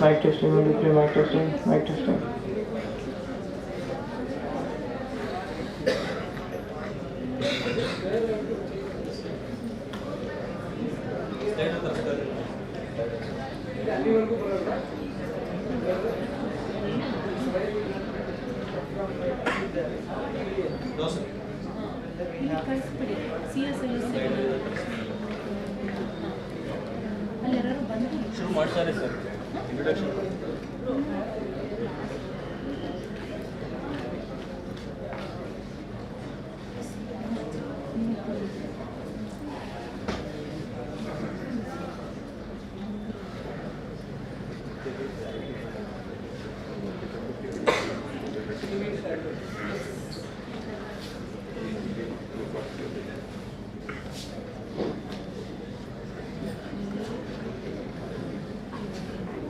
Mic testing, 1, 2, 3, mic testing, mic testing. ಶುರು ಮಾಡ್ತಾರೆ sir introduction.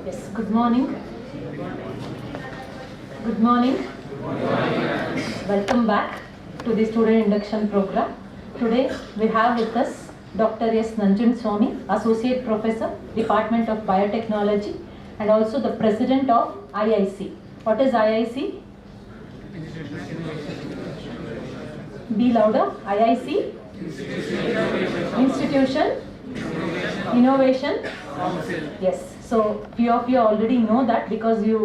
Yes, good morning. Good morning. Welcome back to the student induction program. Today we have with us Dr. S. Nanjun-Swamy, Associate Professor, Department of Biotechnology, and also the President of IIC. What is IIC? Be louder. IIC? Institution? Innovation? Yes. So few of you already know that because you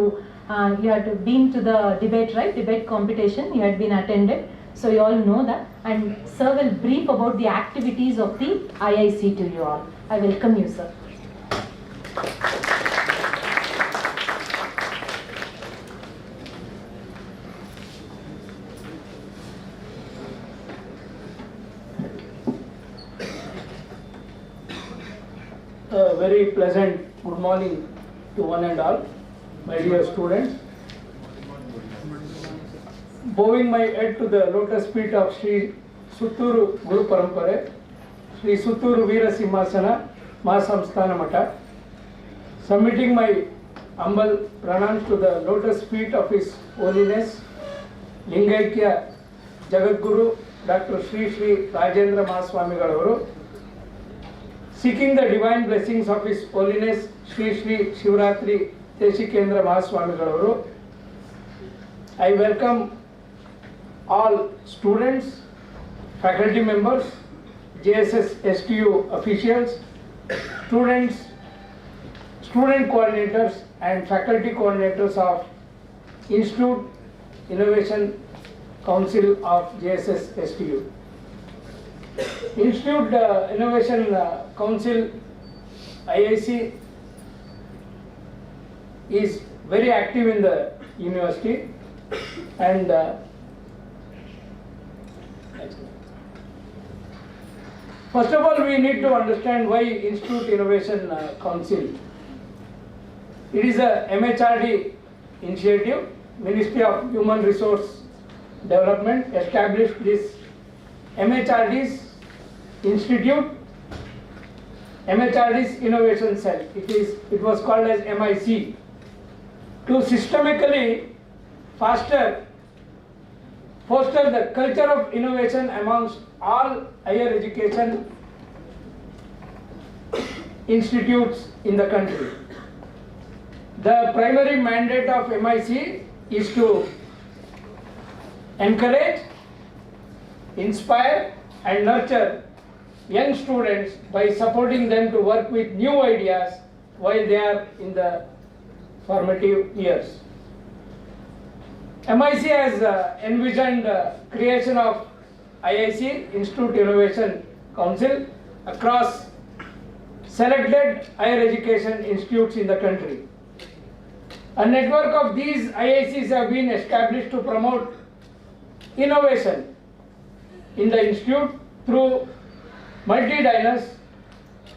had been to the debate, right? Debate competition. You had been attended. So you all know that. And sir will brief about the activities of the IIC to you all. I welcome you, sir. A very pleasant good morning to one and all, my dear students. Bowing my head to the lotus feet of Sri Sutturu Guru Parampare, Sri Sutturu Veera Simhasana Mahasamsthana Mata, submitting my humble pranams to the lotus feet of His Holiness Lingaikya Jagadguru Dr. Sri Rajendra Mahaswami Gadaru, seeking the divine blessings of His Holiness Sri Shivratri Deshikendra Mahaswami Gadaru. I welcome all students, faculty members, JSS STU officials, student coordinators and faculty coordinators of Institute Innovation Council of JSS STU. Institute Innovation Council IIC is very active in the university, and first of all we need to understand why Institute Innovation Council. It is a MHRD initiative. Ministry of Human Resource Development established this MHRD's Institute, MHRD's Innovation Cell. It was called as MIC, to systemically foster the culture of innovation amongst all higher education institutes in the country. The primary mandate of MIC is to encourage, inspire and nurture young students by supporting them to work with new ideas while they are in the formative years. MIC has envisioned creation of IIC, Institute Innovation Council, across selected higher education institutes in the country. A network of these IICs have been established to promote innovation in the institute through multi-diverse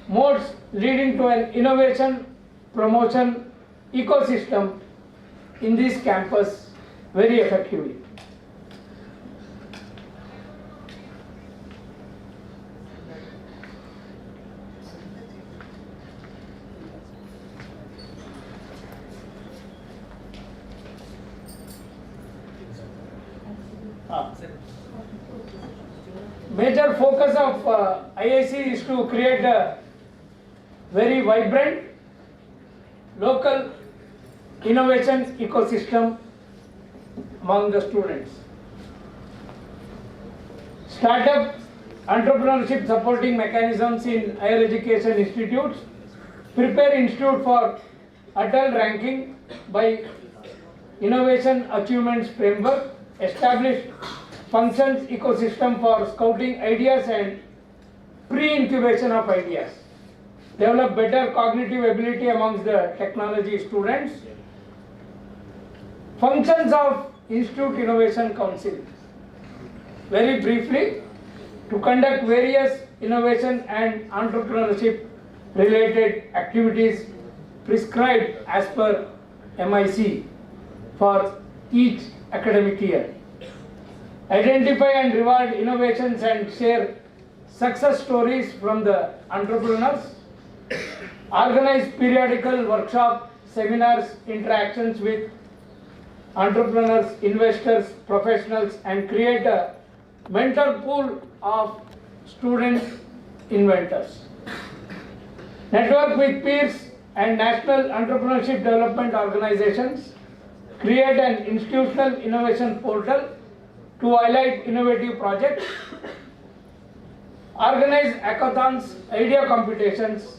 modes, leading to an innovation promotion ecosystem in this campus very effectively. Major focus of IIC is to create a very vibrant local innovation ecosystem among the students. Startup entrepreneurship supporting mechanisms in higher education institutes. Prepare institute for Atal ranking by Innovation Achievements Framework. Establish functions ecosystem for scouting ideas and pre-incubation of ideas. Develop better cognitive ability amongst the technology students. Functions of Institute Innovation Council. Very briefly, to conduct various innovation and entrepreneurship related activities prescribed as per MIC for each academic year. Identify and reward innovations and share success stories from the entrepreneurs. Organize periodical workshop, seminars, interactions with entrepreneurs, investors, professionals, and create a mentor pool of student inventors. Network with peers and national entrepreneurship development organizations. Create an institutional innovation portal to highlight innovative projects. Organize hackathons, idea competitions,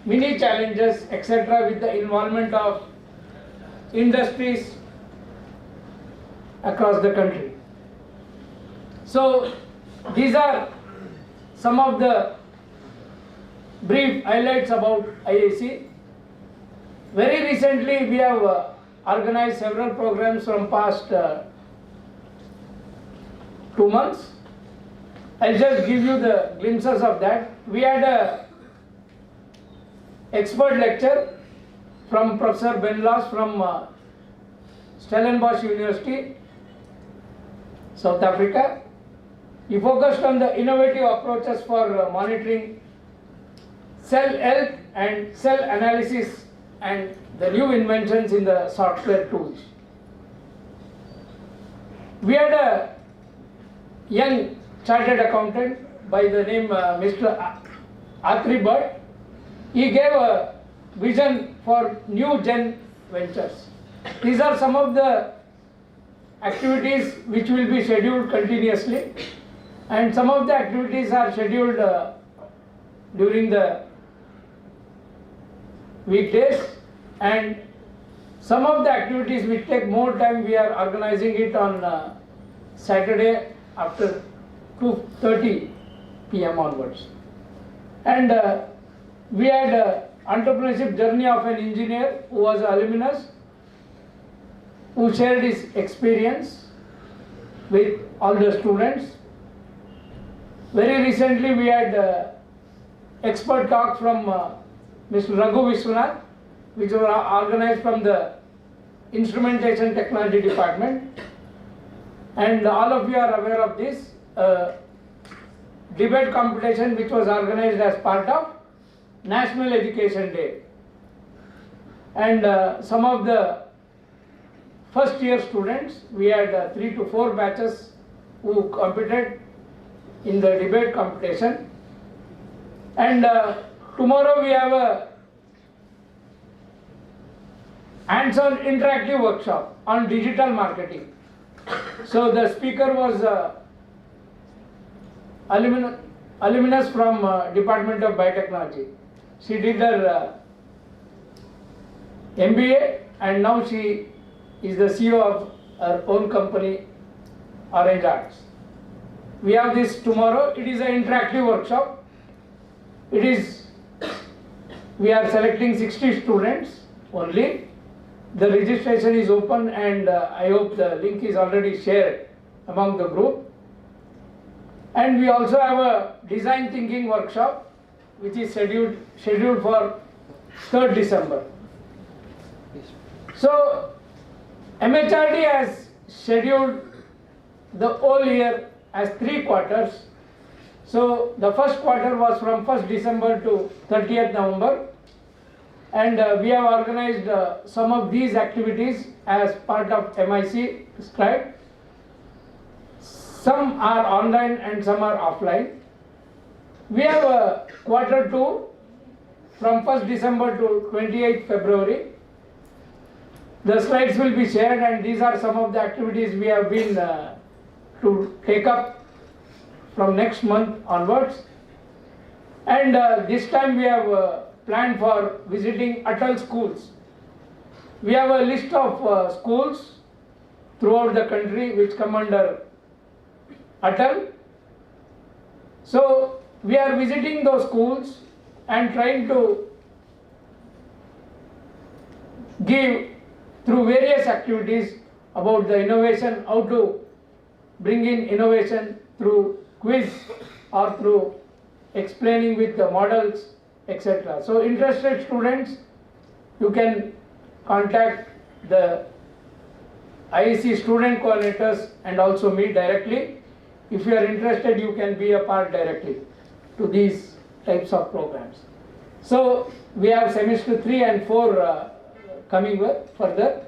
mini challenges, etc. with the involvement of industries across the country. So these are some of the brief highlights about IIC. Very recently we have organized several programs from past 2 months. I'll just give you the glimpses of that. We had a expert lecture from Professor Benlas from Stellenbosch University, South Africa. He focused on the innovative approaches for monitoring cell health and cell analysis and the new inventions in the software tools. We had a young chartered accountant by the name Mr. Atri Bhatt. He gave a vision for new gen ventures. These are some of the activities which will be scheduled continuously, and some of the activities are scheduled during the weekdays, and some of the activities which take more time we are organizing it on Saturday after 2:30 p.m. onwards. And we had entrepreneurship journey of an engineer who was an alumnus, who shared his experience with all the students. Very recently we had expert talk from Mr. Raghu Vishwanath, which were organized from the Instrumentation Technology Department. And all of you are aware of this debate competition which was organized as part of National Education Day. And some of the first year students, we had 3 to 4 batches who competed in the debate competition. And tomorrow we have a hands-on interactive workshop on digital marketing. So the speaker was alumnus from Department of Biotechnology. She did her MBA and now she is the CEO of her own company, Orange Arts. We have this tomorrow. It is an interactive workshop. We are selecting 60 students only. The registration is open and I hope the link is already shared among the group. And we also have a design thinking workshop which is scheduled for 3rd December. So MHRD has scheduled the whole year as 3 quarters. So the first quarter was from 1st December to 30th November. And we have organized some of these activities as part of MIC prescribed. Some are online and some are offline. We have a quarter 2 from 1st December to 28th February. The slides will be shared, and these are some of the activities we have been to take up from next month onwards. And this time we have planned for visiting Atal schools. We have a list of schools throughout the country which come under Atal. So we are visiting those schools and trying to give through various activities about the innovation, how to bring in innovation through quiz or through explaining with the models, etc. So interested students, you can contact the IAC student coordinators and also me directly. If you are interested, you can be a part directly to these types of programs. So we have semester 3 and 4 coming further.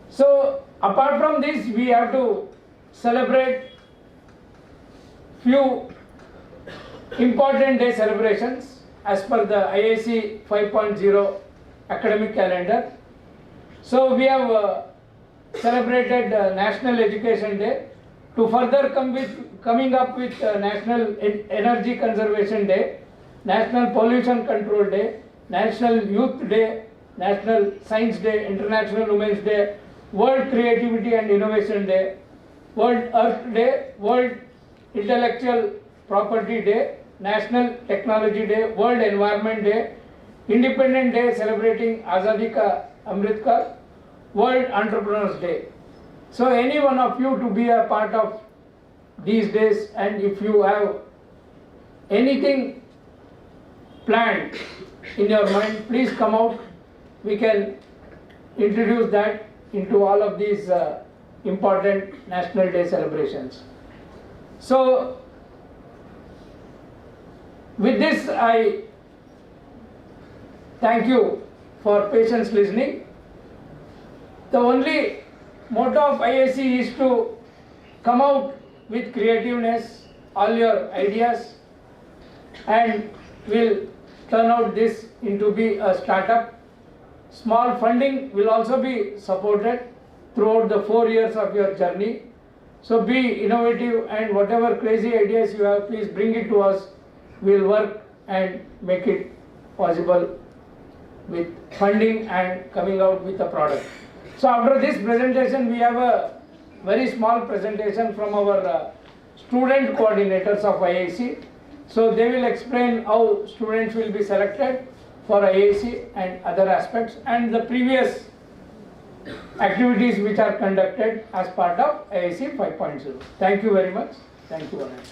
So apart from this, we have to celebrate few important day celebrations as per the IAC 5.0 academic calendar. So we have celebrated National Education Day. To further coming up with National Energy Conservation Day, National Pollution Control Day, National Youth Day, National Science Day, International Women's Day, World Creativity and Innovation Day, World Earth Day, World Intellectual Property Day, National Technology Day, World Environment Day, Independence Day celebrating Azadi Ka Amrit Kaal, World Entrepreneurs Day. So any one of you to be a part of these days, and if you have anything planned in your mind, please come out. We can introduce that into all of these important National Day celebrations. So with this, I thank you for patience listening. The only motto of IAC is to come out with creativeness, all your ideas, and we'll turn out this into be a startup. Small funding will also be supported throughout the 4 years of your journey. So be innovative, and whatever crazy ideas you have, please bring it to us. We'll work and make it possible with funding and coming out with a product. So after this presentation, we have a very small presentation from our student coordinators of IAC. So they will explain how students will be selected for IAC and other aspects, and the previous activities which are conducted as part of IAC 5.0. Thank you very much. Thank you very much.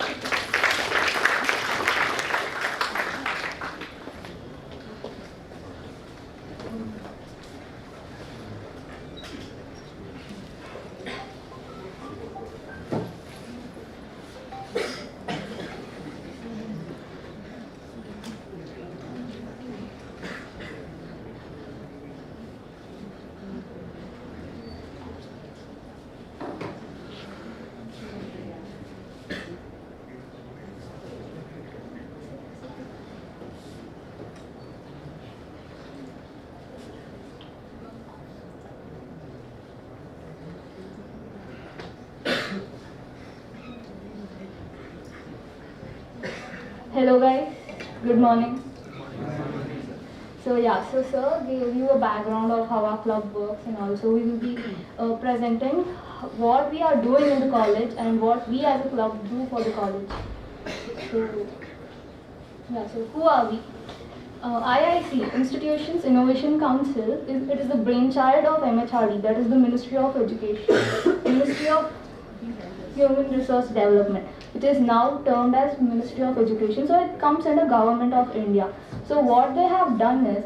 Hello guys, good morning. So sir gave you a background of how our club works, and also we will be presenting what we are doing in the college and what we as a club do for the college. So who are we? IIC, Institutions Innovation Council, it is the brainchild of MHRD, that is the Ministry of Education, Ministry of Human Resource Development. It is now termed as Ministry of Education, so it comes under Government of India. So what they have done is,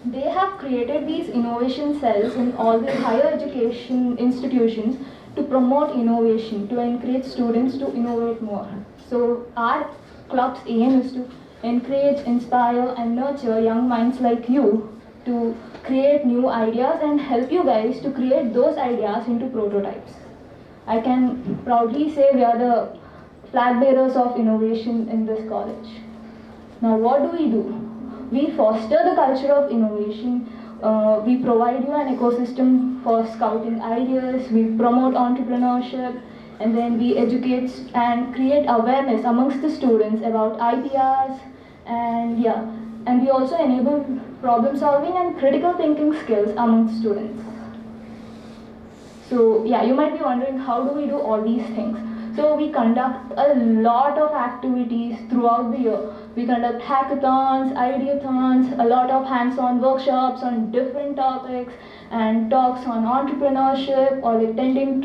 they have created these innovation cells in all the higher education institutions to promote innovation, to encourage students to innovate more. So our club's aim is to encourage, inspire and nurture young minds like you to create new ideas and help you guys to create those ideas into prototypes. I can proudly say we are the flag bearers of innovation in this college. Now what do? We foster the culture of innovation. We provide you an ecosystem for scouting ideas, we promote entrepreneurship, and then we educate and create awareness amongst the students about IPRs, and yeah, and we also enable problem solving and critical thinking skills among students. So yeah, you might be wondering, how do we do all these things? So we conduct a lot of activities throughout the year. We conduct hackathons, ideathons, a lot of hands-on workshops on different topics, and talks on entrepreneurship or attending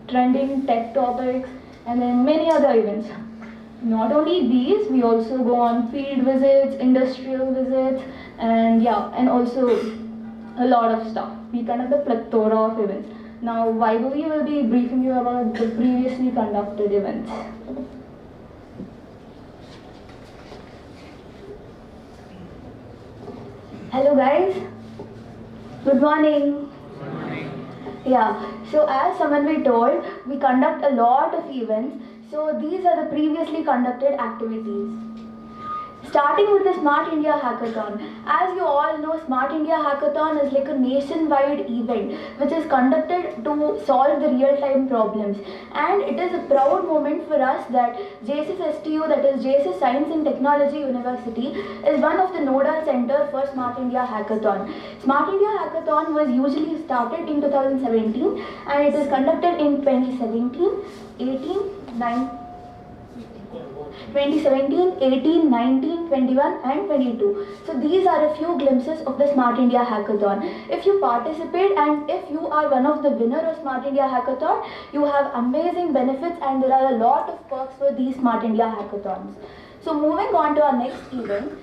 trending tech topics, and then many other events. Not only these, we also go on field visits, industrial visits, and yeah, and also a lot of stuff. We conduct a plethora of events. Now, Vaibhavi will be briefing you about the previously conducted events. Hello guys, good morning. Yeah, so as Samanvi told, we conduct a lot of events. So these are the previously conducted activities. Starting with the Smart India Hackathon. As you all know, Smart India Hackathon is like a nationwide event which is conducted to solve the real-time problems. And it is a proud moment for us that JSS STU, that is JSS Science and Technology University, is one of the nodal center for Smart India Hackathon. Smart India Hackathon was usually started in 2017 and it is conducted in 2017, 18, 19, 21 and 22. So these are a few glimpses of the Smart India Hackathon. If you participate and if you are one of the winners of Smart India Hackathon, you have amazing benefits and there are a lot of perks for these Smart India Hackathons. So moving on to our next event.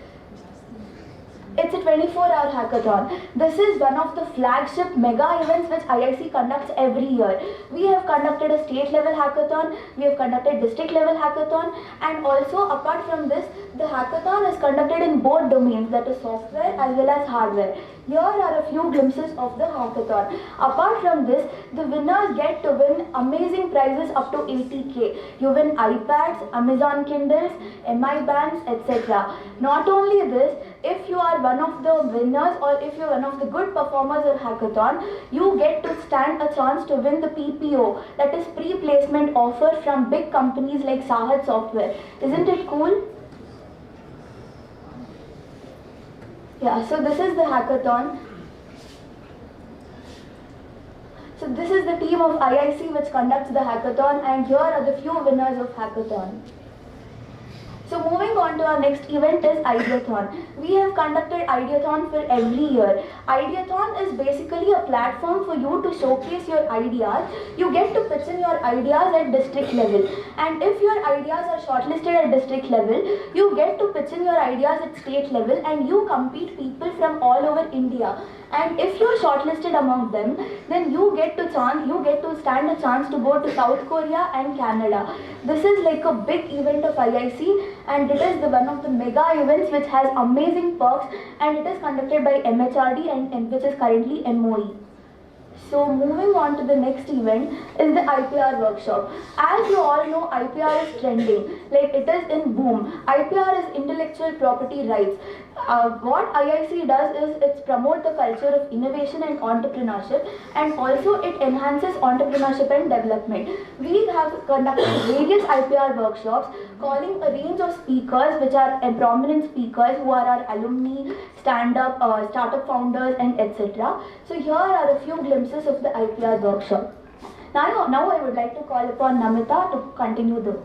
It's a 24-hour hackathon. This is one of the flagship mega events which IIC conducts every year. We have conducted a state level hackathon, we have conducted district level hackathon, and also apart from this, the hackathon is conducted in both domains, that is software as well as hardware. Here are a few glimpses of the hackathon. Apart from this, the winners get to win amazing prizes up to 80k. You win iPads, Amazon Kindles, MI bands, etc. Not only this, if you are one of the winners or if you are one of the good performers in hackathon, you get to stand a chance to win the PPO, that is pre-placement offer from big companies like Sahat Software. Isn't it cool? Yeah, so this is the hackathon. So this is the team of IIC which conducts the hackathon, and here are the few winners of hackathon. So moving on to our next event is Ideathon. We have conducted Ideathon for every year. Ideathon is basically a platform for you to showcase your ideas. You get to pitch in your ideas at district level. And if your ideas are shortlisted at district level, you get to pitch in your ideas at state level and you compete people from all over India. And if you are shortlisted among them, then you get to stand a chance to go to South Korea and Canada. This is like a big event of IIC, and it is one of the mega events which has amazing perks, and it is conducted by MHRD and which is currently MOE. So moving on to the next event is the IPR workshop. As you all know, IPR is trending, like it is in boom. IPR is intellectual property rights. What IIC does is it promotes the culture of innovation and entrepreneurship, and also it enhances entrepreneurship and development. We have conducted various IPR workshops, calling a range of speakers which are prominent speakers who are our alumni, stand-up, startup founders and etc. So here are a few glimpses of the IPR workshop. Now I would like to call upon Namita to continue the.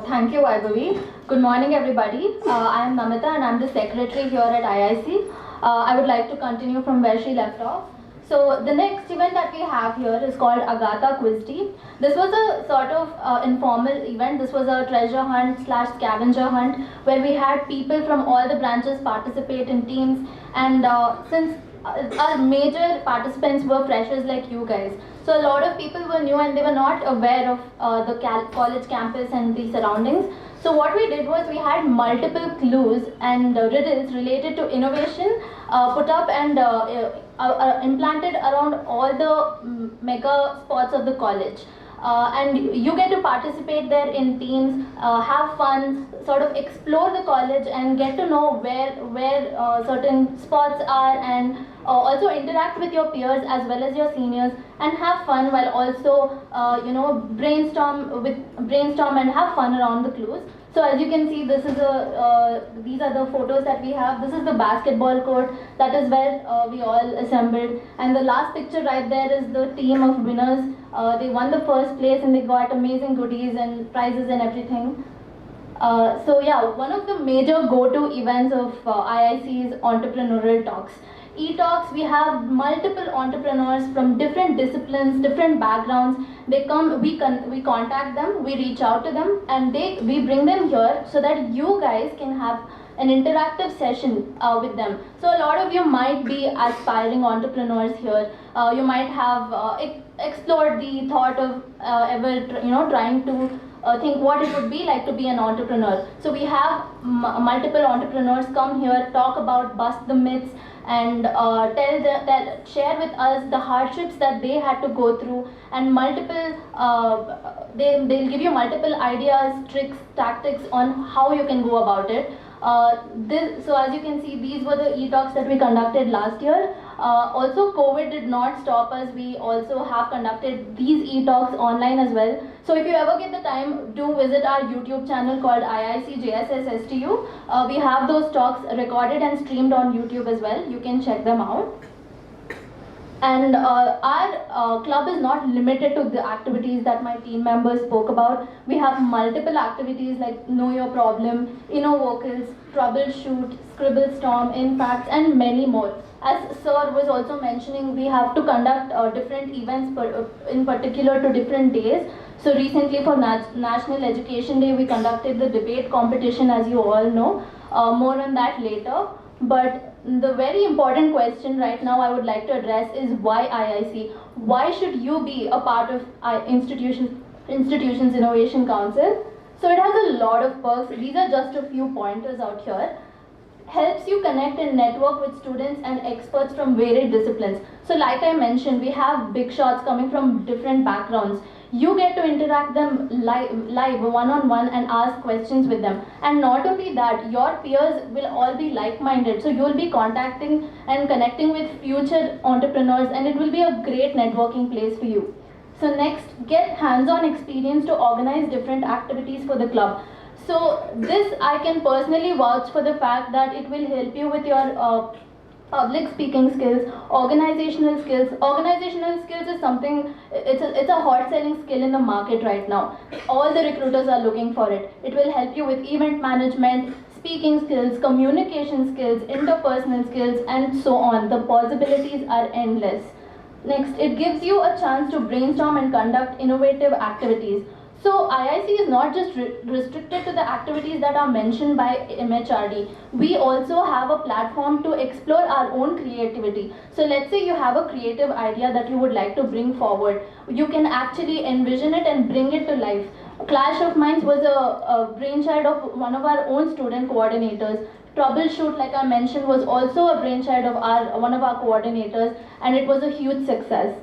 Thank you, Vaibhavi. Good morning, everybody. I am Namita and I am the secretary here at IIC. I would like to continue from where she left off. So the next event that we have here is called Agatha Quiz Tea. This was a sort of informal event. This was a treasure hunt / scavenger hunt where we had people from all the branches participate in teams, and since our major participants were freshers like you guys, so a lot of people were new and they were not aware of the college campus and the surroundings. So what we did was we had multiple clues and riddles related to innovation put up and implanted around all the mega spots of the college. and you get to participate there in teams, have fun, sort of explore the college and get to know where certain spots are, and also interact with your peers as well as your seniors and have fun, while also brainstorm and have fun around the clues. So as you can see, these are the photos that we have. This is the basketball court. That is where we all assembled. And the last picture right there is the team of winners. They won the first place and they got amazing goodies and prizes and everything. So yeah, one of the major go-to events of IIC is Entrepreneurial Talks. E-Talks, we have multiple entrepreneurs from different disciplines, different backgrounds. They come, we contact them, we reach out to them, and we bring them here so that you guys can have an interactive session with them. So a lot of you might be aspiring entrepreneurs here. You might have explored the thought of trying to think what it would be like to be an entrepreneur. So we have multiple entrepreneurs come here, talk about, bust the myths, and share with us the hardships that they had to go through, and they'll give you multiple ideas, tricks, tactics on how you can go about it. So as you can see, these were the e-talks that we conducted last year. Also, COVID did not stop us. We also have conducted these e-talks online as well. So if you ever get the time, do visit our YouTube channel called IIC JSS STU. We have those talks recorded and streamed on YouTube as well. You can check them out. And our club is not limited to the activities that my team members spoke about. We have multiple activities like Know Your Problem, Vocals, Troubleshoot, Scribble Storm, Infacts, and many more. As Sir was also mentioning, we have to conduct different events in particular to different days. So recently for National Education Day, we conducted the debate competition, as you all know. More on that later. But the very important question right now I would like to address is why IIC? Why should you be a part of Institutions Innovation Council? So it has a lot of perks. These are just a few pointers out here. Helps you connect and network with students and experts from varied disciplines. So like I mentioned, we have big shots coming from different backgrounds. You get to interact them live one-on-one and ask questions with them. And not only that, your peers will all be like-minded. So you'll be contacting and connecting with future entrepreneurs, and it will be a great networking place for you. So next, get hands-on experience to organize different activities for the club. So this I can personally vouch for the fact that it will help you with your public speaking skills, organizational skills. Organizational skills is something, it's a hot selling skill in the market right now. All the recruiters are looking for it. It will help you with event management, speaking skills, communication skills, interpersonal skills, and so on. The possibilities are endless. Next, it gives you a chance to brainstorm and conduct innovative activities. So IIC is not just restricted to the activities that are mentioned by MHRD. We also have a platform to explore our own creativity. So let's say you have a creative idea that you would like to bring forward. You can actually envision it and bring it to life. Clash of Minds was a brainchild of one of our own student coordinators. Troubleshoot, like I mentioned, was also a brainchild of one of our coordinators, and it was a huge success.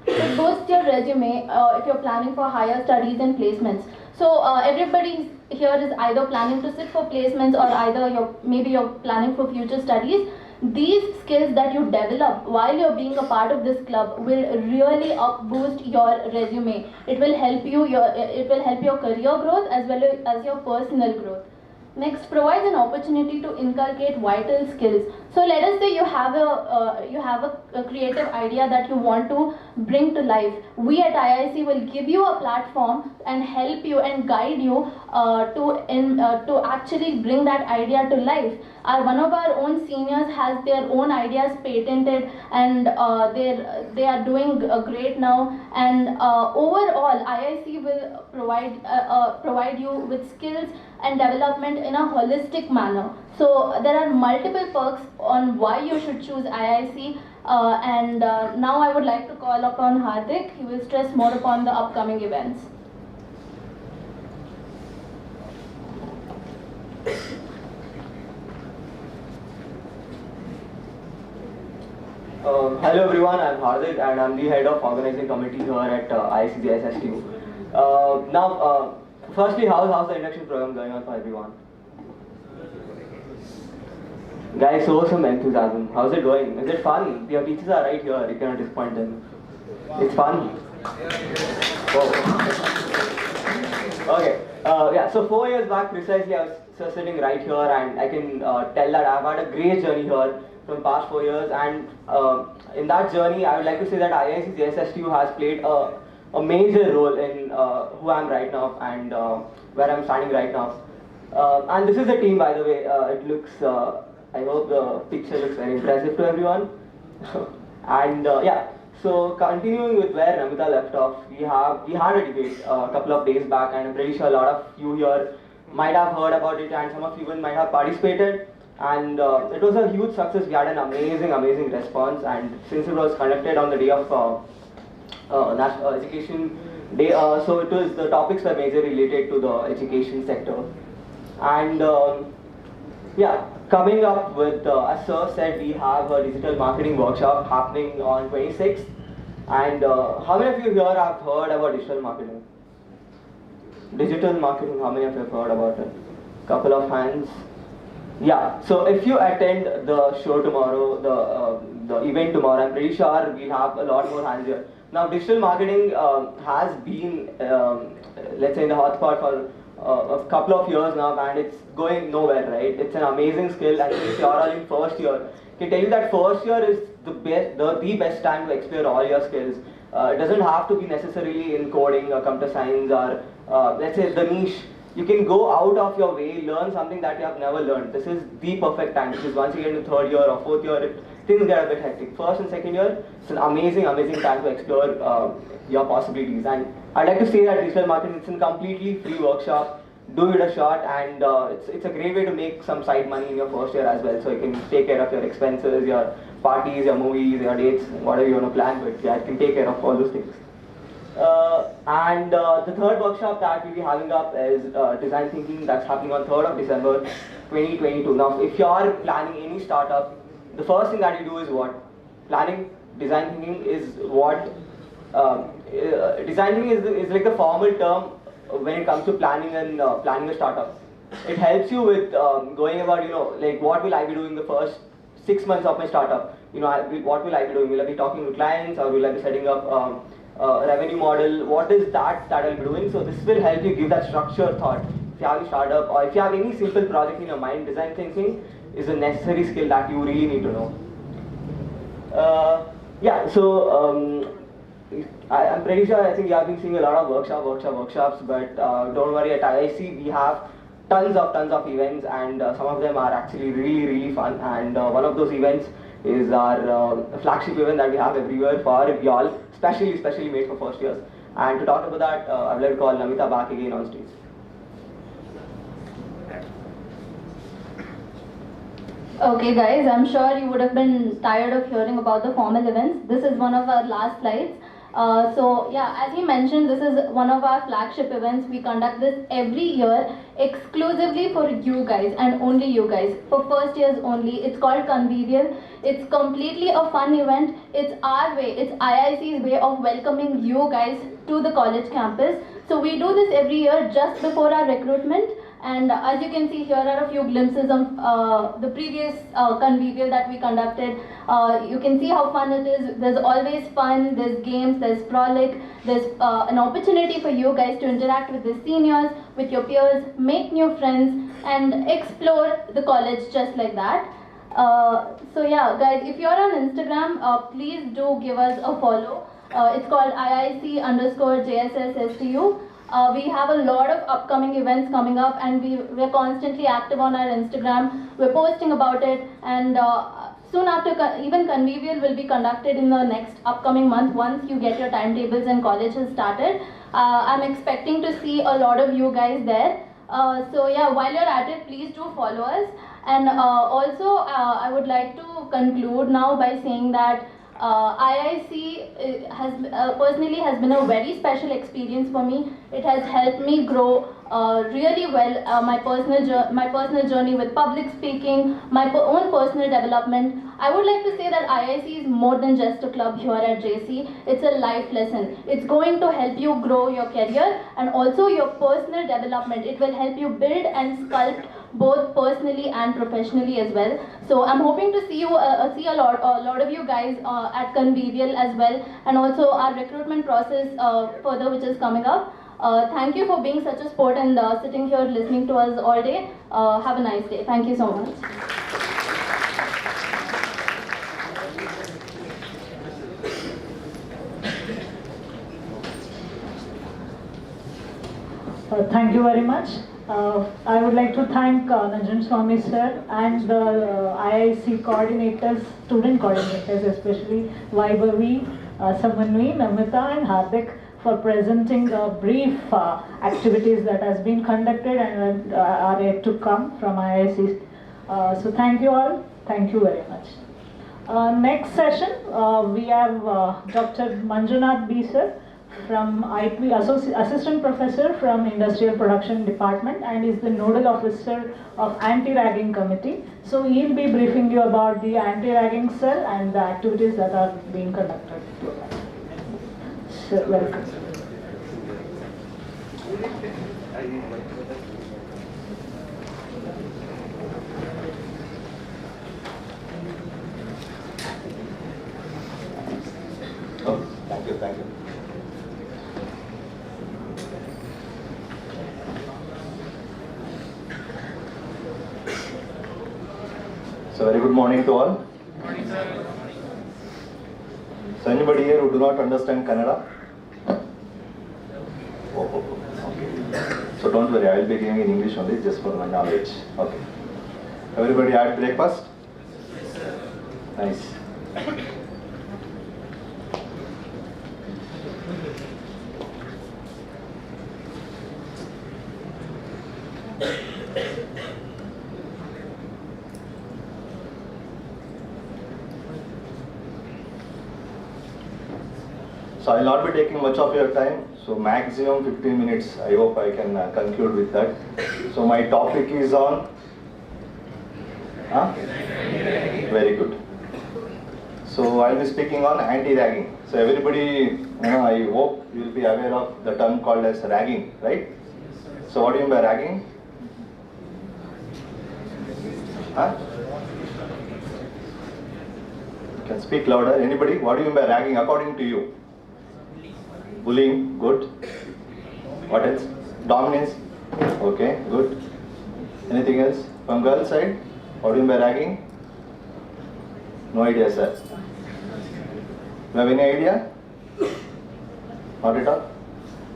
It boosts your resume if you're planning for higher studies and placements. So everybody here is either planning to sit for placements, or either maybe you're planning for future studies. These skills that you develop while you're being a part of this club will really boost your resume. It will help your career growth as well as your personal growth. Next, provides an opportunity to inculcate vital skills. So let us say you have a creative idea that you want to bring to life. We at IIC will give you a platform and help you and guide you to actually bring that idea to life. One of our own seniors has their own ideas patented, and they are doing great now. And overall, IIC will provide you with skills and development in a holistic manner. So there are multiple perks on why you should choose IIC. Now I would like to call upon Hardik. He will stress more upon the upcoming events. Hello everyone, I'm Hardik and I'm the head of organizing committee here at IIC JSS STU. Firstly, how's the induction program going on for everyone? Guys, show some enthusiasm. How's it going? Is it fun? Your teachers are right here, you cannot disappoint them. It's fun. Oh. Okay, so 4 years back precisely I was sitting right here and I can tell that I've had a great journey here from past 4 years, and in that journey I would like to say that IIC JSS STU has played a major role in who I am right now and where I'm standing right now. And this is the team, by the way. It looks, I hope the picture looks very impressive to everyone. And so continuing with where Namita left off, we had a debate a couple of days back, and I'm pretty sure a lot of you here might have heard about it, and some of you even might have participated. And it was a huge success. We had an amazing response, and since it was conducted on the day of National Education Day, so it was, the topics were majorly related to the education sector. And coming up with, as Sir said, we have a digital marketing workshop happening on 26th. And how many of you here have heard about digital marketing? Digital marketing, how many of you have heard about it? Couple of hands. Yeah, so if you attend the show tomorrow, the event tomorrow, I'm pretty sure we'll have a lot more hands here. Now, digital marketing has been, let's say, in the hotspot for a couple of years now, and it's going nowhere, right? It's an amazing skill, and if you're all in first year, I can tell you that first year is the best time to explore all your skills. It doesn't have to be necessarily in coding or computer science or, let's say, the niche. You can go out of your way, learn something that you have never learned. This is the perfect time, because once you get into third year or fourth year, things get a bit hectic. First and second year, it's an amazing time to explore your possibilities. And I'd like to say that digital marketing is a completely free workshop. Do it a shot, and it's a great way to make some side money in your first year as well. So you can take care of your expenses, your parties, your movies, your dates, whatever you want to plan. But yeah, it can take care of all those things. And the third workshop that we'll be having up is design thinking. That's happening on 3rd of December 2022. Now, if you are planning any startup, the first thing that you do is what? Planning. Design thinking is what? Design thinking is like the formal term when it comes to planning and planning a startup. It helps you with going about, like what will I be doing the first 6 months of my startup? What will I be doing? Will I be talking to clients, or will I be setting up revenue model? What is that I'll be doing? So this will help you give that structured thought. If you have a startup, or if you have any simple project in your mind, design thinking is a necessary skill that you really need to know. I'm pretty sure, I think you have been seeing a lot of workshops, but don't worry, at IIC we have tons of events, and some of them are actually really fun. And one of those events is our flagship event that we have every year for y'all, specially made for first years. And to talk about that, I would like to call Namita back again on stage. Okay guys, I'm sure you would have been tired of hearing about the formal events. This is one of our last slides. As he mentioned, this is one of our flagship events. We conduct this every year exclusively for you guys and only you guys, for first years only. It's called Convivial. It's completely a fun event. It's our way, it's IIC's way of welcoming you guys to the college campus. So we do this every year just before our recruitment. And as you can see, here are a few glimpses of the previous Convivial that we conducted. You can see how fun it is. There's always fun, there's games, there's frolic, there's an opportunity for you guys to interact with the seniors, with your peers, make new friends, and explore the college just like that. Guys, if you're on Instagram, please do give us a follow. It's called IIC_JSS STU. We have a lot of upcoming events coming up, and we're constantly active on our Instagram. We're posting about it, and soon after, even Convivial will be conducted in the next upcoming month once you get your timetables and college has started. I'm expecting to see a lot of you guys there. While you're at it, please do follow us. And I would like to conclude now by saying that IIC personally has been a very special experience for me. It has helped me grow really well, my personal journey with public speaking, my own personal development. I would like to say that IIC is more than just a club here at JC. It's a life lesson. It's going to help you grow your career and also your personal development. It will help you build and sculpt both personally and professionally as well. So I'm hoping to see a lot of you guys at Convivial as well, and also our recruitment process further, which is coming up. Thank you for being such a sport and sitting here listening to us all day. Have a nice day. Thank you so much. Thank you very much. I would like to thank Nanjan Swami sir and the IIC coordinators, student coordinators especially, Vaibhavi, Samanvi, Namita and Hardik for presenting the brief activities that has been conducted and are yet to come from IIC. So thank you all. Thank you very much. Next session, we have Dr. Manjunath B. sir from IP, Assistant Professor from Industrial Production Department, and is the Nodal Officer of Anti-Ragging Committee. So he'll be briefing you about the Anti-Ragging Cell and the activities that are being conducted. Sir, welcome. Oh, thank you, thank you. So very good morning to all. Good morning, sir. So anybody here who do not understand Kannada? Okay. So don't worry, I will be giving in English only, just for my knowledge. Okay. Everybody had breakfast? Yes, sir. Nice. So I will not be taking much of your time, so maximum 15 minutes, I hope I can conclude with that. So my topic is on, very good. So I will be speaking on anti-ragging. So everybody, I hope you will be aware of the term called as ragging, right? So what do you mean by ragging? You can speak louder. Anybody? What do you mean by ragging according to you? Bullying, good. What else? Dominance, okay, good. Anything else? From girls' side, what do you mean by ragging? No idea, sir. You have any idea? Not at all?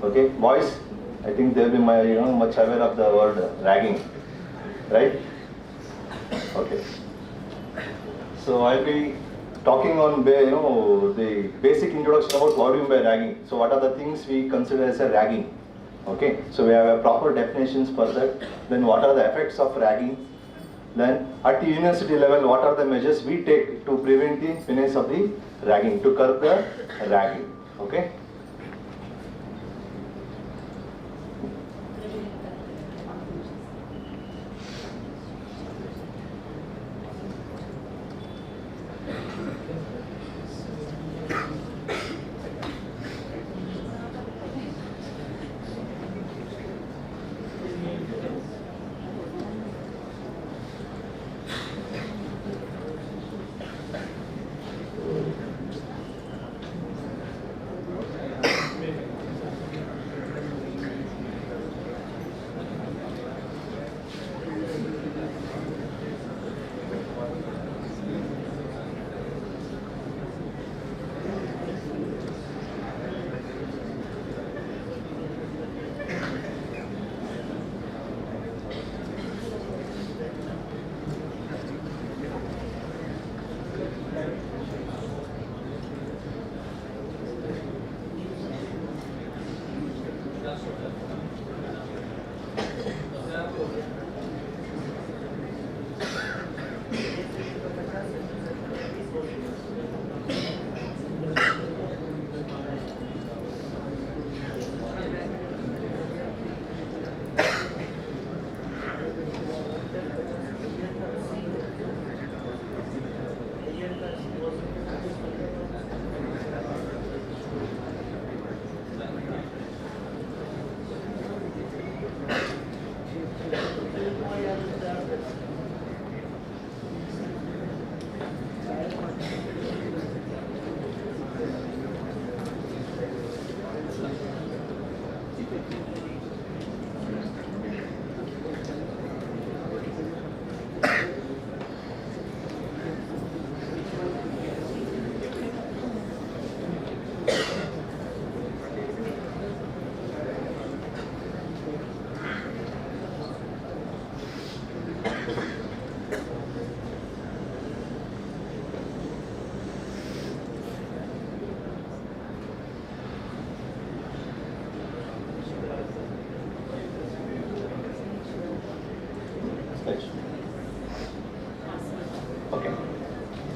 Okay, boys, I think they'll be much aware of the word ragging, right? Okay. So I'll be talking on the basic introduction about what do you mean by ragging. So what are the things we consider as a ragging? Okay, so we have a proper definitions for that. Then what are the effects of ragging? Then at the university level, what are the measures we take to prevent the menace of the ragging, to curb the ragging? Okay.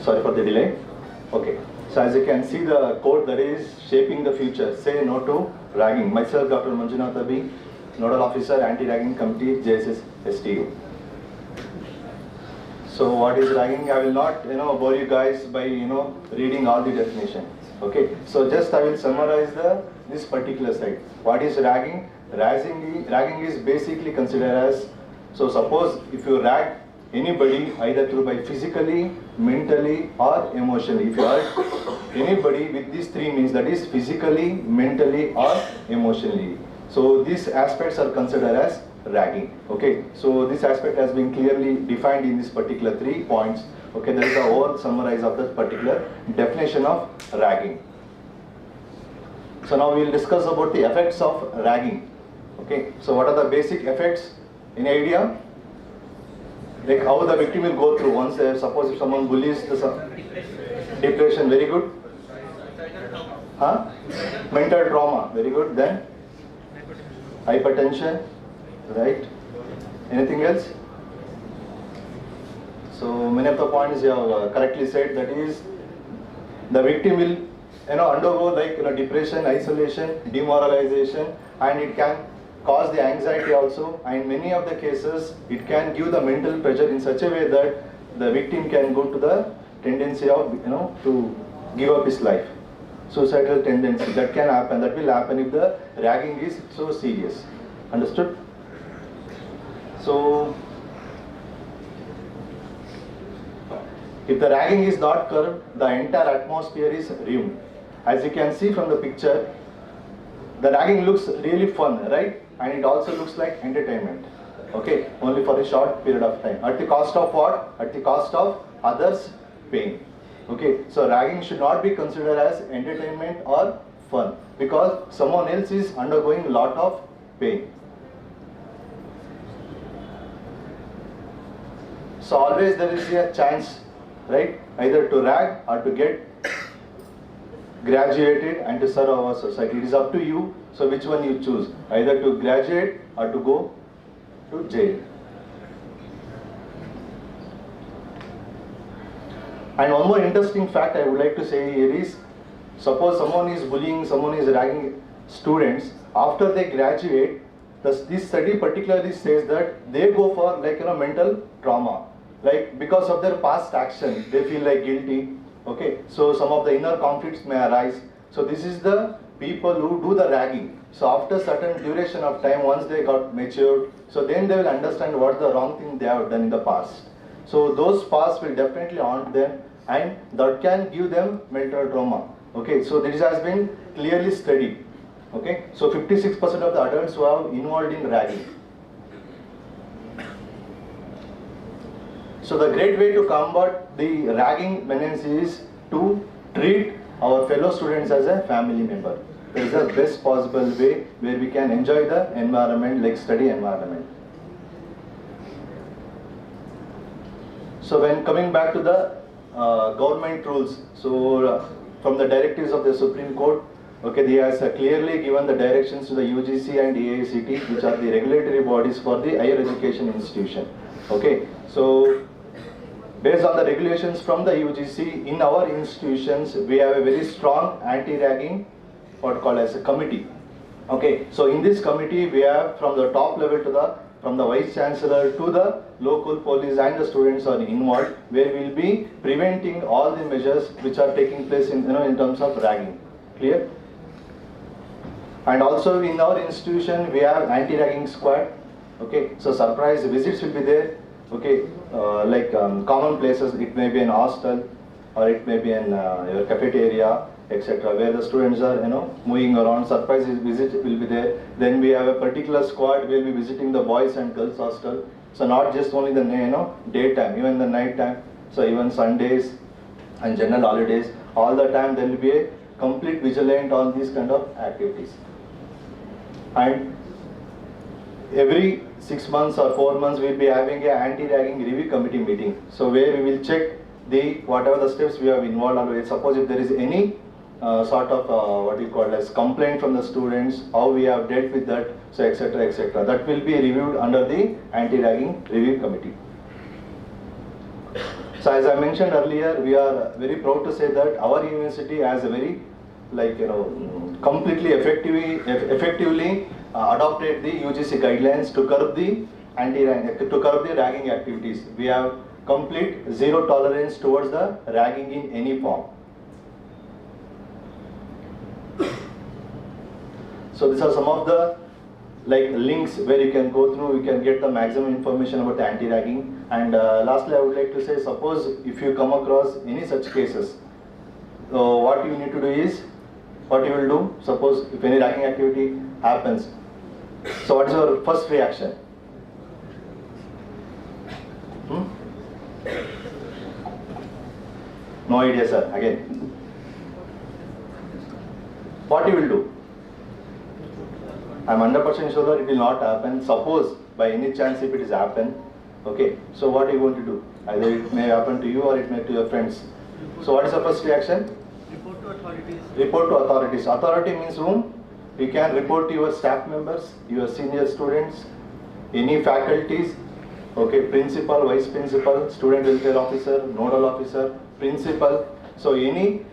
Sorry for the delay. Okay. So as you can see the quote that is shaping the future, say no to ragging. Myself, Dr. Manjunath Abhi, Nodal Officer, Anti-Ragging Committee, JSS, STU. So what is ragging? I will not bore you guys by reading all the definition. Okay. So just I will summarize this particular slide. What is ragging? Ragging is basically considered as, so suppose if you rag anybody either through by physically, mentally or emotionally. If you hurt anybody with these three means, that is physically, mentally or emotionally. So these aspects are considered as ragging. Okay, so this aspect has been clearly defined in this particular 3 points. Okay, there is a overall summarize of that particular definition of ragging. So now we will discuss about the effects of ragging. Okay, so what are the basic effects? Any idea? Like how the victim will go through once, suppose if someone bullies the depression, very good. Huh? Mental trauma, very good. Then hypertension, right? Anything else? So many of the points you have correctly said. That is, the victim will undergo like depression, isolation, demoralization, and it can cause the anxiety also, and many of the cases it can give the mental pressure in such a way that the victim can go to the tendency of to give up his life. Suicidal tendency, that can happen, that will happen if the ragging is so serious. Understood? So if the ragging is not curbed, the entire atmosphere is ruined. As you can see from the picture, the ragging looks really fun, right? And it also looks like entertainment. Okay, only for a short period of time. At the cost of what? At the cost of others' pain. Okay, so ragging should not be considered as entertainment or fun, because someone else is undergoing a lot of pain. So always there is a chance, right? Either to rag or to get graduated and to serve our society. It is up to you. So which one you choose? Either to graduate or to go to jail. And one more interesting fact I would like to say here is, suppose someone is bullying, someone is ragging students, after they graduate, this study particularly says that they go for mental trauma. Like because of their past action, they feel like guilty. Okay, so some of the inner conflicts may arise. So this is the people who do the ragging. So after certain duration of time, once they got matured, so then they will understand what the wrong thing they have done in the past. So those past will definitely haunt them, and that can give them mental trauma. Okay, so this has been clearly studied. Okay, so 56% of the adults who are involved in ragging. So the great way to combat the ragging menace is to treat our fellow students as a family member. That is the best possible way where we can enjoy the environment, like study environment. So when coming back to the government rules, so from the directives of the Supreme Court, okay, they has clearly given the directions to the UGC and AICT, which are the regulatory bodies for the higher education institution. Okay, so based on the regulations from the UGC, in our institutions, we have a very strong anti-ragging, what called as a committee. Okay, so in this committee, we have from the top level to from the Vice Chancellor to the local police, and the students are involved, where we will be preventing all the measures which are taking place in terms of ragging. Clear? And also in our institution, we have anti-ragging squad. Okay, so surprise visits will be there. Okay, common places, it may be an hostel or it may be in your cafeteria, etc., where the students are moving around. Surprise visit will be there. Then we have a particular squad, will be visiting the boys and girls hostel. So not just only the daytime, even the night time. So even Sundays and general holidays, all the time there will be a complete vigilant on these kind of activities. And every 6 months or 4 months, we will be having an anti-ragging review committee meeting. So where we will check whatever the steps we have involved on. Suppose if there is any sort of what you call as complaint from the students, how we have dealt with that, so etc., etc. That will be reviewed under the anti-ragging review committee. So as I mentioned earlier, we are very proud to say that our university has a very, completely effectively adopted the UGC guidelines to curb the ragging activities. We have complete zero tolerance towards the ragging in any form. So these are some of the links where you can go through, you can get the maximum information about the anti-ragging. And lastly, I would like to say, suppose if you come across any such cases, what you need to do is, what you will do, suppose if any ragging activity happens, so what is your first reaction? No idea, sir, again. What you will do? I am 100% sure that it will not happen. Suppose by any chance if it is happen, okay, so what are you going to do? Either it may happen to you or it may to your friends. So what is the first reaction? Report to authorities. Report to authorities. Authority means whom? You can report to your staff members, your senior students, any faculties, okay, principal, vice principal, student welfare officer, nodal officer, principal. So any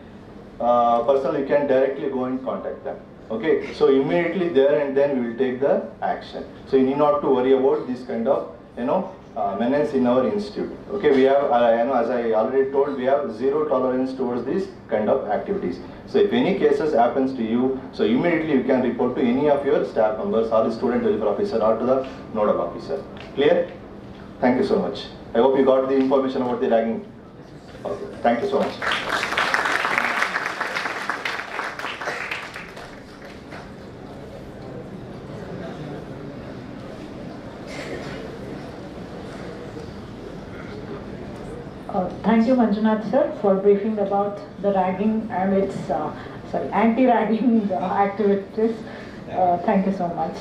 person you can directly go and contact them. Okay, so immediately there and then we will take the action. So you need not to worry about this kind of menace in our institute. Okay, we have, as I already told, we have zero tolerance towards these kind of activities. So if any cases happens to you, so immediately you can report to any of your staff members or the student welfare officer or to the nodal officer. Clear? Thank you so much. I hope you got the information about the ragging. Okay, thank you so much. Thank you, Manjunath sir, for briefing about the ragging and its anti-ragging activities. Thank you so much.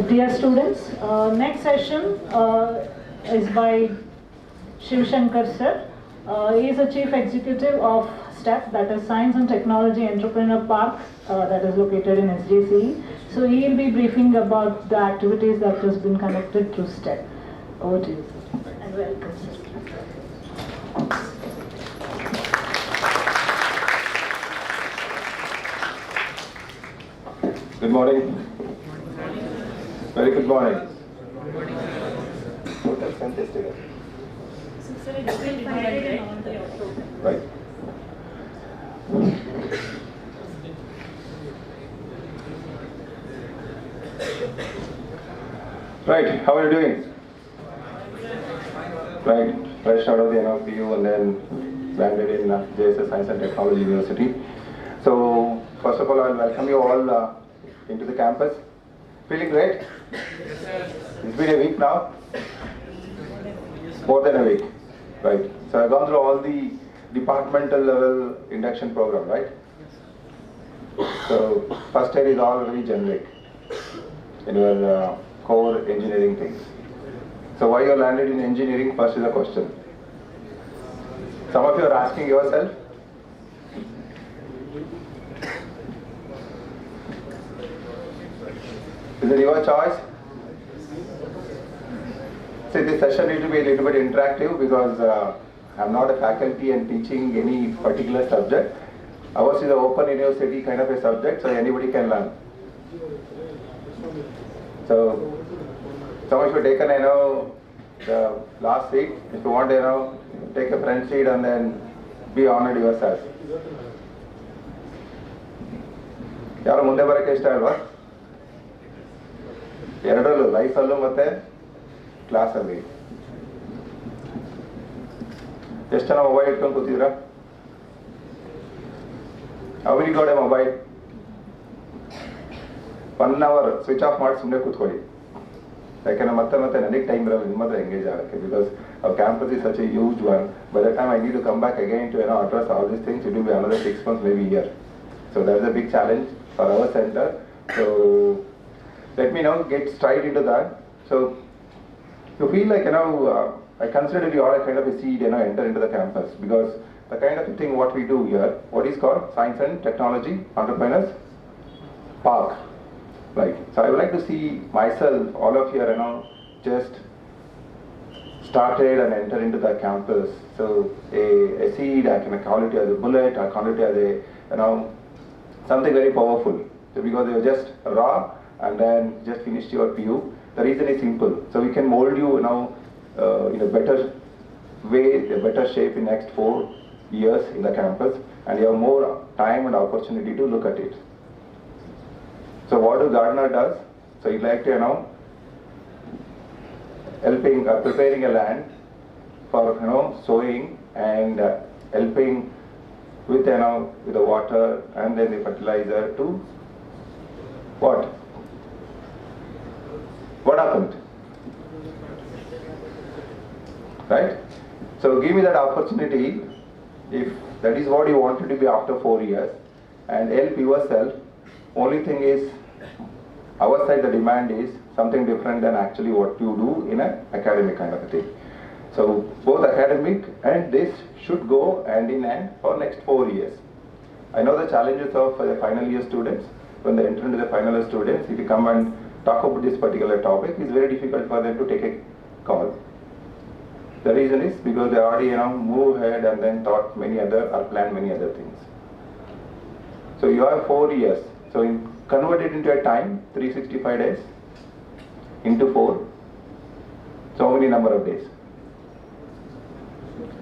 Dear students, next session is by Shiv Shankar sir. He is the Chief Executive of STEP, that is Science and Technology Entrepreneur Park, that is located in SJCE. So he will be briefing about the activities that has been conducted through STEP. Over to you, sir. And welcome, sir. Good morning. Very good morning. Total fantastic. Right. Right, how are you doing? Right, fresh out of the NLPU and then landed in JSS Science and Technology University. So, first of all, I'll welcome you all into the campus. Feeling great? It's been a week now? More than a week, right? So I've gone through all the departmental level induction program, right? So first year is all very generic in your core engineering things. So why you landed in engineering first is a question. Some of you are asking yourself. Is it your choice? See, this session needs to be a little bit interactive because I'm not a faculty and teaching any particular subject. Ours is an open university kind of a subject, so anybody can learn. So, some of you taken, the last seat. If you want, take a front seat and then be honored yourself. Yaru munde barake iಷ್ಟ ಅಲ್ವಾ? ಎರಡರಲ್ಲೂ ಲೈಫಲ್ಲೂ ಮತ್ತೆ ಕ್ಲಾಸಲ್ಲಿ ಎಷ್ಟು ಜನ mobile ಇಟ್ಕೊಂಡು ಕೂತಿದ್ದೀರಾ? ಅವರಿಗೆ got A mobile 1 hour switch off ಮಾಡಿ ಸುಮ್ಮನೆ ಕೂತ್ಕೊಳ್ಳಿ. ಯಾಕೆಂದ್ರೆ ಮತ್ತೆ ನನಗೆ ಟೈಮ್ ಇರಲ್ಲ ನಿಮ್ಮ ಹತ್ರ ಎಂಗೇಜ್ ಆಗೋಕ್ಕೆ. Because our campus is such a huge one. By the time I need to come back again to address all these things, it will be another 6 months, maybe a year. So that is a big challenge for our center. So let me now get straight into that. So you feel like I consider you all a kind of a seed, enter into the campus, because the kind of thing what we do here, what is called Science and Technology Entrepreneurs Park. Right. So I would like to see myself, all of you, just started and enter into the campus. So a seed, I can call it as a bullet, I call it as a something very powerful. So because they were just raw and then just finished your PU. The reason is simple. So we can mold you now in a better way, a better shape in next 4 years in the campus, and you have more time and opportunity to look at it. So what do gardener does? So he like to helping preparing a land for sowing and helping with with the water and then the fertilizer to what? What happened? Right? So give me that opportunity, if that is what you wanted to be after 4 years, and help yourself. Only thing is, our side the demand is something different than actually what you do in an academic kind of a thing. So both academic and this should go hand in hand for next 4 years. I know the challenges of the final year students. When they enter into the final year students, if you come and talk about this particular topic, it's very difficult for them to take a call. The reason is because they already move ahead and then thought many other or planned many other things. So you have 4 years. So convert it into a time, 365 days into 4. So how many number of days?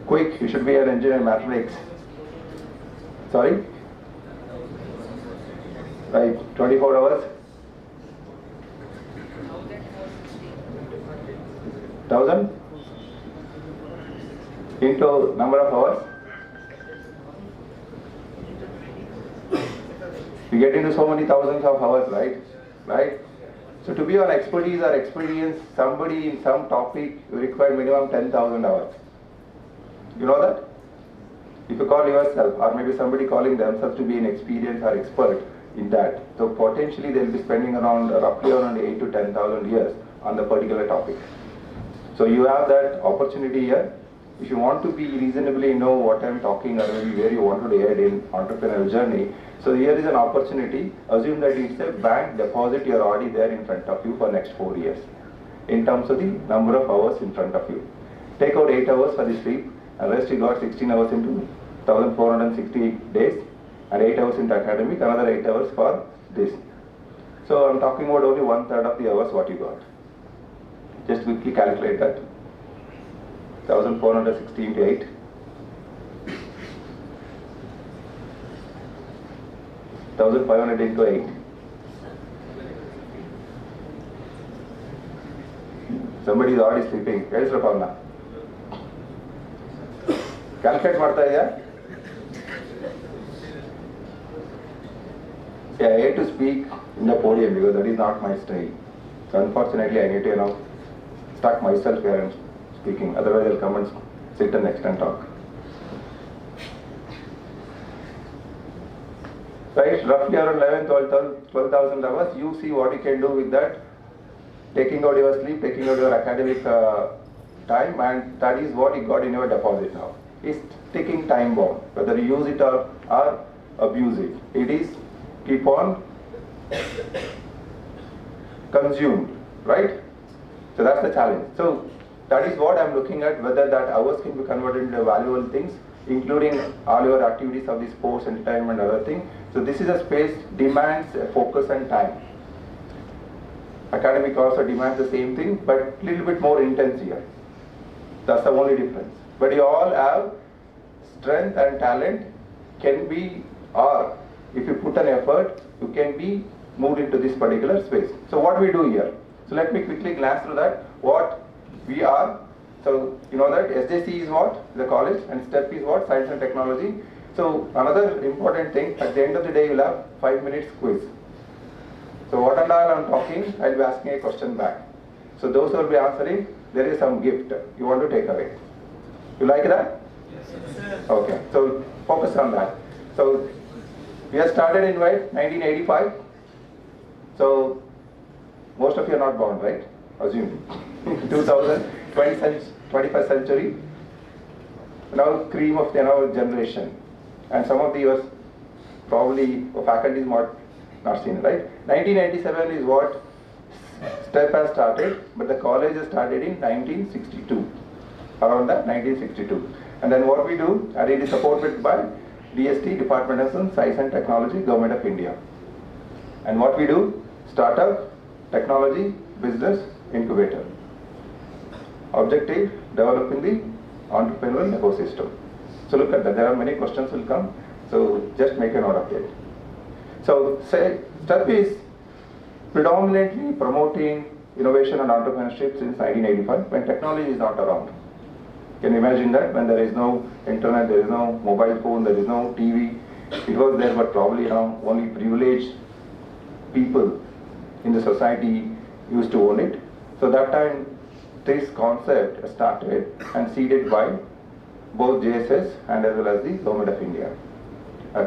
Quick, you should be an engineer in mathematics. Sorry? Right, 24 hours? 1000? Into number of hours? You get into so many thousands of hours, right? Right? So to be on expertise or experience somebody in some topic, you require minimum 10,000 hours. You know that? If you call yourself, or maybe somebody calling themselves to be an experienced or expert in that, so potentially they'll be spending roughly around 8 to 10,000 years on the particular topic. So you have that opportunity here. If you want to be reasonably know what I'm talking or maybe where you want to head in entrepreneurial journey, so here is an opportunity. Assume that it's a bank deposit you're already there in front of you for next 4 years in terms of the number of hours in front of you. Take out 8 hours for the sleep and rest you got 16 hours into 1460 days and 8 hours into academic, another 8 hours for this. So I'm talking about only 1/3 of the hours what you got. Just quickly calculate that. 1460 into 8. 1500 into 8. Somebody is already sleeping. Where is Rapavna? Calculate ಮಾಡ್ತಾ ಇದೆಯಾ? See, I hate to speak in the podium because that is not my style. So unfortunately I need to stuck myself here and speaking. Otherwise I'll come and sit and next and talk. Right, roughly around 12,000 hours. You see what you can do with that. Taking out your sleep, taking out your academic time, and that is what you got in your deposit now. It's ticking time bomb. Whether you use it or abuse it, it is keep on consumed, right? So that's the challenge. So that is what I'm looking at, whether that hours can be converted into valuable things, including all your activities of the sports, entertainment, other thing. So this is a space demands focus and time. Academic also demands the same thing, but little bit more intense here. That's the only difference. But you all have strength and talent can be, or if you put an effort, you can be moved into this particular space. So what we do here? So let me quickly glance through that. What we are. So you know that SJC is what? The college, and STEP is what? Science and Technology. So another important thing, at the end of the day you'll have 5 minutes quiz. So what and all I'm talking, I'll be asking a question back. So those who will be answering, there is some gift you want to take away. You like that? Yes, sir. Okay, so focus on that. So we have started in 1985. So most of you are not born, right? Assuming. 21st century. Now cream of the generation. And some of the yours probably faculty is not seen, right? 1997 is what STEP has started, but the college has started in 1962. Around that 1962. And then what we do, and it is supported by DST, Department of Science and Technology, Government of India. And what we do, startup, technology, business, incubator. Objective, developing the entrepreneurial ecosystem. So look at that, there are many questions will come, so just make a note of it. So say, STEP is predominantly promoting innovation and entrepreneurship since 1985, when technology is not around. Can you imagine that? When there is no internet, there is no mobile phone, there is no TV. It was there, but probably only privileged people in the society used to own it. So that time, this concept started and seeded by both JSS and as well as the Government of India.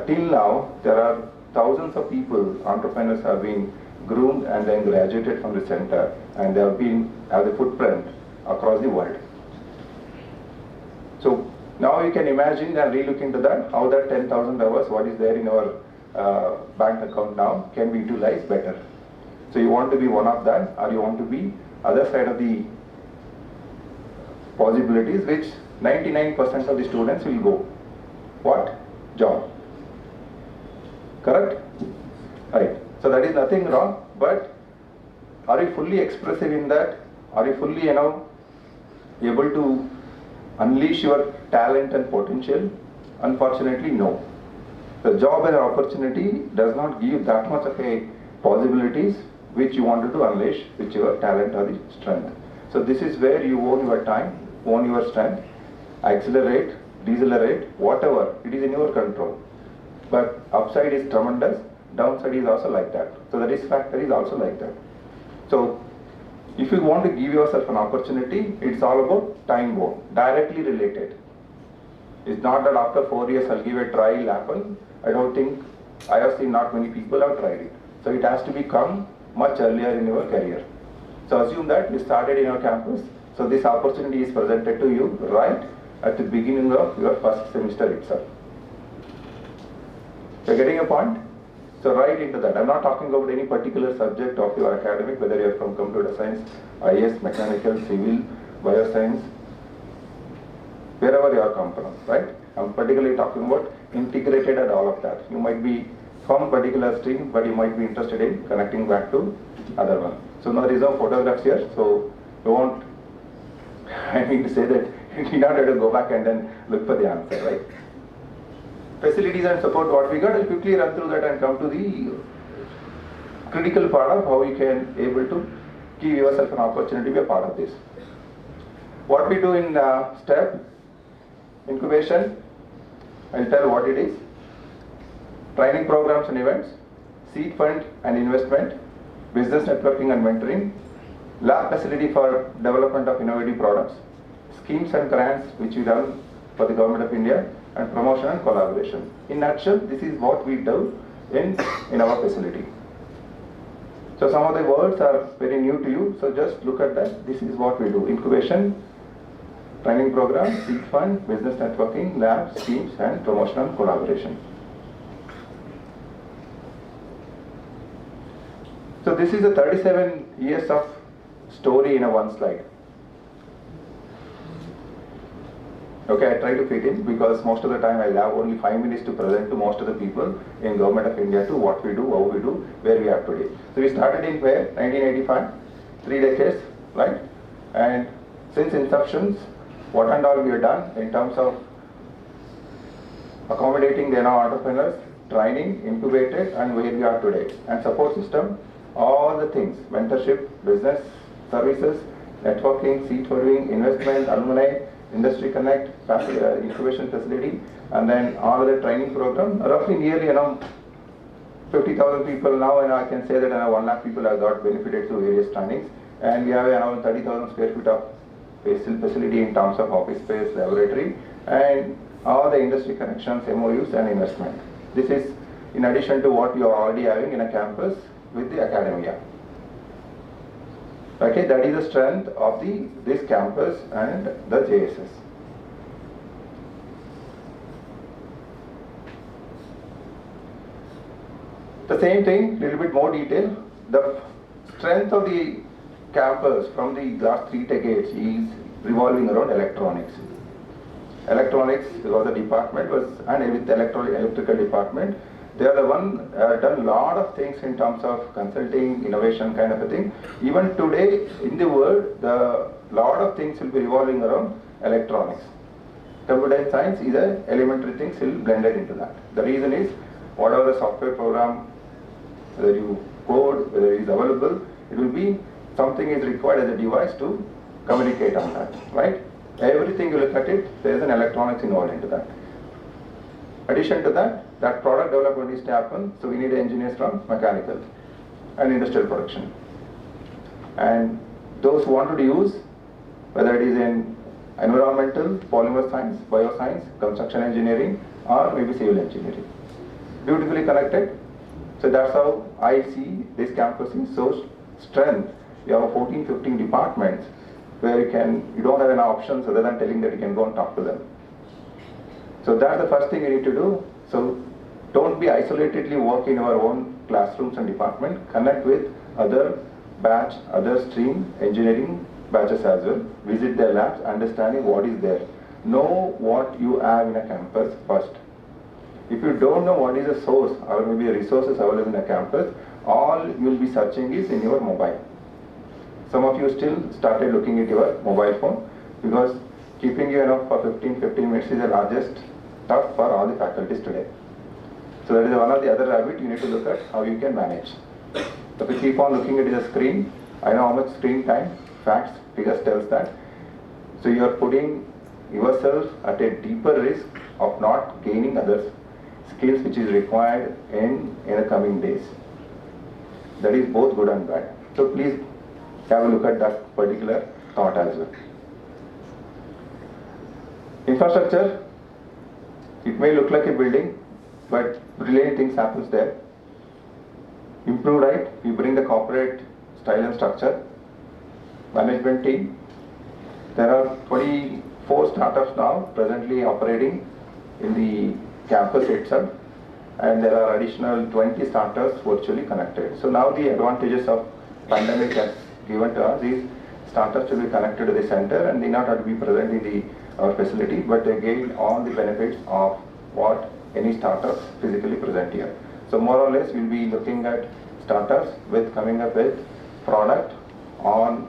Till now, there are thousands of people, entrepreneurs have been groomed and then graduated from the center, and they have the footprint across the world. So now you can imagine and relook into that, how that 10,000 hours, what is there in our bank account now, can be utilized better. So you want to be one of that, or you want to be other side of the possibilities, which 99% of the students will go. What? Job. Correct? Right. So that is nothing wrong, but are you fully expressive in that? Are you fully, able to unleash your talent and potential? Unfortunately, no. The job and opportunity does not give that much of a possibilities which you wanted to unleash with your talent or the strength. So this is where you own your time, own your strength, accelerate, decelerate, whatever, it is in your control. But upside is tremendous, downside is also like that. So the risk factor is also like that. So if you want to give yourself an opportunity, it's all about time bound, directly related. It's not that after 4 years I'll give a trial apple. I don't think, I have seen not many people have tried it. So it has to become much earlier in your career. So assume that you started in your campus. So this opportunity is presented to you right at the beginning of your first semester itself. You're getting a point? So right into that. I'm not talking about any particular subject of your academic, whether you're from computer science, IS, mechanical, civil, bioscience, wherever you are come from, right? I'm particularly talking about integrated and all of that. You might be from particular stream, but you might be interested in connecting back to other one. So now there is no photographs here, so you won't, I mean to say that you need not have to go back and then look for the answer, right? Facilities and support, what we got, I'll quickly run through that and come to the critical part of how you can able to give yourself an opportunity to be a part of this. What we do in STEP, incubation, I'll tell what it is. Training programs and events, seed fund and investment, business networking and mentoring, lab facility for development of innovative products, schemes and grants which we done for the Government of India, and promotion and collaboration. In nutshell, this is what we do in our facility. So some of the words are very new to you, so just look at that. This is what we do. Incubation, training program, seed fund, business networking, lab, schemes and promotion and collaboration. So this is a 37 years of story in a one slide. Okay, I try to fit in because most of the time I have only 5 minutes to present to most of the people in Government of India to what we do, how we do, where we are today. So we started in where? 1985, 3 decades, right? And since inception, what and all we have done in terms of accommodating the entrepreneurs, training, incubated, and where we are today, and support system, all the things, mentorship, business, services, networking, seed funding, investment, alumni, industry connect, incubation facility, and then all the training program. Roughly nearly 50,000 people now, and I can say that 1 lakh people have got benefited through various trainings, and we have around 30,000 square feet of facility in terms of office space, laboratory, and all the industry connections, MOUs and investment. This is in addition to what you are already having in a campus with the academia. Okay, that is the strength of this campus and the JSS. The same thing, little bit more detail. The strength of the campus from the last 3 decades is revolving around electronics. Electronics was the department, and with electrical department, they are the one done a lot of things in terms of consulting, innovation kind of a thing. Even today in the world, the lot of things will be revolving around electronics. Computer science is an elementary thing still blended into that. The reason is whatever the software program, whether you code, whether it is available, it will be something is required as a device to communicate on that, right? Everything you look at it, there is an electronics involved into that. Addition to that, that product development is to happen, so we need engineers from mechanical and industrial production. And those who wanted to use, whether it is in environmental, polymer science, bioscience, construction engineering, or maybe civil engineering. Beautifully connected. So that's how I see this campus is so strength. You have 14, 15 departments where you don't have any options other than telling that you can go and talk to them. So that's the first thing you need to do. So don't be isolatedly work in your own classrooms and department. Connect with other batch, other stream engineering batches as well. Visit their labs, understanding what is there. Know what you have in a campus first. If you don't know what is the source or maybe the resources available in a campus, all you will be searching is in your mobile. Some of you still started looking at your mobile phone because keeping you for 15 minutes is the largest task for all the faculties today. So that is one of the other habit you need to look at how you can manage. So if you keep on looking at the screen, I know how much screen time, facts, figures tells that. So you are putting yourself at a deeper risk of not gaining other skills which is required in the coming days. That is both good and bad. So please have a look at that particular thought as well. Infrastructure, it may look like a building, but brilliant things happens there. Improve, right? You bring the corporate style and structure. Management team. There are 24 startups now presently operating in the campus itself, and there are additional 20 startups virtually connected. So now the advantages of pandemic has given to us is startups will be connected to the center and they not have to be present in our facility, but they gain all the benefits of what any startups physically present here. So more or less we'll be looking at startups coming up with product on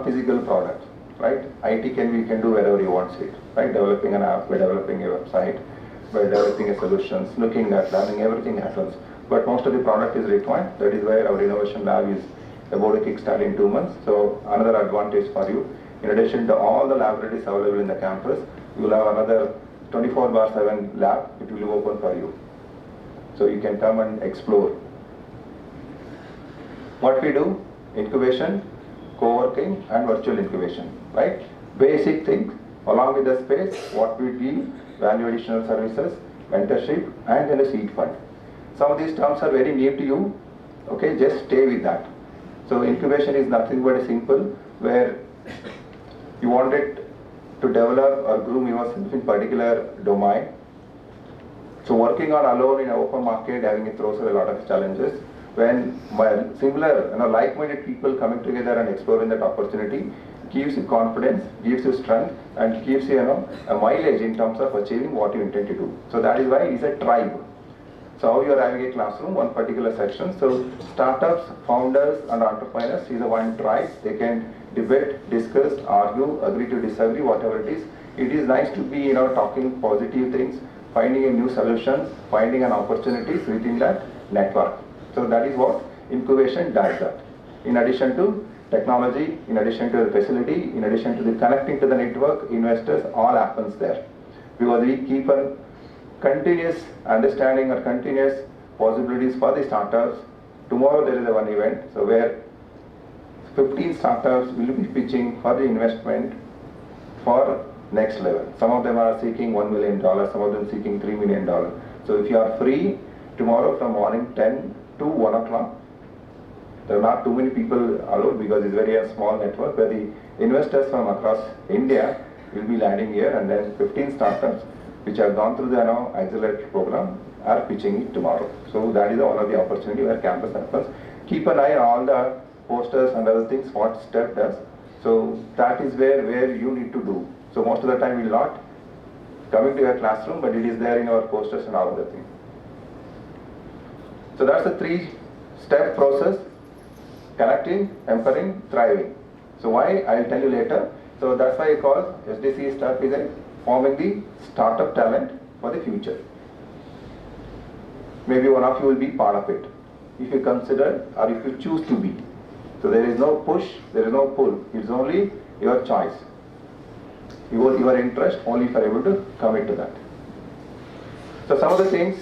physical products, right? IT we can do wherever you want it, right? Developing an app, by developing a website, by developing a solutions, looking at learning, everything happens. But most of the product is required. That is why our innovation lab is about to kickstart in 2 months. So another advantage for you, in addition to all the laboratories available in the campus, you will have another 24/7 lab. It will be open for you. So you can come and explore. What we do, incubation, co-working and virtual incubation, right? Basic things, along with the space, what we do, value additional services, mentorship and then the seed fund. Some of these terms are very new to you, okay, just stay with that. So incubation is nothing but a simple where you wanted to develop or groom yourself in particular domain. So working on alone in an open market, having it throws a lot of challenges. When similar, like-minded people coming together and exploring that opportunity gives you confidence, gives you strength, and gives you, a mileage in terms of achieving what you intend to do. So that is why it's a tribe. So how you are having a classroom, one particular section. So startups, founders, and entrepreneurs is a one tribe. They can debate, discuss, argue, agree to disagree, whatever it is. It is nice to be, talking positive things, finding a new solution, finding an opportunities within that network. So that is what incubation does that. In addition to technology, in addition to the facility, in addition to the connecting to the network, investors, all happens there. Because we keep a continuous understanding or continuous possibilities for the startups. Tomorrow there is one event, so where 15 startups will be pitching for the investment for next level. Some of them are seeking $1 million, some of them seeking $3 million. So if you are free tomorrow from morning 10 to 1 o'clock, there are not too many people allowed because it's very a small network where the investors from across India will be landing here, and then 15 startups which have gone through the accelerator program are pitching it tomorrow. So that is one of the opportunity where campus happens. Keep an eye on all the posters and other things what STEP does. So that is where you need to do. So most of the time we will not coming to your classroom, but it is there in our posters and all other things. So that's the 3-step process: connecting, empowering, thriving. So why, I'll tell you later. So that's why I call SDC STEP is forming the startup talent for the future. Maybe one of you will be part of it, if you consider or if you choose to be. So there is no push, there is no pull. It's only your choice. Your interest, only if you are able to commit to that. So some of the things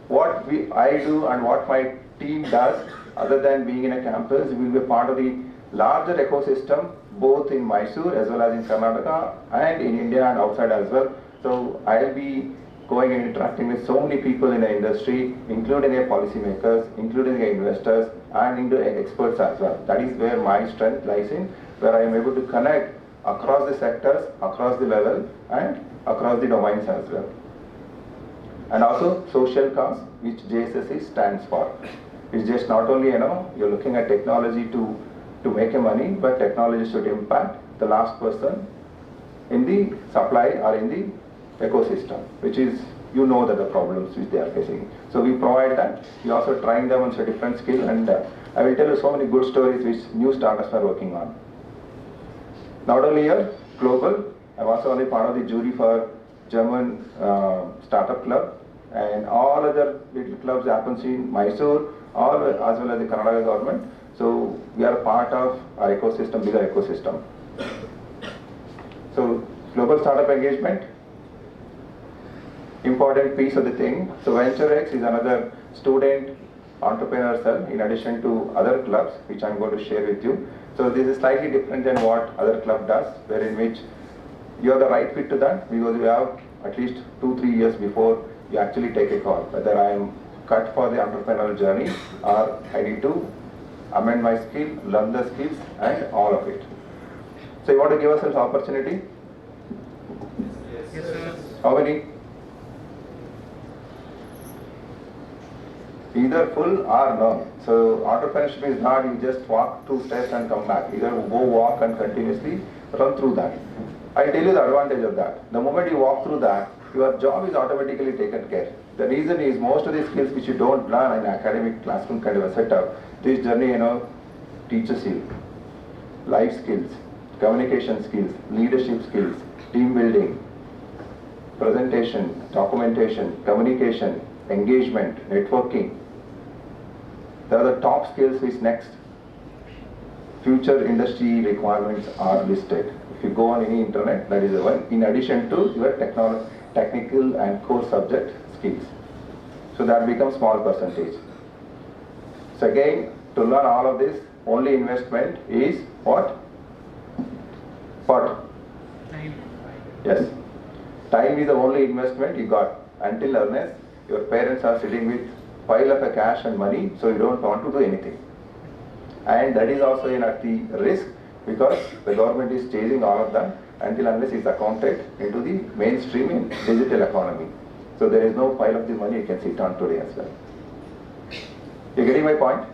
what I do and what my team does, other than being in a campus, we will be a part of the larger ecosystem, both in Mysore as well as in Karnataka and in India and outside as well. So I'll be going and interacting with so many people in the industry, including the policymakers, including the investors, and into experts as well. That is where my strength lies in, where I am able to connect across the sectors, across the level, and across the domains as well. And also social cause, which JSS stands for. It's just not only, you're looking at technology to make a money, but technology should impact the last person in the supply or in the ecosystem, which is, that the problems which they are facing. So we provide that. We also train them on a different skill, and I will tell you so many good stories which new startups are working on. Not only here, global, I'm also only part of the jury for German startup club, and all other little clubs happens in Mysore, or as well as the Karnataka government. So we are part of our ecosystem, bigger ecosystem. So global startup engagement, important piece of the thing. So VentureX is another student entrepreneur cell in addition to other clubs, which I'm going to share with you. So this is slightly different than what other club does, wherein which you are the right fit to that, because you have at least 2-3 years before you actually take a call, whether I am cut for the entrepreneurial journey or I need to amend my skill, learn the skills and all of it. So you want to give us an opportunity? Yes, sir. How many? Either full or none. So entrepreneurship is not you just walk 2 steps and come back. Either go walk and continuously run through that. I'll tell you the advantage of that. The moment you walk through that, your job is automatically taken care. The reason is most of the skills which you don't learn in academic classroom kind of a setup, this journey teaches you. Life skills, communication skills, leadership skills, team building, presentation, documentation, communication, engagement, networking. They are the top skills which next future industry requirements are listed. If you go on any internet, that is the one, in addition to your technical and core subject skills. So that becomes small percentage. So again, to learn all of this, only investment is what? What? Time. Yes. Time is the only investment you got. Until unless your parents are sitting with pile of a cash and money, so you don't want to do anything. And that is also at the risk, because the government is chasing all of them until unless it's accounted into the mainstream in digital economy. So there is no pile of the money you can sit on today as well. You getting my point?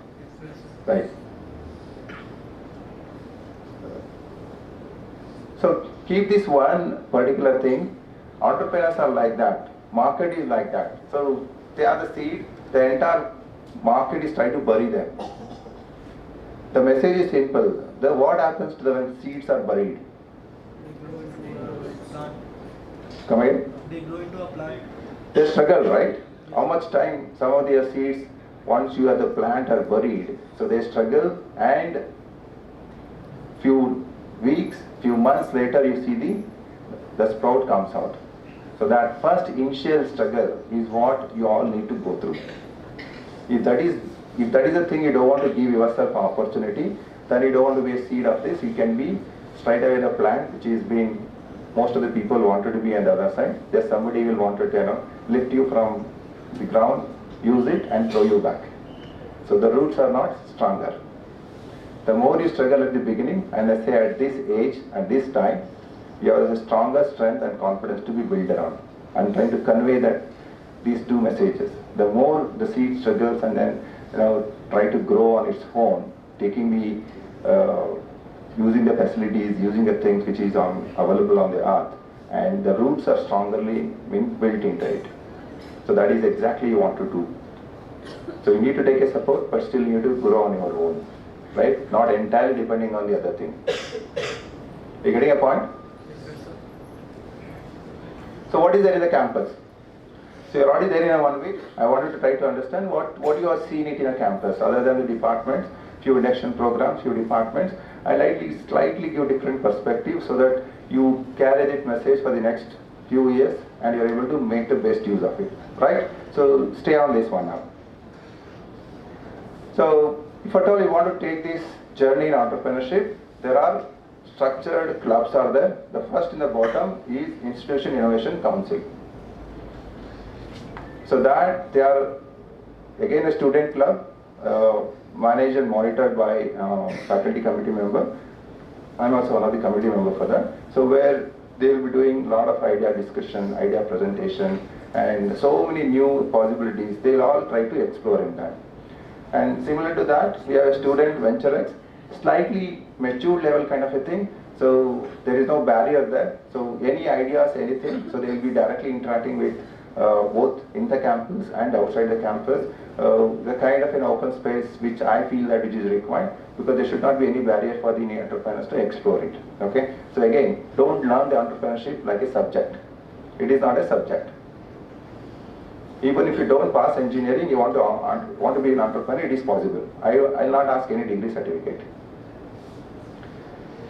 Right. So keep this one particular thing. Entrepreneurs are like that. Market is like that. So they are the seed. The entire market is trying to bury them. The message is simple. What happens to them when seeds are buried? Come again? They grow into a plant. They struggle, right? How much time some of their seeds, once you have the plant, are buried. So they struggle, and few weeks, few months later, you see the sprout comes out. So that first initial struggle is what you all need to go through. If that is the thing you don't want to give yourself an opportunity, then you don't want to be a seed of this. You can be straight away the plant, which is being, most of the people wanted to be on the other side. There's somebody will want to lift you from the ground, use it and throw you back. So the roots are not stronger. The more you struggle at the beginning, and let's say at this age, at this time, you have a stronger strength and confidence to be built around. I'm trying to convey that these two messages. The more the seed struggles and then try to grow on its own, taking the using the facilities, using the things which is available on the earth, and the roots are strongly built into it. So that is exactly you want to do. So you need to take a support, but still you need to grow on your own, right? Not entirely depending on the other thing. You getting a point? So what is there in the campus? So you're already there in 1 week. I wanted to try to understand what you are seeing it in a campus, other than the departments, few induction programs, few departments. I slightly give different perspective so that you carry that message for the next few years and you're able to make the best use of it, right? So stay on this one now. So if at all you want to take this journey in entrepreneurship, there are structured clubs are there. The first in the bottom is Institution Innovation Council. So that they are again a student club, managed and monitored by faculty committee member. I'm also one of the committee member for that. So where they will be doing a lot of idea discussion, idea presentation, and so many new possibilities. They'll all try to explore in that. And similar to that, we have a student VentureX, slightly mature level kind of a thing. So there is no barrier there. So any ideas, anything, so they will be directly interacting with both in the campus and outside the campus. The kind of an open space which I feel that which is required, because there should not be any barrier for the new entrepreneurs to explore it. Okay. So again, don't learn the entrepreneurship like a subject. It is not a subject. Even if you don't pass engineering, you want to be an entrepreneur, it is possible. I'll not ask any degree certificate.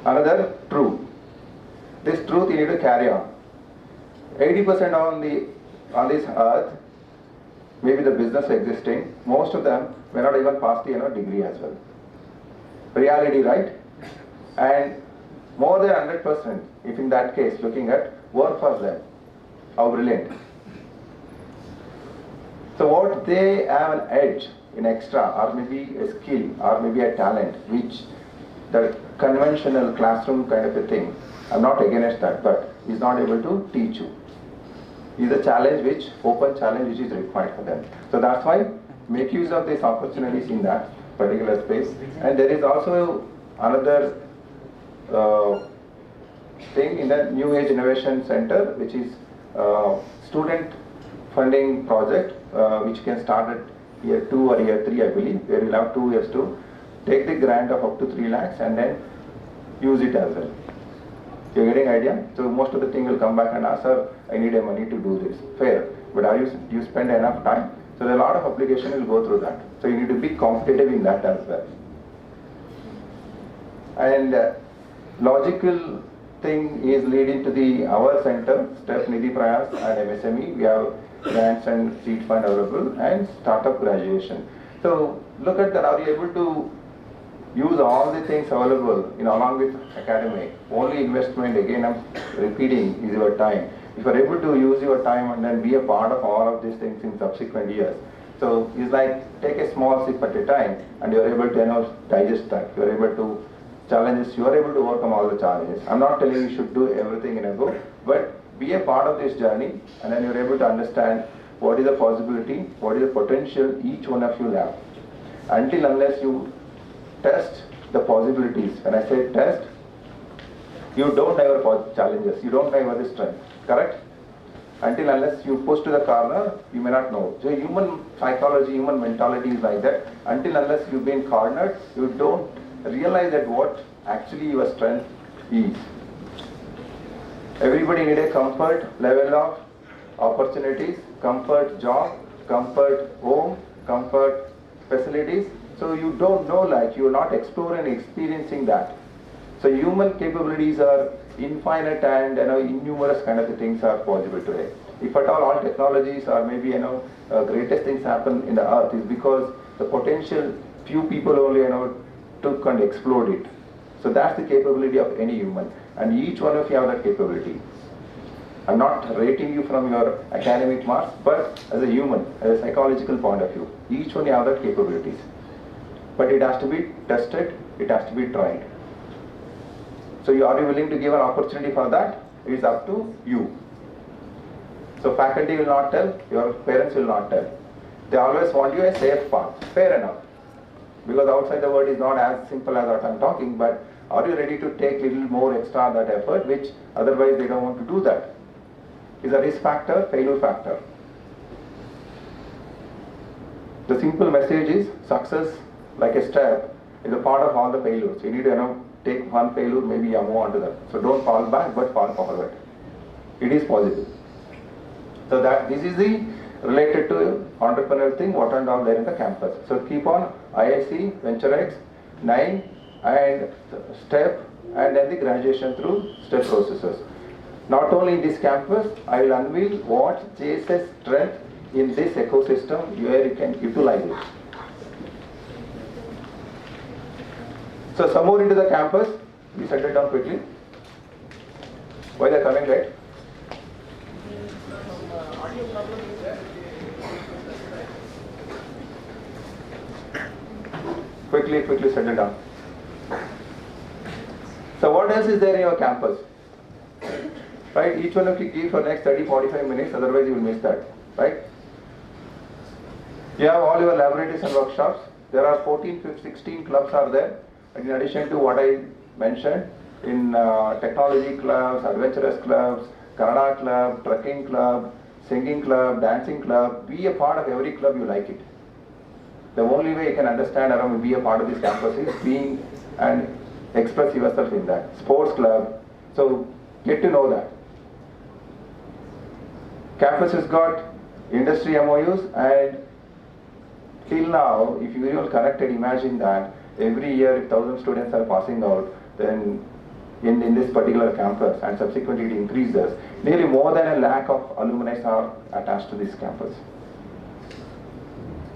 Another truth. This truth you need to carry on. 80% on this earth, maybe the business existing, most of them may not even pass the degree as well. Reality, right? And more than 100%, if in that case, looking at work for them, how brilliant. So what they have an edge in extra, or maybe a skill, or maybe a talent, which the conventional classroom kind of a thing, I'm not against that, but is not able to teach you. Is a challenge open challenge which is required for them. So that's why make use of these opportunities in that particular space. And there is also another thing in the New Age Innovation Center, which is student funding project, which can start at year 2 or year 3, I believe, where you'll have 2 years to take the grant of up to 3 lakhs and then use it as well. You're getting idea? So most of the thing will come back and ask, sir, I need a money to do this. Fair. But do you spend enough time? So there are a lot of application will go through that. So you need to be competitive in that as well. And logical thing is leading to our center, STEP Nidhi Prayas and MSME. We have grants and seed fund available and startup graduation. So look at that. Are you able to use all the things available along with academic? Only investment, again I'm repeating, is your time. If you are able to use your time and then be a part of all of these things in subsequent years, so it's like take a small sip at a time and you are able to digest that. You are able to challenges, you are able to overcome all the challenges. I'm not telling you should do everything in a go, but be a part of this journey and then you're able to understand what is the possibility, what is the potential each one of you have. Until unless you test the possibilities, when I say test, you don't know your challenges, you don't know your strength, correct? Until unless you push to the corner, you may not know. So human psychology, human mentality is like that. Until unless you've been cornered, you don't realize that what actually your strength is. Everybody need a comfort level of opportunities, comfort job, comfort home, comfort facilities. So you don't know, like you're not exploring and experiencing that. So human capabilities are infinite and innumerous kind of things are possible today. If at all technologies or maybe greatest things happen in the earth is because the potential few people only took and explored it. So that's the capability of any human, and each one of you have that capability. I'm not rating you from your academic marks, but as a human, as a psychological point of view, each one have that capabilities. But it has to be tested, it has to be tried. So are you willing to give an opportunity for that? It is up to you. So faculty will not tell, your parents will not tell. They always want you a safe path. Fair enough. Because outside the world is not as simple as what I'm talking, but are you ready to take little more extra that effort, which otherwise they don't want to do that? Is a risk factor, failure factor. The simple message is success, like a step, is a part of all the failures. You need to take one failure, maybe you move on to that. So don't fall back, but fall forward. It is possible. So that this is the related to entrepreneurial thing, what and all there in the campus. So keep on IIC, VentureX, 9 and STEP, and then the graduation through STEP processes. Not only in this campus, I will unveil what JSS strength in this ecosystem where you can utilize it. So some more into the campus, we set it down quickly. Why they're coming, right? quickly settle down. So what else is there in your campus? Right, each one of you give for next 30-45 minutes, otherwise you will miss that, right? You have all your laboratories and workshops. There are 16 clubs are there. And in addition to what I mentioned, in technology clubs, adventurous clubs, Kannada club, trekking club, singing club, dancing club, be a part of every club you like it. The only way you can understand around be a part of this campus is being and express yourself in that. Sports club, so get to know that. Campus has got industry MOUs, and till now, if you all connected, imagine that every year if 1,000 students are passing out, then in this particular campus, and subsequently it increases, nearly more than 1 lakh of alumni are attached to this campus.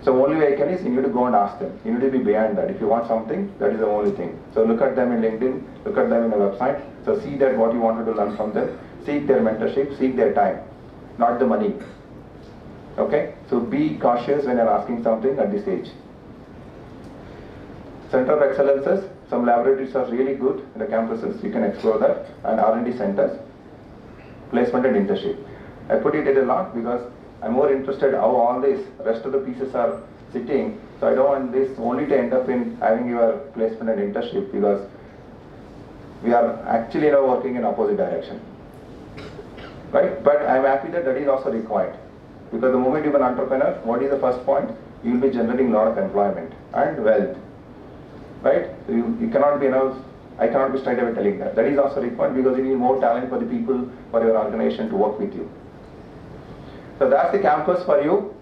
So only way I can is you need to go and ask them. You need to be beyond that. If you want something, that is the only thing. So look at them in LinkedIn, look at them in the website. So see that what you wanted to learn from them, seek their mentorship, seek their time, not the money. Okay? So be cautious when you're asking something at this age. Center of Excellences, some laboratories are really good in the campuses, you can explore that, and R&D centers, placement and internship. I put it a lot because I'm more interested how all this rest of the pieces are sitting, so I don't want this only to end up in having your placement and internship, because we are actually now working in opposite direction. Right? But I'm happy that that is also required. Because the moment you're an entrepreneur, what is the first point? You will be generating a lot of employment and wealth. Right? So you cannot be, I cannot be straight away telling that. That is also required because you need more talent for the people, for your organization to work with you. So that's the campus for you.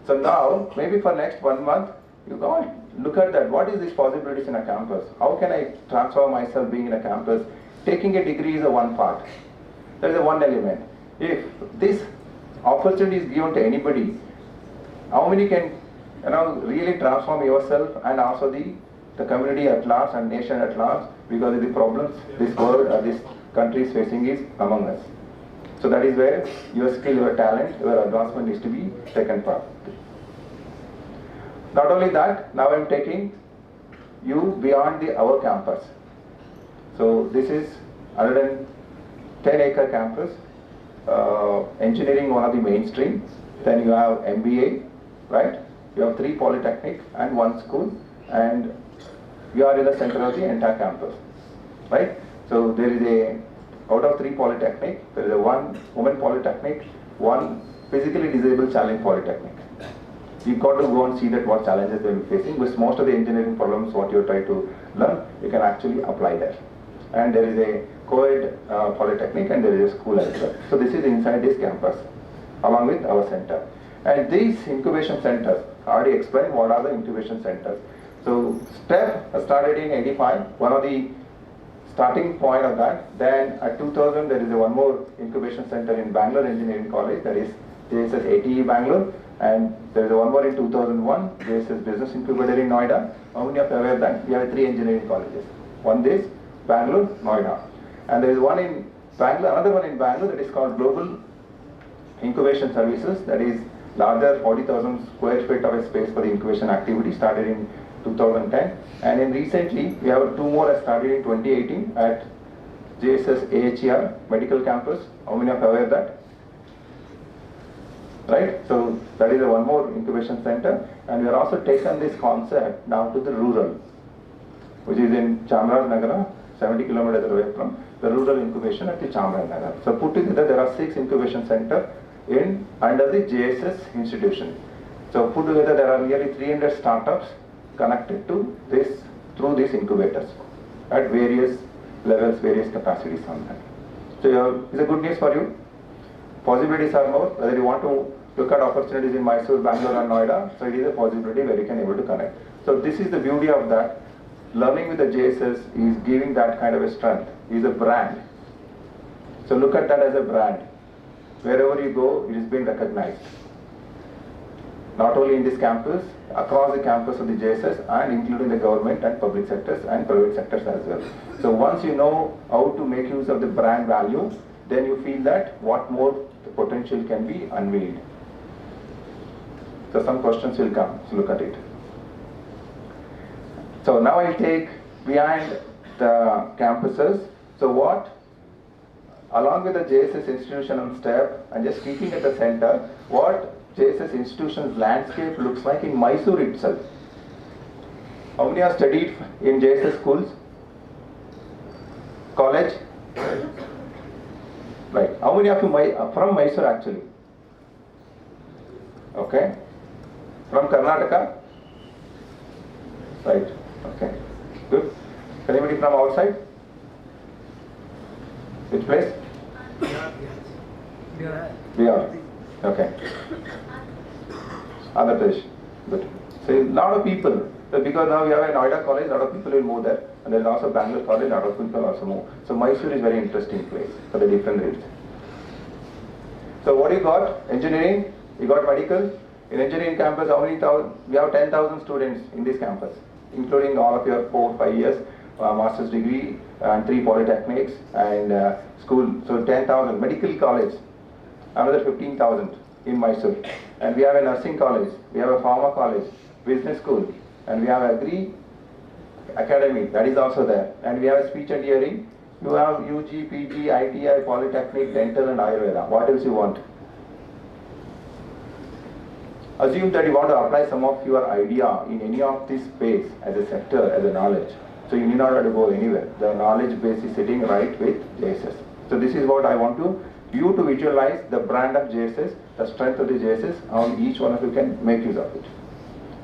So now, maybe for next 1 month, you go and look at that. What is these possibilities in a campus? How can I transform myself being in a campus? Taking a degree is the one part. That is the one element. If this opportunity is given to anybody, how many can really transform yourself and also the community at large and nation at large, because of the problems this world or this country is facing is among us. So that is where your skill, your talent, your advancement needs to be taken part. Not only that, now I am taking you beyond our campus. So this is 110-acre campus. Engineering one of the mainstream. Then you have MBA, right? You have 3 polytechnic and 1 school, and you are in the center of the entire campus, right? So there is out of 3 polytechnic, there is 1 women polytechnic, 1 physically disabled challenge polytechnic. You got to go and see that what challenges they will be facing, because most of the engineering problems what you try to learn, you can actually apply there. And there is a co-ed polytechnic, and there is a school as well. So this is inside this campus, along with our center. And these incubation centers, I already explained what are the incubation centers. So STEP started in 85, one of the starting point of that. Then at 2000 there is one more incubation center in Bangalore Engineering College, that is JSS ATE Bangalore, and there is one more in 2001, JSS Business Incubator in Noida. How many of you are aware that we have 3 engineering colleges? One this, Bangalore, Noida. And there is one in Bangalore, another one in Bangalore that is called Global Incubation Services, that is larger 40,000 square feet of a space for the incubation activity, started in 2010. And then recently we have 2 more that started in 2018 at JSS AHER Medical Campus. How many of you are aware of that? Right? So that is one more incubation center, and we are also taken this concept now to the rural, which is in Chamarajanagar, 70 kilometers away from the rural incubation at the Chamarajanagar. So put together there are 6 incubation centers under the JSS institution. So put together there are nearly 300 startups connected to this through these incubators at various levels, various capacities on that. So it's a good news for you. Possibilities are more, whether you want to look at opportunities in Mysore, Bangalore and Noida, so it is a possibility where you can able to connect. So this is the beauty of that. Learning with the JSS is giving that kind of a strength, is a brand. So look at that as a brand. Wherever you go, it is being recognized. Not only in this campus, across the campus of the JSS, and including the government and public sectors and private sectors as well. So once you know how to make use of the brand value, then you feel that what more the potential can be unveiled. So some questions will come, so look at it. So now I'll take behind the campuses. So what? Along with the JSS institutional step, and just speaking at the center, what JSS institution's landscape looks like in Mysore itself. How many have studied in JSS schools? College? Right. How many of you are from Mysore actually? Okay. From Karnataka? Right. Okay. Good. Anybody from outside? Which place? Bihar. Okay. Andhra Pradesh. Good. So a lot of people, so because now we have a Noida college, a lot of people will move there, and there is also Bangalore college, a lot of people also move. So Mysore is a very interesting place for the different reasons. So what you got? Engineering, you got medical. In engineering campus, how many thousand? We have 10,000 students in this campus, including all of your 4-5 years master's degree and 3 polytechnics and school. So 10,000. Medical college, another 15,000 in Mysore. And we have a nursing college, we have a pharma college, business school, and we have agri academy, that is also there. And we have a speech and hearing. You have UG, PG, ITI, polytechnic, dental and Ayurveda. What else you want? Assume that you want to apply some of your idea in any of this space as a sector, as a knowledge. So you need not have to go anywhere. The knowledge base is sitting right with JSS. So this is what I want you to visualize the brand of JSS, the strength of the JSS, and each one of you can make use of it.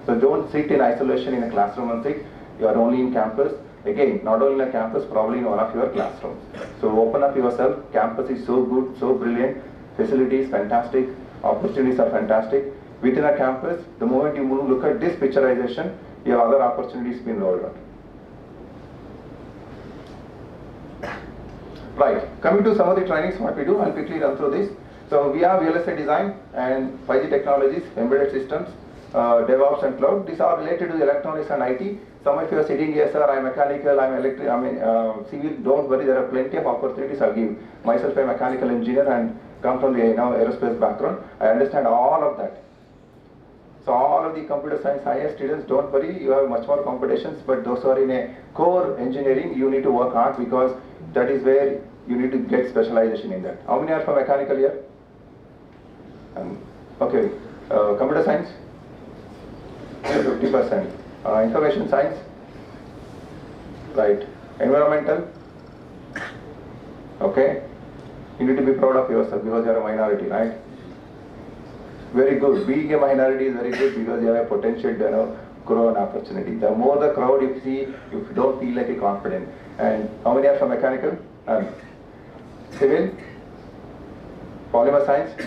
So don't sit in isolation in a classroom and think you are only in campus. Again, not only in a campus, probably in one of your classrooms. So open up yourself. Campus is so good, so brilliant. Facilities fantastic. Opportunities are fantastic. Within a campus, the moment you move, look at this picturization, you have other opportunities being rolled out. Right, coming to some of the trainings, what we do, I'll quickly run through this. So we have real estate design and 5G technologies, embedded systems, DevOps and cloud. These are related to electronics and IT. Some of you are sitting here, sir, I'm mechanical, I'm electric, civil. Don't worry, there are plenty of opportunities. I'll give myself a mechanical engineer and come from the aerospace background. I understand all of that. So all of the computer science IS students, don't worry, you have much more competitions, but those who are in a core engineering, you need to work hard because that is where you need to get specialization in that. How many are from mechanical here? Okay, computer science? 50%. Information science? Right. Environmental? Okay. You need to be proud of yourself because you are a minority, right? Very good. Being a minority is very good because you have a potential to grow an opportunity. The more the crowd you see, you don't feel like a confident. And how many are from mechanical? Civil? Polymer science?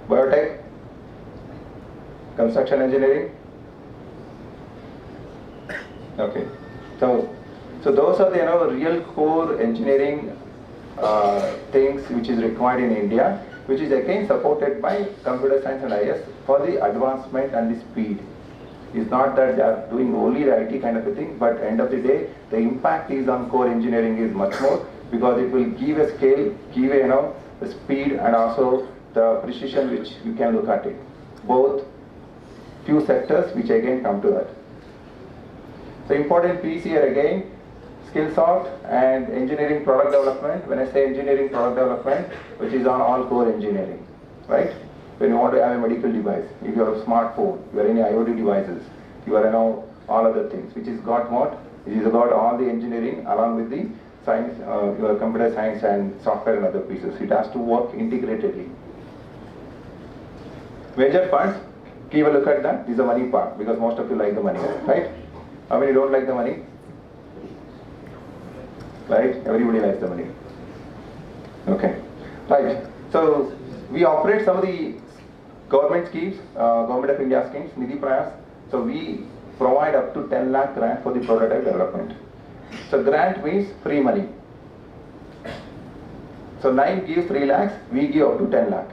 Biotech? Construction engineering? Okay. So those are the real core engineering things which is required in India, which is again supported by computer science and IS for the advancement and the speed. It's not that they are doing only the IT kind of a thing, but end of the day, the impact is on core engineering is much more because it will give a scale, give a the speed and also the precision which you can look at it. Both few sectors which again come to that. So important piece here again, Skillsoft and engineering product development. When I say engineering product development, which is on all core engineering, right? When you want to have a medical device, if you have a smartphone, you are any IoT devices, you are all other things, which is got what? It is got all the engineering along with the science, your computer science and software and other pieces. It has to work integratedly. Major funds, give a look at that. This is the money part because most of you like the money, right? How many don't like the money? Right? Everybody likes the money. Okay. Right. So we operate some of the government schemes, Government of India schemes, Nidhi Prayas. So we provide up to 10 lakh grant for the prototype development. So grant means free money. So 9 gives 3 lakhs, we give up to 10 lakh.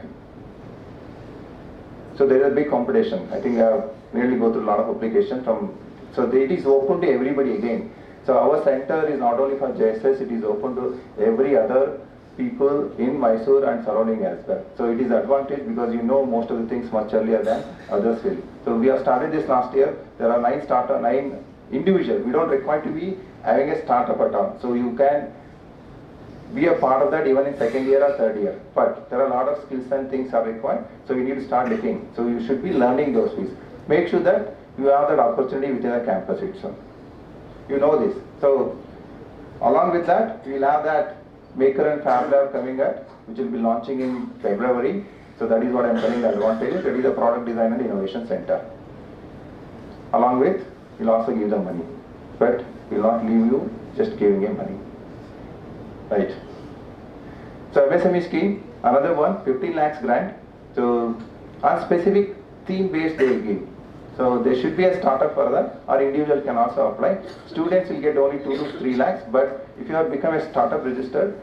So there is a big competition. I think I have nearly go through a lot of applications from. So it is open to everybody again. So our center is not only for JSS, it is open to every other people in Mysore and surrounding as well. So it is advantage because you know most of the things much earlier than others will. So we have started this last year. There are 9 individuals. We don't require to be having a startup at all. So you can be a part of that even in second year or third year. But there are a lot of skills and things are required. So you need to start looking. So you should be learning those skills. Make sure that you have that opportunity within a campus itself. You know this. So along with that, we will have that Maker and Fab Lab coming up, which will be launching in February. So that is what I am telling the advantages. That is the Product Design and Innovation Center. Along with, we will also give them money. But we will not leave you just giving them money. Right. So MSME scheme, another one, 15 lakhs grant. So on specific theme based they will give. So there should be a startup for that, or individual can also apply. Students will get only 2 to 3 lakhs, but if you have become a startup registered,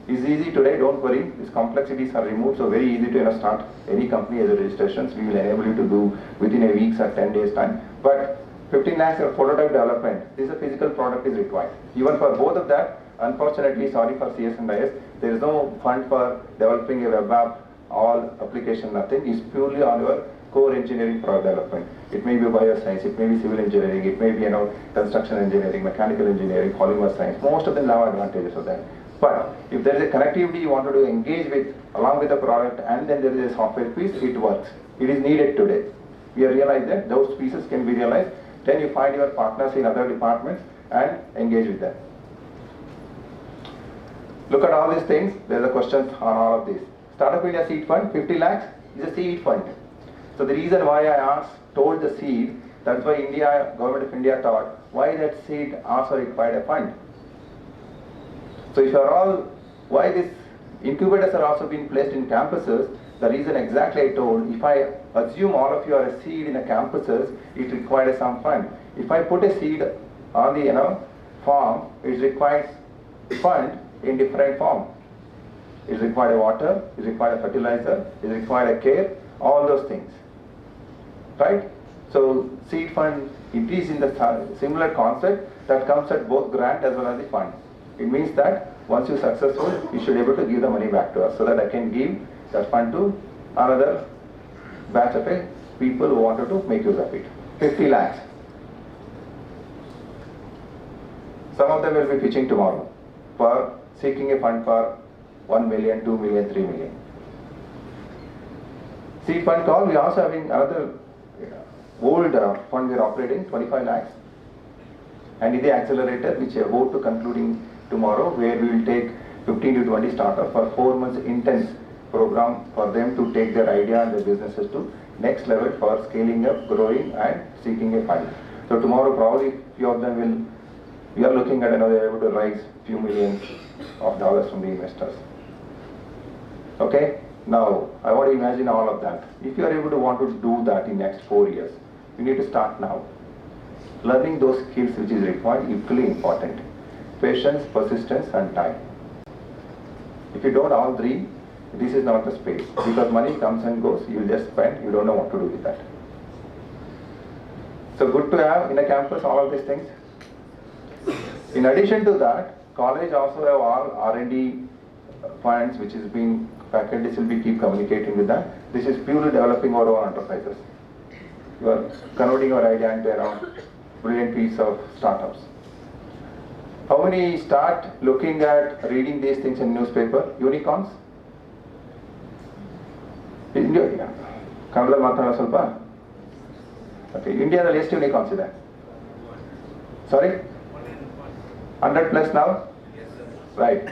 it's easy today, don't worry, these complexities are removed, so very easy to start any company as a registrations. We will enable you to do within a week or 10 days time. But 15 lakhs of prototype development, this is a physical product is required. Even for both of that, unfortunately, sorry for CS and IS, there is no fund for developing a web app, all application, nothing. It's purely on your core engineering product development. It may be bioscience, it may be civil engineering, it may be construction engineering, mechanical engineering, polymer science. Most of them have advantages of that. But if there is a connectivity you want to engage with along with the product, and then there is a software piece, it works. It is needed today. We have realized that those pieces can be realized. Then you find your partners in other departments and engage with them. Look at all these things. There are questions on all of these. Startup India Seed Fund, 50 lakhs is a seed fund. So the reason why I told the seed, that's why Government of India thought, why that seed also required a fund. So if you are all, why these incubators are also being placed in campuses, the reason exactly I told, if I assume all of you are a seed in a campuses, it required some fund. If I put a seed on the farm, it requires fund in different form. It required a water, it required a fertilizer, it required a care, all those things. Right? So seed fund, it is in the similar concept that comes at both grant as well as the fund. It means that once you're successful, you should be able to give the money back to us so that I can give that fund to another batch of people who wanted to make use of it. 50 lakhs. Some of them will be pitching tomorrow for seeking a fund for 1 million, 2 million, 3 million. Seed fund call, we are also having another old fund we are operating, 25 lakhs. And in the accelerator, which we are about to concluding tomorrow, where we will take 15 to 20 startups for 4 months intense program for them to take their idea and their businesses to next level for scaling up, growing and seeking a fund. So tomorrow probably few of them will, we are looking at another able to raise few millions of dollars from the investors. Okay, now I want to imagine all of that. If you are able to want to do that in next 4 years, you need to start now. Learning those skills which is required equally important. Patience, persistence and time. If you don't all three, this is not the space, because money comes and goes, you will just spend, you don't know what to do with that. So good to have in a campus all of these things. In addition to that, college also have all R&D funds which is being, faculties will be keep communicating with them. This is purely developing our own enterprises. You are converting your idea into around brilliant piece of startups. How many start looking at reading these things in newspaper? Unicorns? India, Kannada ಮಾತಾಡೋಣ ಸ್ವಲ್ಪ. Okay, Indiaದಲ್ಲಿ ಎಷ್ಟು unicorns ಇದೆ? Sorry? 100 plus now? Right.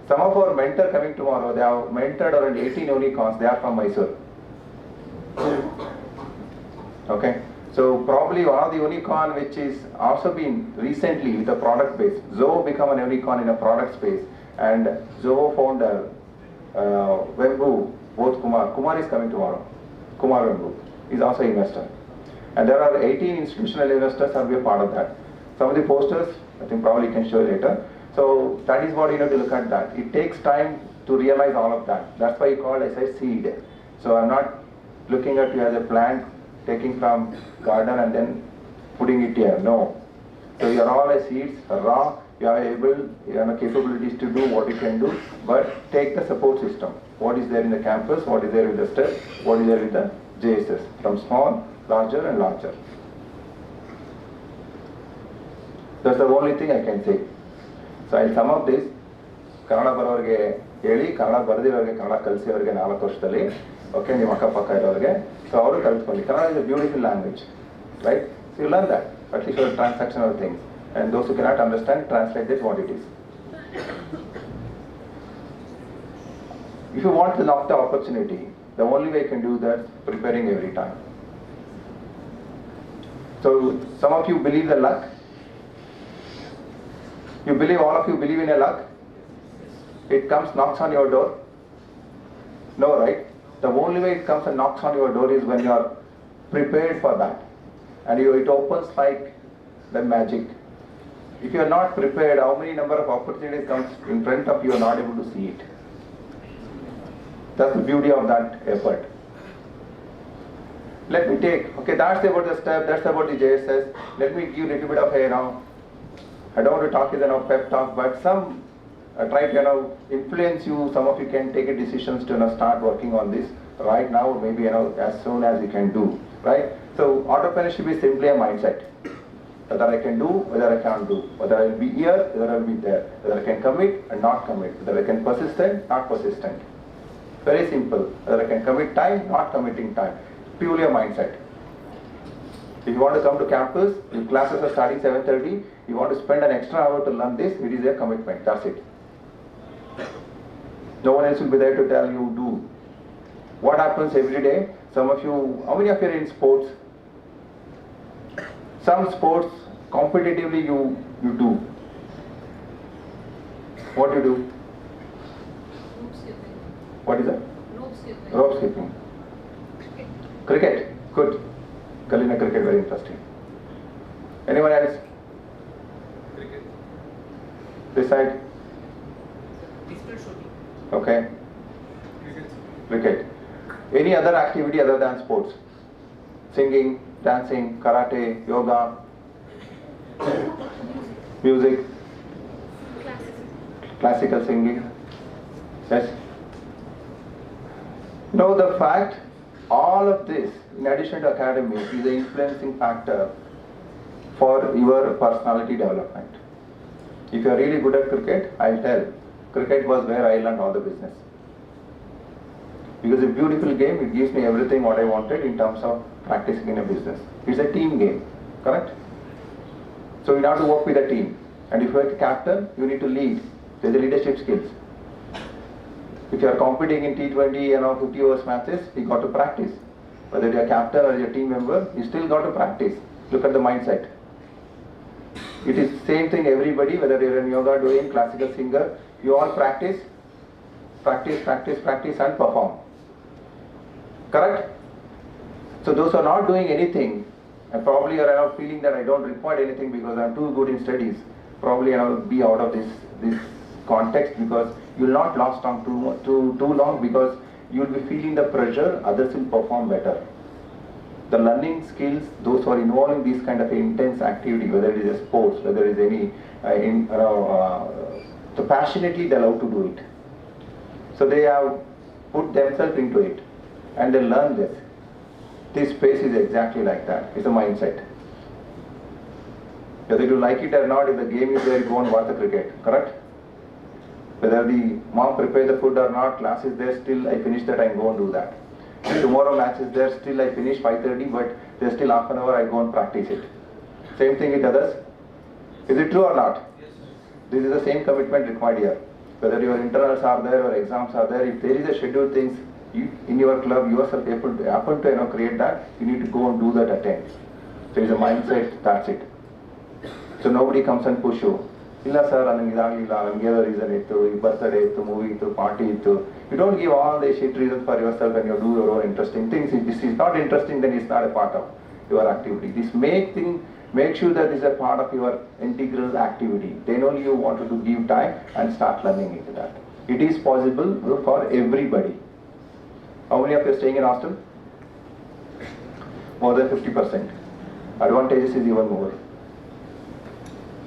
Some of our mentor coming tomorrow, they have mentored around 18 unicorns, they are from Mysore. Okay. So probably one of the unicorn which is also been recently with a product base. Zoho become an unicorn in a product space, and Zoho founder Wembu, both Kumar is coming tomorrow. Kumar Wembu is also investor, and there are 18 institutional investors are be a part of that. Some of the posters I think probably you can show later. So that is what you have to look at that. It takes time to realize all of that. That's why you call it as seed. So I'm not looking at you as a plant taking from garden and then putting it here. No. So you're all as seeds, raw, you are able, you have capabilities to do what you can do, but take the support system. What is there in the campus, what is there with the STEP, what is there with the JSS, from small, larger and larger. That's the only thing I can say. So I'll sum up this. Kannada ಬರೋರಿಗೆ ಹೇಳಿ, ಕನ್ನಡ ಬರೆದಿರೋರಿಗೆ ಕನ್ನಡ ಕಲಿಸಿರೋರಿಗೆ 4 ವರ್ಷದಲ್ಲಿ, okay, ನಿಮ್ಮ ಅಕ್ಕಪಕ್ಕ ಇರೋರಿಗೆ, so ಅವರು ಕಲ್ತ್ಕೊಳ್ಳಿ. Kannada is a beautiful language, right? So you learn that, at least for transactional things. And those who cannot understand, translate this what it is. If you want to knock the opportunity, the only way you can do that is preparing every time. So some of you believe the luck. You believe, all of you believe in a luck? It comes, knocks on your door? No, right? The only way it comes and knocks on your door is when you are prepared for that. And it opens like the magic. If you are not prepared, how many number of opportunities comes in front of you, are not able to see it. That's the beauty of that effort. Let me take, okay, that's about the STEP, that's about the JSS. Let me give a little bit of a, I don't want to talk as a pep talk, but some try to influence you. Some of you can take a decisions to start working on this right now, maybe as soon as you can do, right? So entrepreneurship is simply a mindset. Whether I can do, whether I can't do, whether I will be here, whether I will be there, whether I can commit and not commit, whether I can persistent, not persistent. Very simple. Whether I can commit time, not committing time. Purely a mindset. If you want to come to campus, your classes are starting 7:30, you want to spend an extra hour to learn this, it is a commitment, that's it. No one else will be there to tell you do. What happens every day? Some of you, how many of you are in sports? Some sports, competitively you do. What do you do? Rope skipping. What is that? Rope skipping. Rope skipping. Cricket. Good. Kalina cricket, very interesting. Anyone else? Cricket. This side? Pistol shooting. Okay. Cricket. Any other activity other than sports? Singing, dancing, karate, yoga, music, classical singing. Yes. Know the fact, all of this, in addition to academics, is an influencing factor for your personality development. If you are really good at cricket, I'll tell, cricket was where I learned all the business. Because it's a beautiful game, it gives me everything what I wanted in terms of practicing in a business. It's a team game, correct? So you have to work with a team. And if you are a captain, you need to lead. There's the leadership skills. If you are competing in T20 50 overs matches, you got to practice. Whether you are captain or you are team member, you still got to practice. Look at the mindset. It is same thing everybody, whether you are in yoga doing, classical singer, you all practice and perform. Correct? So those who are not doing anything, and probably you are feeling that I don't require anything because I am too good in studies, probably be out of this context, because you will not last on too long, because you will be feeling the pressure, others will perform better. The learning skills, those who are involved in this kind of intense activity, whether it is a sports, whether it is any, so passionately they love to do it. So they have put themselves into it and they learn this. This space is exactly like that. It's a mindset. Whether you like it or not, if the game is there, you go and watch the cricket, correct? Whether the mom prepares the food or not, class is there, still I finish that, I go and do that. If tomorrow match is there, still I finish 5:30, but there's still half an hour, I go and practice it. Same thing with others. Is it true or not? Yes. This is the same commitment required here. Whether your internals are there or exams are there, if there is a scheduled things in your club, yourself happen to create that, you need to go and do that, attend. So it's a mindset, that's it. So nobody comes and push you. Illa sir, ನನಗೆ ಇದಾಗಲಿಲ್ಲ, ನನಗೆ ಏನೋ reason ಇತ್ತು, ಈ birthday ಇತ್ತು, movie ಇತ್ತು, party ಇತ್ತು. You don't give all the shit reasons for yourself and you do your own interesting things. If this is not interesting, then it's not a part of your activity. This make sure that this is a part of your integral activity. Then only you wanted to give time and start learning into that. It is possible for everybody. How many of you are staying in hostel? More than 50%. Advantages is even more.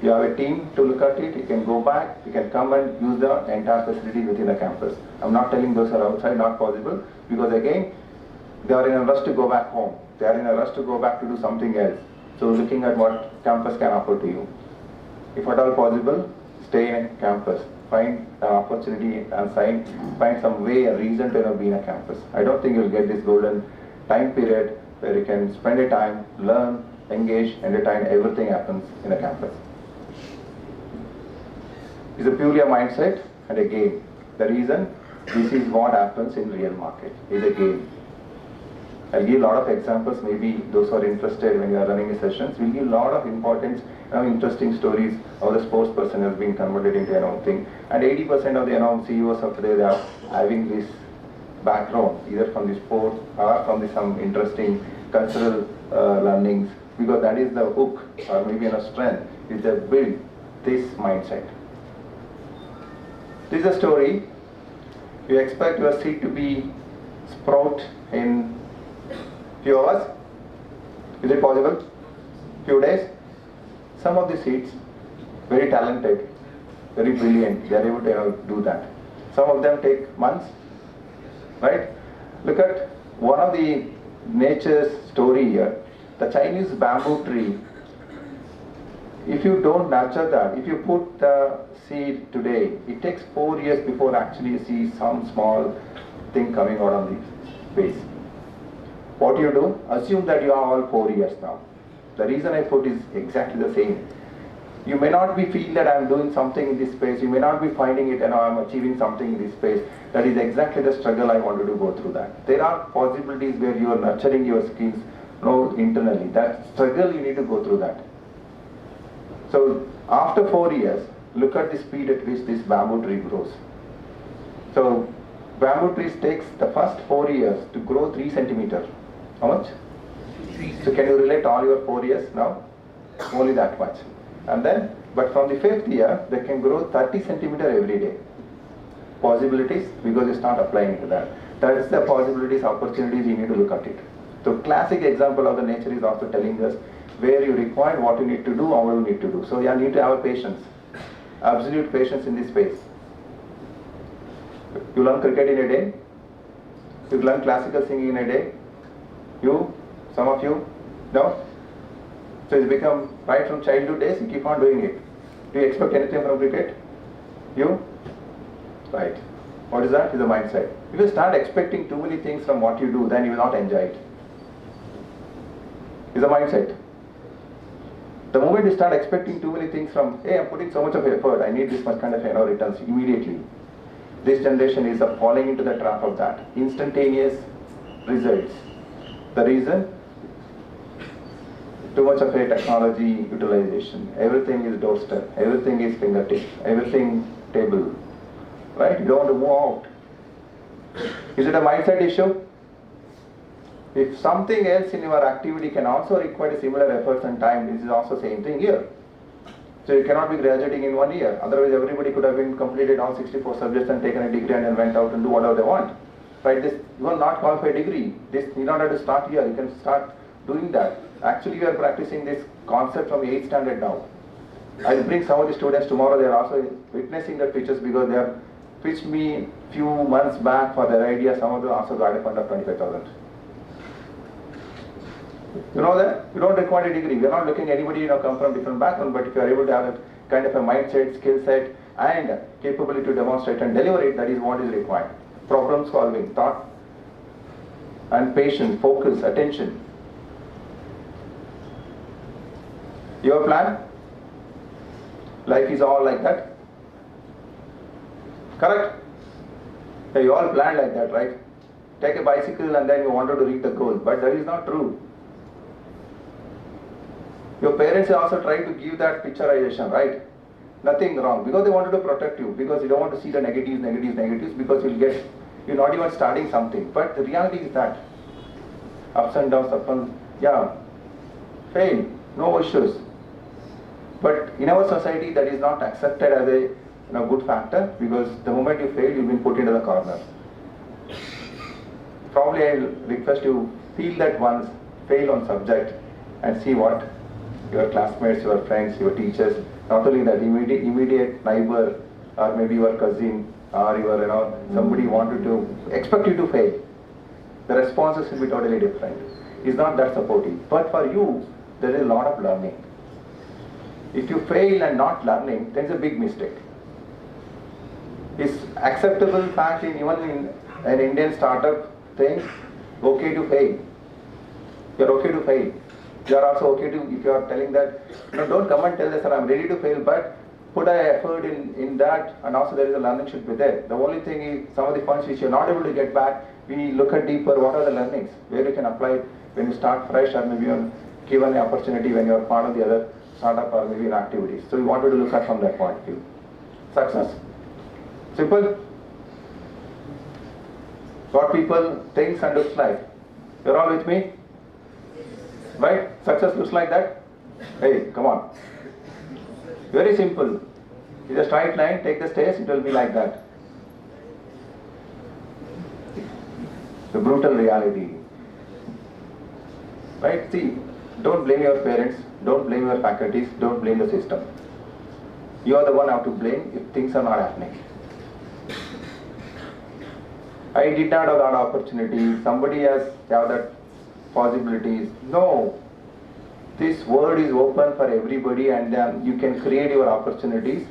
You have a team to look at it, you can go back, you can come and use the entire facility within the campus. I'm not telling those are outside, not possible, because again, they are in a rush to go back home. They are in a rush to go back to do something else. So looking at what campus can offer to you. If at all possible, stay in campus. Find an opportunity and find some way, a reason to be in a campus. I don't think you'll get this golden time period where you can spend a time, learn, engage, entertain, everything happens in a campus. It's a purely a mindset and a game. The reason this is what happens in real market is a game. I'll give a lot of examples, maybe those who are interested when you are running the sessions, we'll give a lot of important, interesting stories how the sports person has been converted into an own thing. And 80% of the CEOs of today, they are having this background, either from the sport or from some interesting cultural learnings, because that is the hook or maybe a strength, is they build this mindset. This is a story. You expect your seed to be sprout in few hours? Is it possible? Few days? Some of the seeds, very talented, very brilliant, they are able to do that. Some of them take months, right? Look at one of the nature's story here. The Chinese bamboo tree, if you don't nurture that, if you put the seed today, it takes 4 years before actually you see some small thing coming out on the base. What you do? Assume that you are all 4 years now. The reason I put is exactly the same. You may not be feel that I am doing something in this space. You may not be finding it and I am achieving something in this space. That is exactly the struggle I wanted to go through that. There are possibilities where you are nurturing your skills internally. That struggle, you need to go through that. So after 4 years, look at the speed at which this bamboo tree grows. So bamboo trees takes the first 4 years to grow 3 centimeters. How much? So can you relate all your 4 years now? Only that much. And then, but from the 5th year, they can grow 30 centimeters every day. Possibilities, because you start applying to that. That's the possibilities, opportunities, you need to look at it. So classic example of the nature is also telling us where you require what you need to do, how you need to do. So you need to have patience, absolute patience in this space. You learn cricket in a day, you learn classical singing in a day, some of you, no? So it's become, right from childhood days, you keep on doing it. Do you expect anything from cricket? You? Right. What is that? Is a mindset. If you start expecting too many things from what you do, then you will not enjoy it. It's a mindset. The moment you start expecting too many things from, hey, I'm putting so much of effort, I need this much kind of returns immediately. This generation is falling into the trap of that. Instantaneous results. The reason? Too much of a technology utilization. Everything is doorstep. Everything is fingertip. Everything table. Right? You don't want to move out. Is it a mindset issue? If something else in your activity can also require similar efforts and time, this is also same thing here. So you cannot be graduating in 1 year. Otherwise, everybody could have been completed all 64 subjects and taken a degree and then went out and do whatever they want. Right? This you will not qualify a degree. This you don't have to start here. You can start doing that. Actually, we are practicing this concept from 8th standard now. I'll bring some of the students tomorrow. They are also witnessing the pictures because they have pitched me few months back for their idea. Some of them also got a fund of 25,000. You know that? You don't require a degree. We are not looking at anybody come from different background, but if you are able to have a kind of a mindset, skill set, and capability to demonstrate and deliver it, that is what is required. Problem solving, thought, and patience, focus, attention. Your plan? Life is all like that? Correct? Yeah, you all planned like that, right? Take a bicycle and then you wanted to reach the goal, but that is not true. Your parents also try to give that picturization, right? Nothing wrong, because they wanted to protect you, because you don't want to see the negatives, because you're not even starting something. But the reality is that ups and downs, fail, no issues. But in our society, that is not accepted as a good factor, because the moment you fail, you've been put into the corner. Probably I'll request you feel that once, fail on subject, and see what your classmates, your friends, your teachers, Not only that, immediate neighbor or maybe your cousin or your, somebody wanted to expect you to fail. The responses will be totally different. It's not that supportive. But for you, there is a lot of learning. If you fail and not learning, then it's a big mistake. It's acceptable fact even in an Indian startup thing, okay to fail. You're okay to fail. You're also okay to, if you are telling that, don't come and tell us that I'm ready to fail, but put an effort in that, and also there is a learning should be there. The only thing is, some of the funds which you're not able to get back, we look at deeper, what are the learnings, where you can apply it when you start fresh, or maybe you're given an opportunity when you're part of the other startup or maybe in activities. So we wanted to look at from that point of view. Success. Simple. What people thinks and looks like. You're all with me? Right? Success looks like that? Hey, come on. Very simple. It's a straight line, take the stairs, it will be like that. The brutal reality. Right? See, don't blame your parents, don't blame your faculties, don't blame the system. You are the one who have to blame if things are not happening. I did not have that opportunity, somebody has that possibilities. No. This world is open for everybody, and then you can create your opportunities.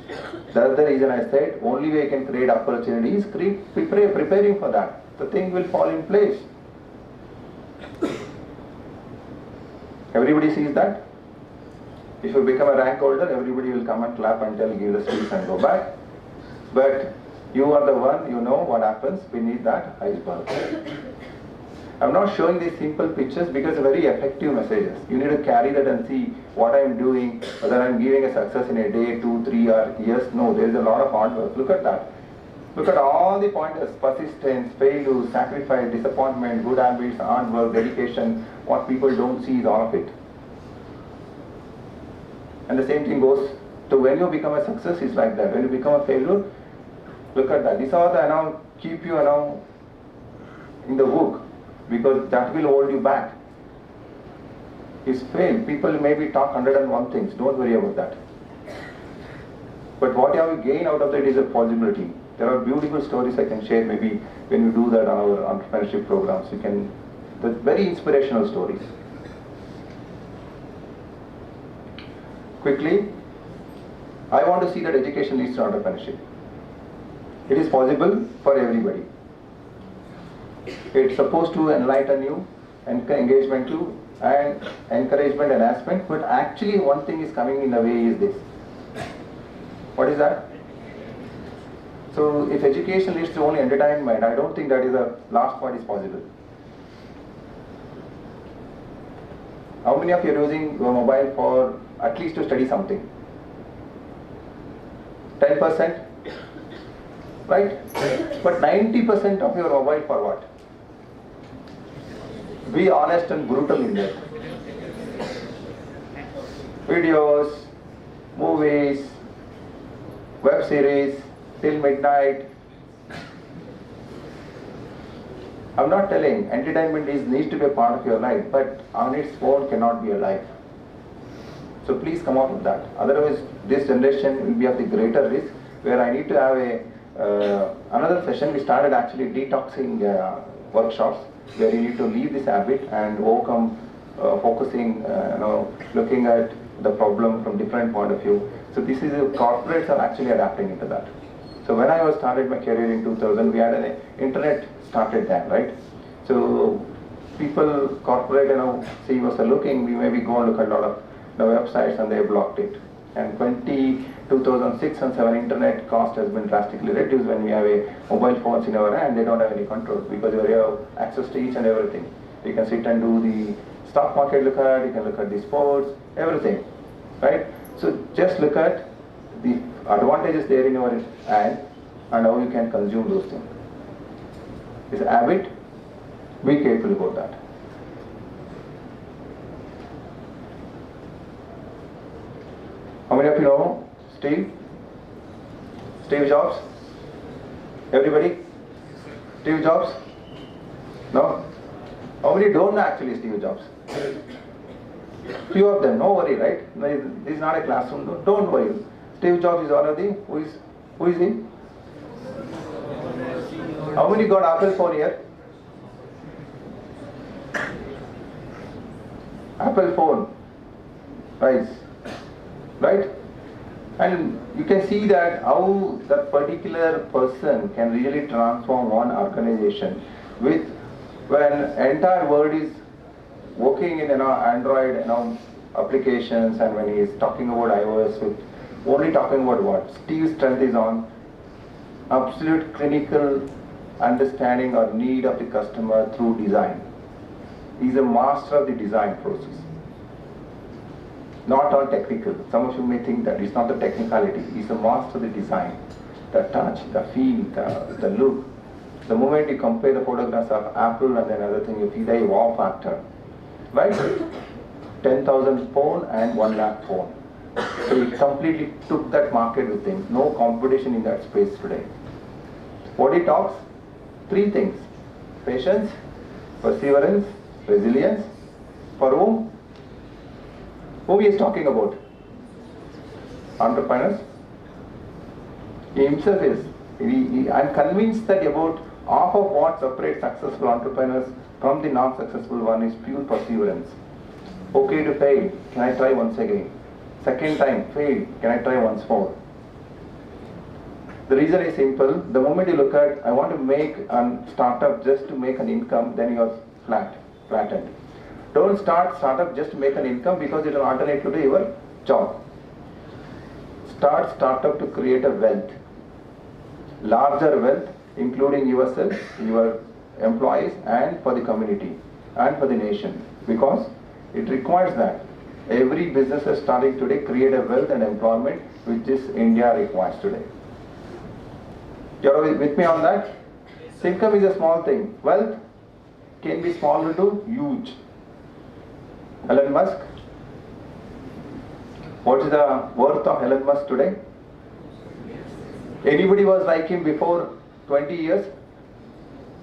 That's the reason I said, only way you can create opportunities, preparing for that. The thing will fall in place. Everybody sees that. If you become a rank holder, everybody will come and clap and give the speech and go back. But you are the one, you know what happens beneath that iceberg. I'm not showing these simple pictures because they're very effective messages. You need to carry that and see what I'm doing, whether I'm giving a success in a day, 2, 3 or years. No, there is a lot of hard work. Look at that. Look at all the pointers: persistence, failure, sacrifice, disappointment, good habits, hard work, dedication. What people don't see is all of it. And the same thing goes to when you become a success, is like that. When you become a failure, look at that. These are the keep you in the hook, because that will hold you back. Is fail. People maybe talk 101 things. Don't worry about that. But what you have to gain out of that is a possibility. There are beautiful stories I can share maybe when you do that on our entrepreneurship programs. You can, the very inspirational stories. Quickly, I want to see that education leads to entrepreneurship. It is possible for everybody. It's supposed to enlighten you, engagement you, and encouragement, enhancement. But actually, one thing is coming in the way is this. What is that? So, if education leads to only entertainment, I don't think that is the last part is possible. How many of you are using your mobile for at least to study something? 10%? Right? But 90% of your mobile for what? Be honest and brutal in that. Videos, movies, web series, till midnight. I'm not telling entertainment needs to be a part of your life, but on its own cannot be a life. So please come out with that. Otherwise, this generation will be of the greater risk, where I need to have another session. We started actually detoxing workshops, where you need to leave this habit and overcome focusing, looking at the problem from different point of view. So this is corporates are actually adapting into that. So when I started my career in 2000, we had an internet started then, right? So people, corporate, CEOs are looking, we maybe go and look at a lot of the websites and they blocked it. And 2006 and 7 internet cost has been drastically reduced when we have a mobile phones in our hand. They don't have any control because you have access to each and everything. You can sit and do the stock market look at, you can look at the sports, everything, right? So just look at the advantages there in your hand and how you can consume those things. It's a habit. Be careful about that. How many of you know Steve? Steve Jobs? Everybody? Steve Jobs? No? How many don't know actually Steve Jobs? Few of them, no worry, right? This is not a classroom, don't worry. Steve Jobs is already, who is he? How many got Apple phone here? Apple phone, right? And you can see that how that particular person can really transform one organization with when entire world is working in Android applications, and when he is talking about iOS with only talking about what Steve's strength is on absolute clinical understanding or need of the customer through design. He's a master of the design process, not all technical. Some of you may think that it's not the technicality. He's a master of the design, the touch, the feel, the look. The moment you compare the photographs of Apple and another thing, you feel a wow factor, right? 10,000 phone and 1 lakh phone. So he completely took that market with him. No competition in that space today. What he talks? 3 things: patience, perseverance, resilience. For whom? Who he is talking about? Entrepreneurs. He himself is. I'm convinced that about half of what separates successful entrepreneurs from the non-successful one is pure perseverance. Okay to fail, can I try once again? Second time, fail, can I try once more? The reason is simple. The moment you look at, I want to make a startup just to make an income, then you are flattened. Don't start startup just to make an income because it will alternate to your job. Start startup to create a wealth, larger wealth, including yourself, your employees, and for the community and for the nation, because it requires that. Every business is starting today create a wealth and employment which this India requires today. You're with me on that? Income is a small thing. Wealth can be small to huge. Elon Musk. What is the worth of Elon Musk today? Anybody was like him before 20 years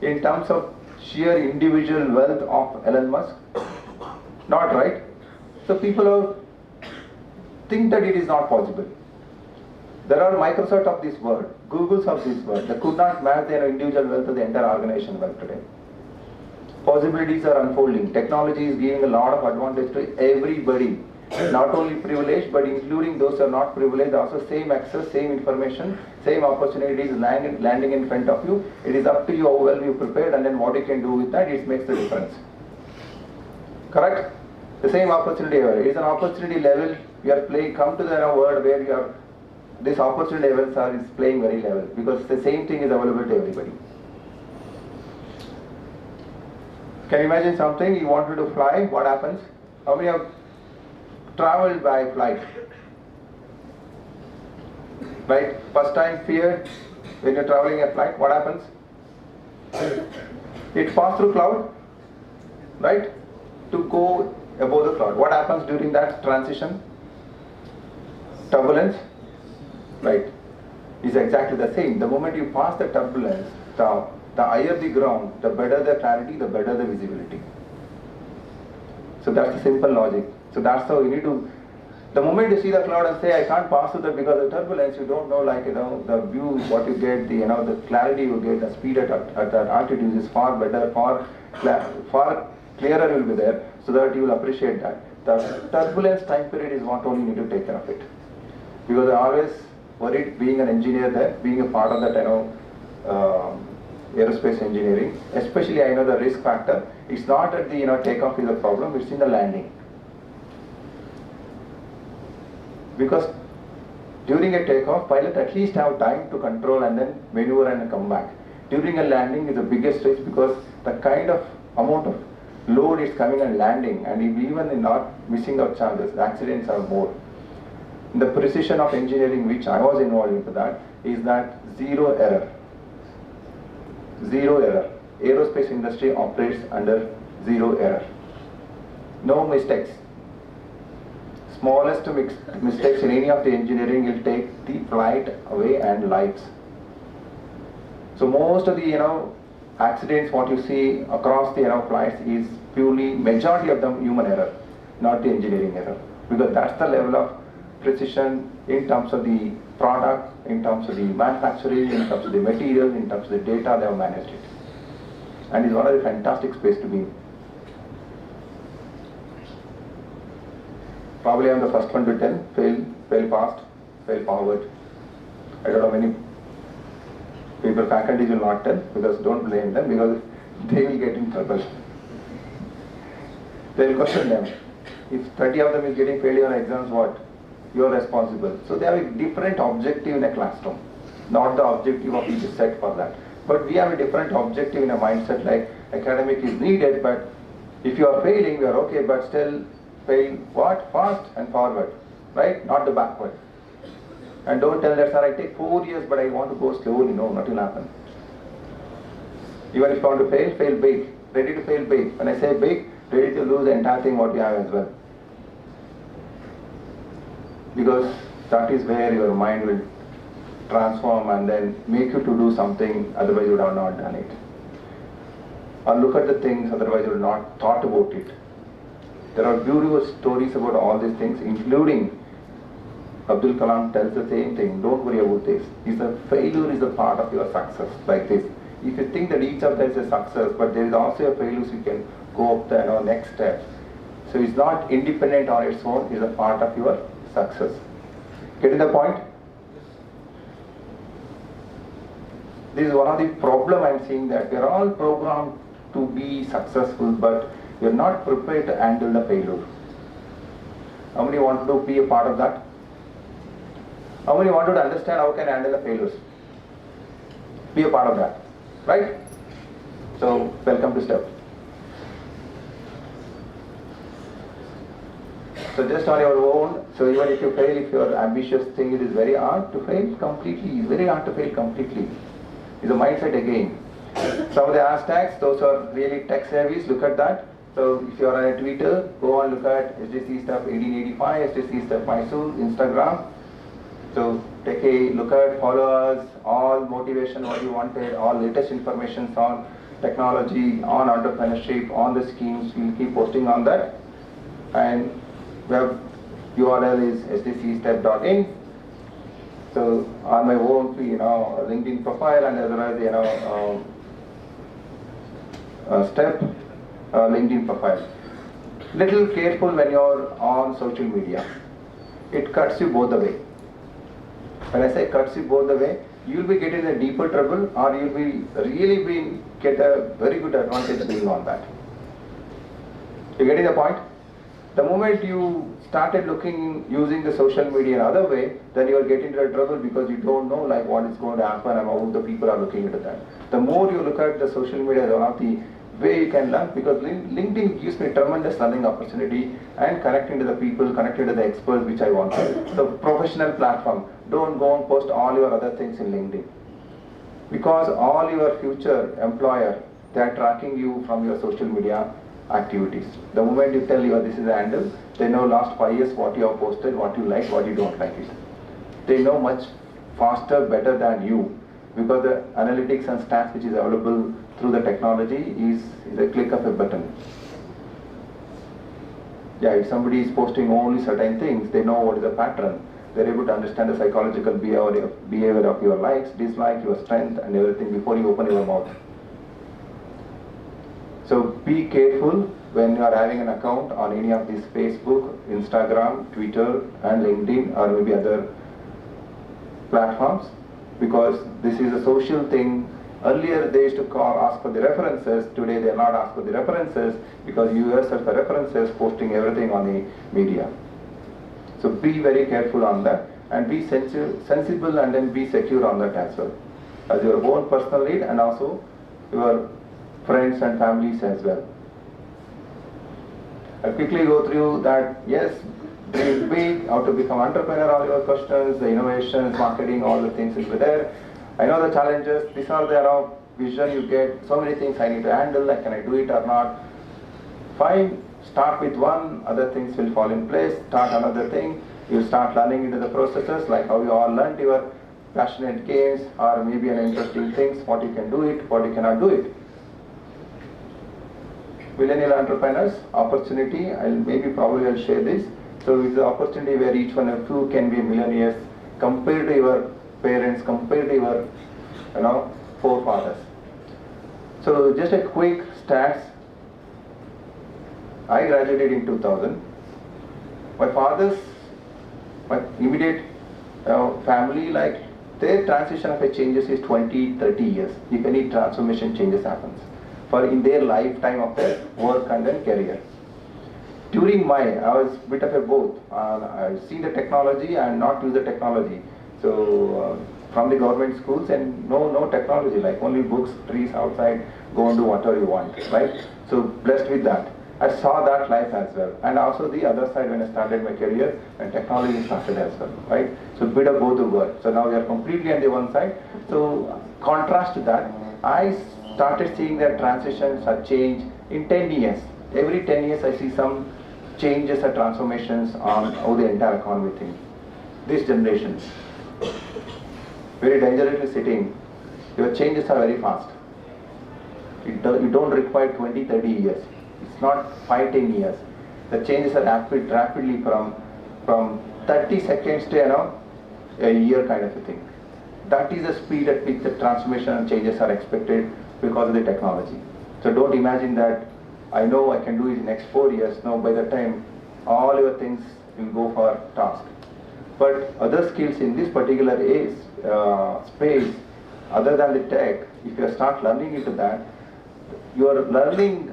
in terms of sheer individual wealth of Elon Musk? Not, right? So people think that it is not possible. There are Microsoft of this world, Googles of this world, they could not match their individual wealth to the entire organization wealth today. Possibilities are unfolding. Technology is giving a lot of advantage to everybody. Not only privileged, but including those who are not privileged, also same access, same information, same opportunities landing in front of you. It is up to you how well you prepared and then what you can do with that, it makes the difference. Correct? The same opportunity level. It is an opportunity level. You are playing, come to the world where you are, this opportunity levels is playing very level because the same thing is available to everybody. Can you imagine something, you wanted to fly, what happens? How many have traveled by flight? Right? First time fear when you're traveling a flight, what happens? It passes through cloud, right? To go above the cloud. What happens during that transition? Turbulence, right? Is exactly the same. The moment you pass the turbulence, the higher the ground, the better the clarity, the better the visibility. So that's the simple logic. So that's how you need to, the moment you see the cloud and say I can't pass through that because of turbulence, you don't know the view, what you get, the clarity you get, the speed at that altitude is far better, far clearer will be there, so that you will appreciate that. The turbulence time period is what only need to take care of it. Because I always worried being an engineer there, being a part of that aerospace engineering, especially I know the risk factor. It's not that the takeoff is a problem, it's in the landing. Because during a takeoff, pilot at least have time to control and then maneuver and come back. During a landing is the biggest risk because the kind of amount of load is coming and landing, and even in not missing out chances, the accidents are more. The precision of engineering which I was involved into that is that zero error. Zero error. Aerospace industry operates under zero error. No mistakes. Smallest mistakes in any of the engineering will take the flight away and lives. So most of the accidents what you see across the flights is purely majority of them human error. not the engineering error. Because that's the level of precision in terms of the product, in terms of the manufacturing, in terms of the material, in terms of the data, they have managed it. And it's one of the fantastic space to be in. Probably I'm the first one to tell, fail fast, fail forward. I don't know many people, faculties will not tell, because don't blame them, because they will get in trouble. They will question them. If 30 of them is getting failure on exams, what? You are responsible. So they have a different objective in a classroom, not the objective of each set for that. But we have a different objective in a mindset, like academic is needed, but if you are failing, we are okay, but still fail what? Fast and forward, right? Not the backward. And don't tell that, sir, I take 4 years, but I want to go slowly. No, nothing will happen. Even if you want to fail, fail big. Ready to fail big. When I say big, ready to lose the entire thing what you have as well. Because that is where your mind will transform and then make you to do something, otherwise you would have not done it. Or look at the things, otherwise you would not thought about it. There are beautiful stories about all these things, including Abdul Kalam tells the same thing, don't worry about this. Failure is a part of your success, like this. If you think that each of them is a success, but there is also a failure, so you can go up the next step. So it's not independent on its own, it's a part of your success. Getting the point? This is one of the problem I'm seeing, that we are all programmed to be successful, but we are not prepared to handle the failure. How many want to be a part of that? How many wanted to understand how can I handle the failures? Be a part of that, right? So, welcome to STEP. So just on your own, so even if you fail, if your ambitious thing, it is very hard to fail completely, it's very hard to fail completely. It's a mindset again. Some of the hashtags, those are really tech savvy, look at that. So if you are on a Twitter, go and look at STC Stuff 1885, STC Stuff Mysore, Instagram. So take a look at, follow us, all motivation what you wanted, all latest information on technology, on entrepreneurship, on the schemes, we'll keep posting on that. And web URL is stcstep.in. So on my own, LinkedIn profile and as well as STEP LinkedIn profile. Little careful when you're on social media. It cuts you both the way. When I say cuts you both the way, you'll be getting a deeper trouble, or you'll be really get a very good advantage being on that. You getting the point? The moment you started using the social media in another way, then you are getting into trouble, because you don't know like what is going to happen and how the people are looking into that. The more you look at the social media, one of the way you can learn, because LinkedIn gives me a tremendous learning opportunity and connecting to the people, connecting to the experts which I want. The professional platform. Don't go and post all your other things in LinkedIn, because all your future employer, they are tracking you from your social media activities. The moment you tell this is a handle, they know last 5 years what you have posted, what you like, what you don't like it. They know much faster, better than you, because the analytics and stats which is available through the technology is a click of a button. Yeah, if somebody is posting only certain things, they know what is the pattern. They're able to understand the psychological behavior of your likes, dislikes, your strength and everything before you open your mouth. So be careful when you are having an account on any of these Facebook, Instagram, Twitter and LinkedIn or maybe other platforms, because this is a social thing. Earlier they used to ask for the references, today they are not asked for the references, because you yourself are references posting everything on the media. So be very careful on that and be sensible and then be secure on that as well, as your own personal need and also your friends and families as well. I'll quickly go through that. Yes, dream big, how to become entrepreneur, all your questions, the innovations, marketing, all the things will be there. I know the challenges, these are the vision you get, so many things I need to handle, like can I do it or not. Fine, start with one, other things will fall in place, start another thing, you start learning into the processes, like how you all learned your passionate games or maybe an interesting things, what you can do it, what you cannot do it. millennial entrepreneurs, opportunity, I'll share this. So it's the opportunity where each one of you can be millionaires compared to your parents, compared to your, forefathers. So just a quick stats. I graduated in 2000. My immediate family, their transition of a changes is 20, 30 years. If any transformation changes happens for in their lifetime of their work and then career. During I was a bit of a both. I see the technology and not use the technology. So from the government schools and no technology, like only books, trees outside, go and do whatever you want, right? So blessed with that. I saw that life as well. And also the other side when I started my career and technology started as well, right? So bit of both the world. So now we are completely on the one side. So contrast to that, I started seeing that transitions are change in 10 years. Every 10 years I see some changes or transformations on how the entire economy thinks. This generation, very dangerously sitting, your changes are very fast. You don't require 20, 30 years. It's not 5, 10 years. The changes are rapidly from 30 seconds to a year kind of a thing. That is the speed at which the transformation and changes are expected because of the technology. So don't imagine that I know I can do it in the next 4 years. No, by the time all your things will go for task. But other skills in this particular space, other than the tech, if you start learning into that, your learning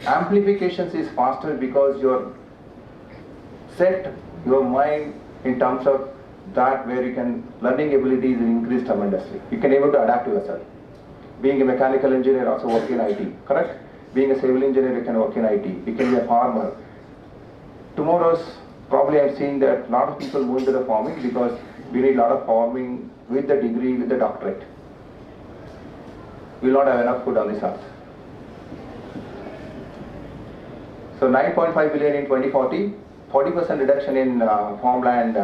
amplifications is faster because you're set your mind in terms of that where you can learning abilities will increase tremendously. You can able to adapt to yourself. Being a mechanical engineer also work in IT, correct? Being a civil engineer you can work in IT. You can be a farmer. Tomorrow's probably I'm seeing that a lot of people move into the farming because we need a lot of farming with the degree, with the doctorate. We will not have enough food on this earth. So 9.5 billion in 2040, 40% reduction in farmland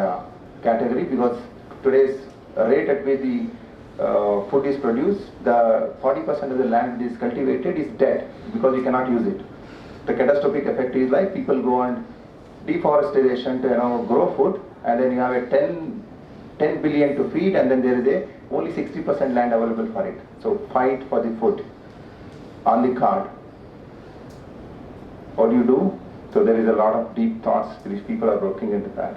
category because today's rate at which the food is produced, the 40% of the land that is cultivated is dead because you cannot use it. The catastrophic effect is like people go on deforestation to grow food, and then you have a 10 billion to feed, and then there is only 60% land available for it. So fight for the food on the card. What do you do? So there is a lot of deep thoughts. These people are working into that.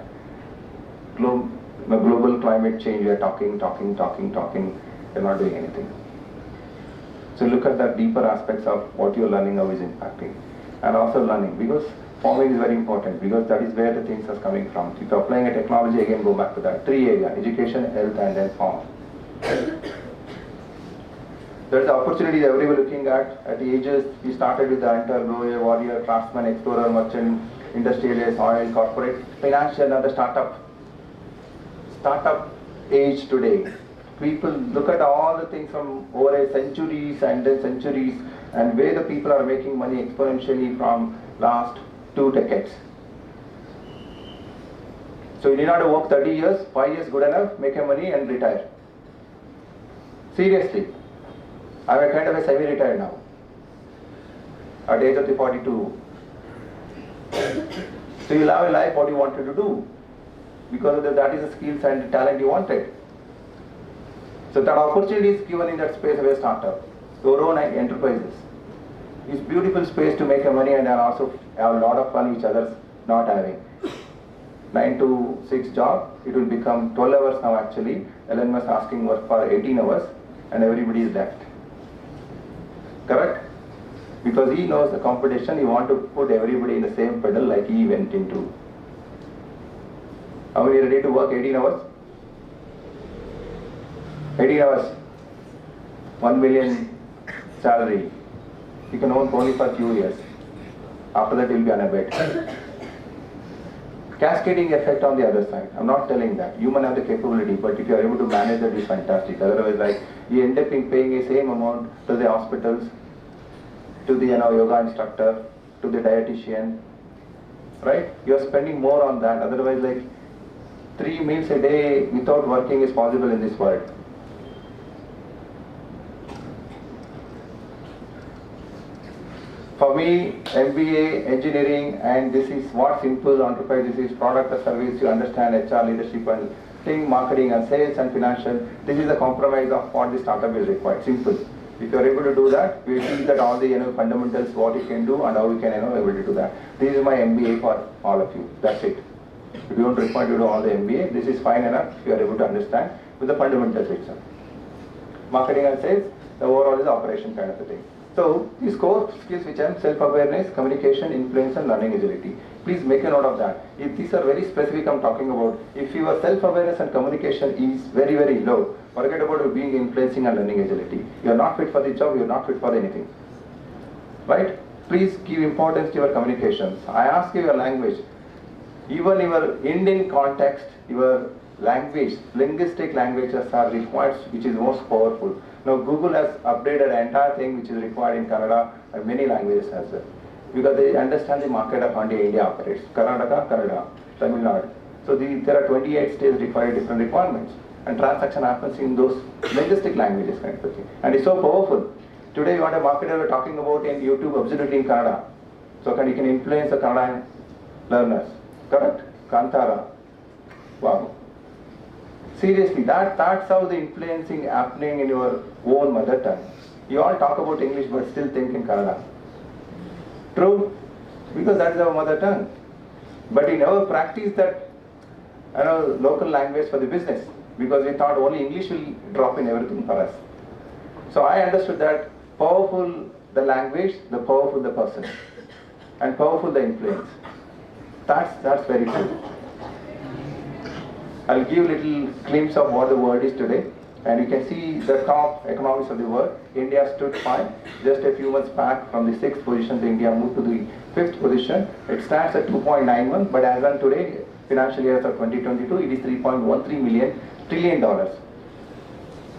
Global climate change, we are talking. They're not doing anything. So look at the deeper aspects of what you're learning, how is impacting. And also learning, because farming is very important, because that is where the things are coming from. If you're applying a technology, again go back to that. 3 areas, education, health, and then farm. There's opportunities everywhere looking at the ages. We started with the hunter, grower, warrior, craftsman, explorer, merchant, industrialist, oil, corporate, financial, and the startup age today. People look at all the things from over centuries and then centuries, and where the people are making money exponentially from last 2 decades. So you need not to work 30 years, 5 years good enough, make your money and retire. Seriously. I'm a kind of a semi-retired now, at the age of 42. So you'll have a life what you wanted to do, because that is the skills and the talent you wanted. So that opportunity is given in that space of a startup, your own enterprises. It's beautiful space to make your money and also have a lot of fun which others not having. 9 to 6 job, it will become 12 hours now actually. Elon Musk asking work for 18 hours and everybody is left. Correct? Because he knows the competition, he wants to put everybody in the same pedal like he went into. How many are ready to work 18 hours? 18 hours, 1 million salary. You can own only for a few years. After that, you will be on a bed. Cascading effect on the other side. I'm not telling that. You might have the capability, but if you are able to manage that, it's fantastic. Otherwise, you end up paying the same amount to the hospitals, to the yoga instructor, to the dietitian, right? You are spending more on that. Otherwise, 3 meals a day without working is possible in this world. For me, MBA, engineering, and this is what simple enterprise, this is product or service, you understand HR, leadership, and think marketing and sales and financial. This is a compromise of what the startup is required, simple. If you are able to do that, we see that all the fundamentals, what you can do and how you can able to do that. This is my MBA for all of you, that's it. If you don't require to do all the MBA, this is fine enough if you are able to understand with the fundamentals itself. Marketing and sales, the overall is operation kind of a thing. So these core skills which are self-awareness, communication, influence and learning agility. Please make a note of that. If these are very specific I'm talking about, if your self-awareness and communication is very, very low, forget about being influencing and learning agility. You are not fit for the job, you are not fit for anything. Right? Please give importance to your communications. I ask you your language. Even your Indian context, your language, linguistic languages are required, which is most powerful. Now Google has updated the entire thing which is required in Kannada and many languages as well. Because they understand the market of how India operates. Karnataka, Kannada, Tamil Nadu. So there are 28 states require different requirements. And transaction happens in those linguistic languages kind of thing. And it's so powerful. Today you want a marketer we're talking about in YouTube absolutely in Kannada. So you can influence the Kannada learners. Correct? Kantara. Wow. Seriously, that's how the influencing happening in your own mother tongue. You all talk about English but still think in Kannada. True? Because that is our mother tongue. But we never practice that local language for the business because we thought only English will drop in everything for us. So I understood that powerful the language, the powerful the person, and powerful the influence. That's very true. I'll give little glimpse of what the world is today. And you can see the top economies of the world. India stood fine. Just a few months back from the 6th position, India moved to the 5th position. It stands at 2.91, but as on today, financial year of 2022, it is $3.13 trillion.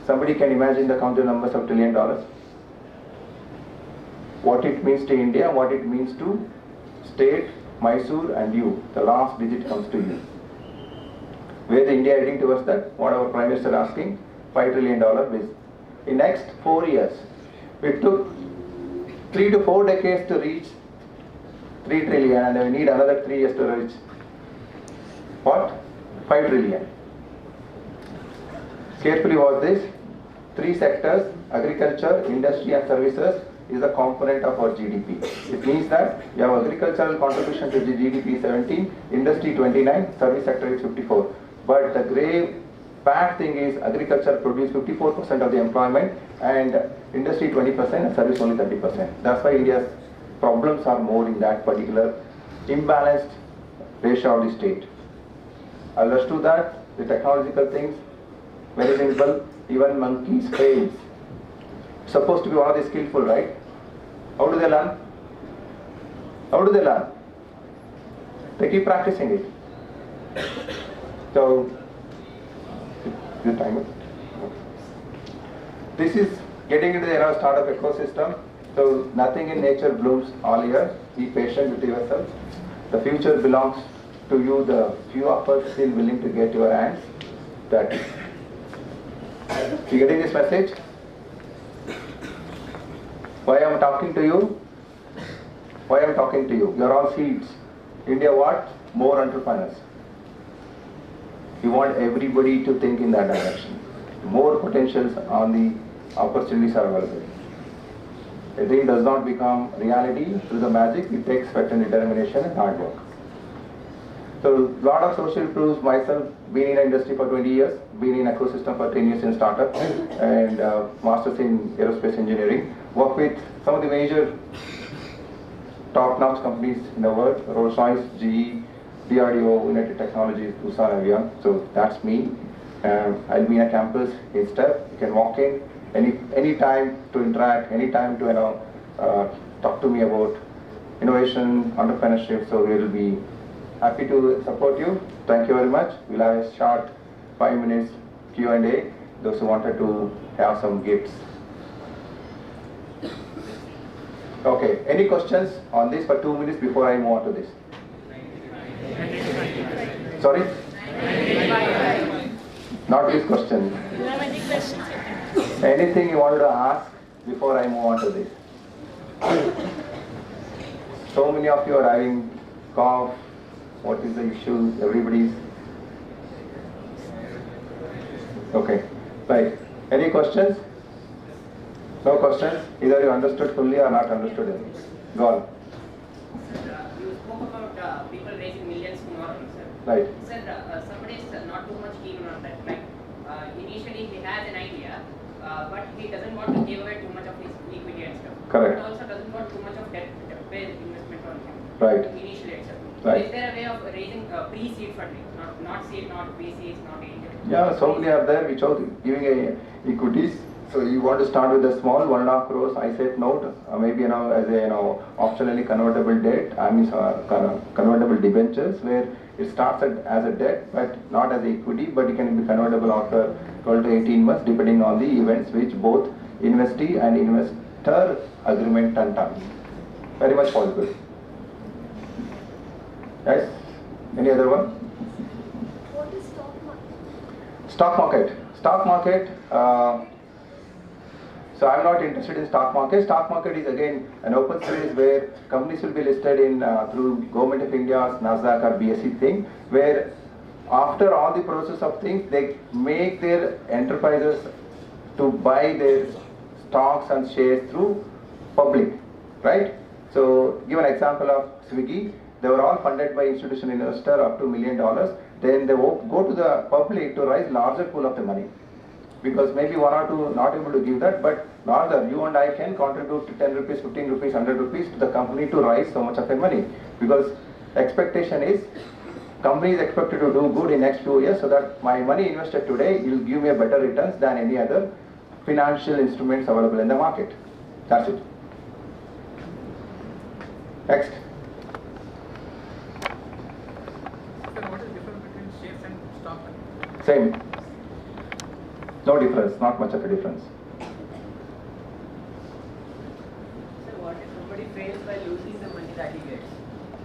Somebody can imagine the counter numbers of $1 trillion. What it means to India, what it means to state, Mysore and you. The last digit comes to you. Where is India heading towards that? What our Prime Minister asking? $5 trillion biz. In next 4 years, it took 3 to 4 decades to reach 3 trillion and we need another 3 years to reach what? 5 trillion. Carefully watch this. 3 sectors, agriculture, industry and services is a component of our GDP. It means that you have agricultural contribution to the GDP 17, industry 29, service sector is 54. But the grave bad thing is agriculture produces 54% of the employment and industry 20% and service only 30%. That's why India's problems are more in that particular imbalanced ratio of the state. I'll rush to that, the technological things, very simple, even monkeys fail. Supposed to be one of the skillful, right? How do they learn? How do they learn? They keep practicing it. So, the timer. This is getting into the era of startup ecosystem. So nothing in nature blooms all year. Be patient with yourself. The future belongs to you. The few of us still willing to get your hands. That. You getting this message? Why I am talking to you? Why I am talking to you? You are all seeds. India what? More entrepreneurs. You want everybody to think in that direction. More potentials on the opportunities are available. A dream does not become reality through the magic. It takes sweat and determination and hard work. So, lot of social proofs. Myself, been in the industry for 20 years, been in ecosystem for 10 years in startup, and masters in aerospace engineering. Work with some of the major top-notch companies in the world: Rolls-Royce, GE, DRDO, United Technologies, Tucson, Avion. So that's me. I'll be in a campus in STEP. You can walk in any time to interact, any time to talk to me about innovation, entrepreneurship. So we will be happy to support you. Thank you very much. We'll have a short 5 minutes Q&A. Those who wanted to have some gifts. Okay. Any questions on this for 2 minutes before I move on to this? Sorry? Not this question. Do you have any questions? Anything you wanted to ask before I move on to this? So many of you are having cough. What is the issue? Everybody's okay. Right. Any questions? No questions? Either you understood fully or not understood it. Go on. Sir, you spoke about people raising millions tomorrow, sir. Right. Sir, somebody is not too much keen on that. Like, initially he has an idea, but he doesn't want to give away too much of his equity and stuff. Correct. But also doesn't want too much of debt-based investment on him. Right. Initially itself. Right. So is there a way of raising pre-seed funding? Not seed, not pre-seed, not angel? Yeah, so many are there which are giving a equities. So you want to start with a small 1.5 crores I said note, maybe as a optionally convertible debt. I mean convertible debentures where it starts as a debt but not as equity, but it can be convertible after 12 to 18 months depending on the events which both investee and investor agreement and terms. Very much possible. Yes. Any other one? What is stock market? Stock market. Stock market. So I'm not interested in stock market. Stock market is again an open space where companies will be listed in through Government of India's NASDAQ or BSE thing, where after all the process of things, they make their enterprises to buy their stocks and shares through public, right? So give an example of Swiggy. They were all funded by institutional investor up to $1 million. Then they go to the public to raise larger pool of the money. Because maybe one or two not able to give that, but larger, you and I can contribute to 10 rupees, 15 rupees, 100 rupees to the company to raise so much of the money. Because expectation is, company is expected to do good in next few years so that my money invested today will give me a better returns than any other financial instruments available in the market. That's it. Next. Sir, what is the difference between shares and stock? Same. No difference, not much of a difference. Sir, what if somebody fails by losing the money that he gets?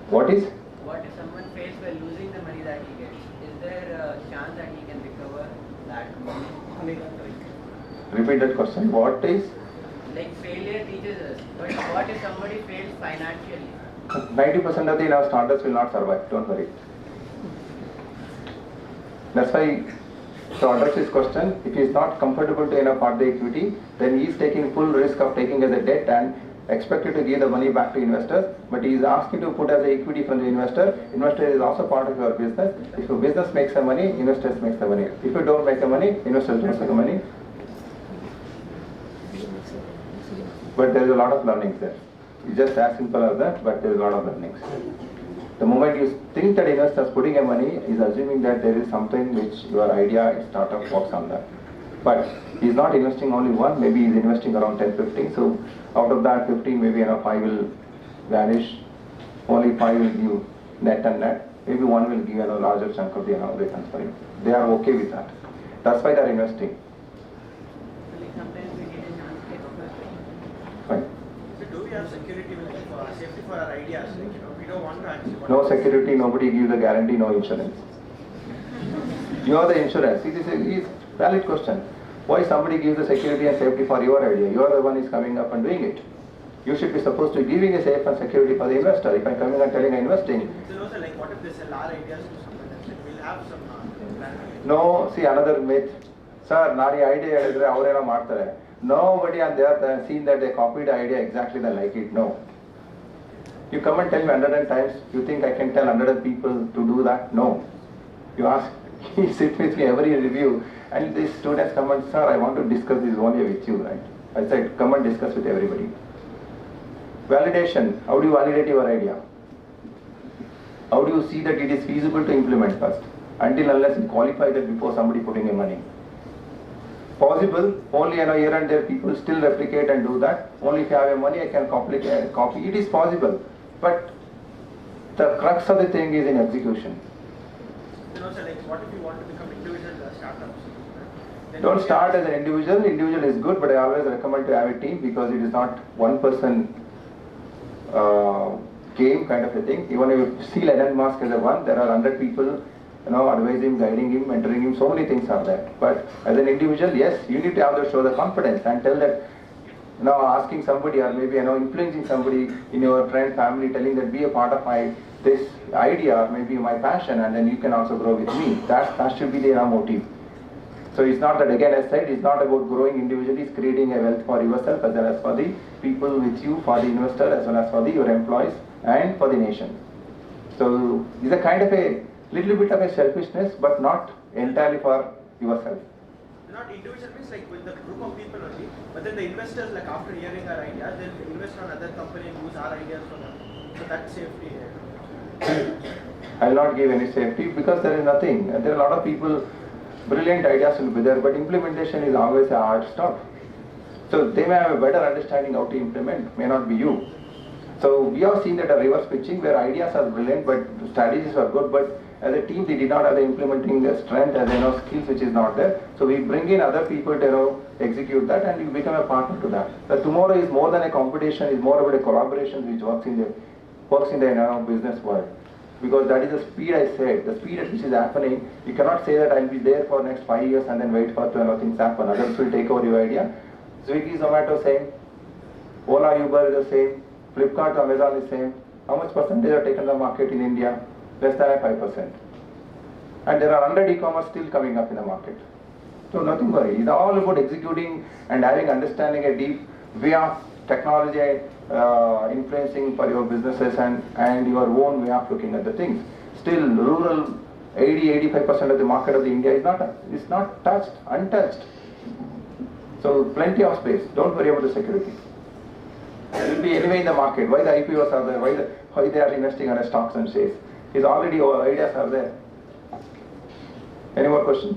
What is? What if someone fails by losing the money that he gets? Is there a chance that he can recover that money? Repeat that question. What is? Like failure teaches us, but what if somebody fails financially? 90% of the startups will not survive. Don't worry. That's why to address this question, if he is not comfortable to part the equity, then he is taking full risk of taking as a debt and expected to give the money back to investors, but he is asking to put as a equity from the investor. Investor is also part of your business. If your business makes the money, investors makes the money. If you don't make the money, investors don't make the money. But there is a lot of learnings there. It's just as simple as that, but there is a lot of learnings. The moment you think that investor is putting a money, is assuming that there is something which your idea, startup works on that. But he is not investing only one, maybe he is investing around 10, 15. So out of that 15, maybe 5 will vanish. Only 5 will give net and net. Maybe 1 will give a larger chunk of the returns for you. They are okay with that. That's why they are investing. Sometimes we get a chance to get Fine. So do we have security for safety for our ideas? We don't want to actually. No security, nobody gives a guarantee, no insurance. You are the insurance. See, this is a valid question. Why somebody gives the security and safety for your idea? You are the one who is coming up and doing it. You should be supposed to be giving a safe and security for the investor. If I am coming and telling investing. So no, sir, like what if they sell our ideas to someone else? Like we'll have some plan. No, see another myth. Sir, nari idea ಹೇಳಿದ್ರೆ ಅವರೇನೋ ಮಾಡ್ತಾರೆ. Nobody on there seen that they copied the idea exactly they like it. No. You come and tell me 100 times. You think I can tell 100 people to do that? No. You ask, he sit with me every review, and these students come and, sir, I want to discuss this only with you, right? I said, come and discuss with everybody. Validation. How do you validate your idea? How do you see that it is feasible to implement first? Until unless you qualify that before somebody putting in money. Possible, only here and there people still replicate and do that. Only if you have money I can copy. It is possible. But the crux of the thing is in execution. You know, sir, like what if you want to become individual startups? Then Don't start as an individual. Individual is good, but I always recommend to have a team because it is not one person game kind of a thing. Even if you see Elon Musk as a one, there are 100 people advising him, guiding him, mentoring him, so many things are there. But as an individual, yes, you need to have to show the confidence and tell that now asking somebody or maybe influencing somebody in your friend family, telling that be a part of my this idea or maybe my passion, and then you can also grow with me. That should be the motive. So it's not that, again, as said, it's not about growing individually, it's creating a wealth for yourself as well as for the people with you, for the investor as well as for your employees and for the nation. So it's a kind of a little bit of a selfishness, but not entirely for yourself. Not individual means like with the group of people only, but then the investors, like after hearing our idea, they'll invest on other company and use our ideas for them. So that's safety. I will not give any safety because there is nothing. There are a lot of people, brilliant ideas will be there, but implementation is always a hard stuff. So they may have a better understanding how to implement, may not be you. So we have seen that a reverse pitching where ideas are brilliant, but strategies are good, but as a team they did not have the implementing strength as skills which is not there. So we bring in other people to execute that, and you become a partner to that. The tomorrow is more than a competition, is more about a collaboration which works in the business world. Because that is the speed I said, the speed at which is happening. You cannot say that I will be there for next 5 years and then wait for things happen. Others will take over your idea. Swiggy, Zomato same, Ola, Uber is the same, Flipkart, Amazon is same. How much percentage are taken the market in India? Less than 5%. And there are 100 e-commerce still coming up in the market. So nothing worry. It's all about executing and having understanding a deep way of technology influencing for your businesses and your own way of looking at the things. Still, rural 80-85% of the market of the India is not touched, untouched. So plenty of space. Don't worry about the security. It will be anyway in the market. Why the IPOs are there? Why they are investing on stocks and shares? Is already our ideas are there. Any more questions?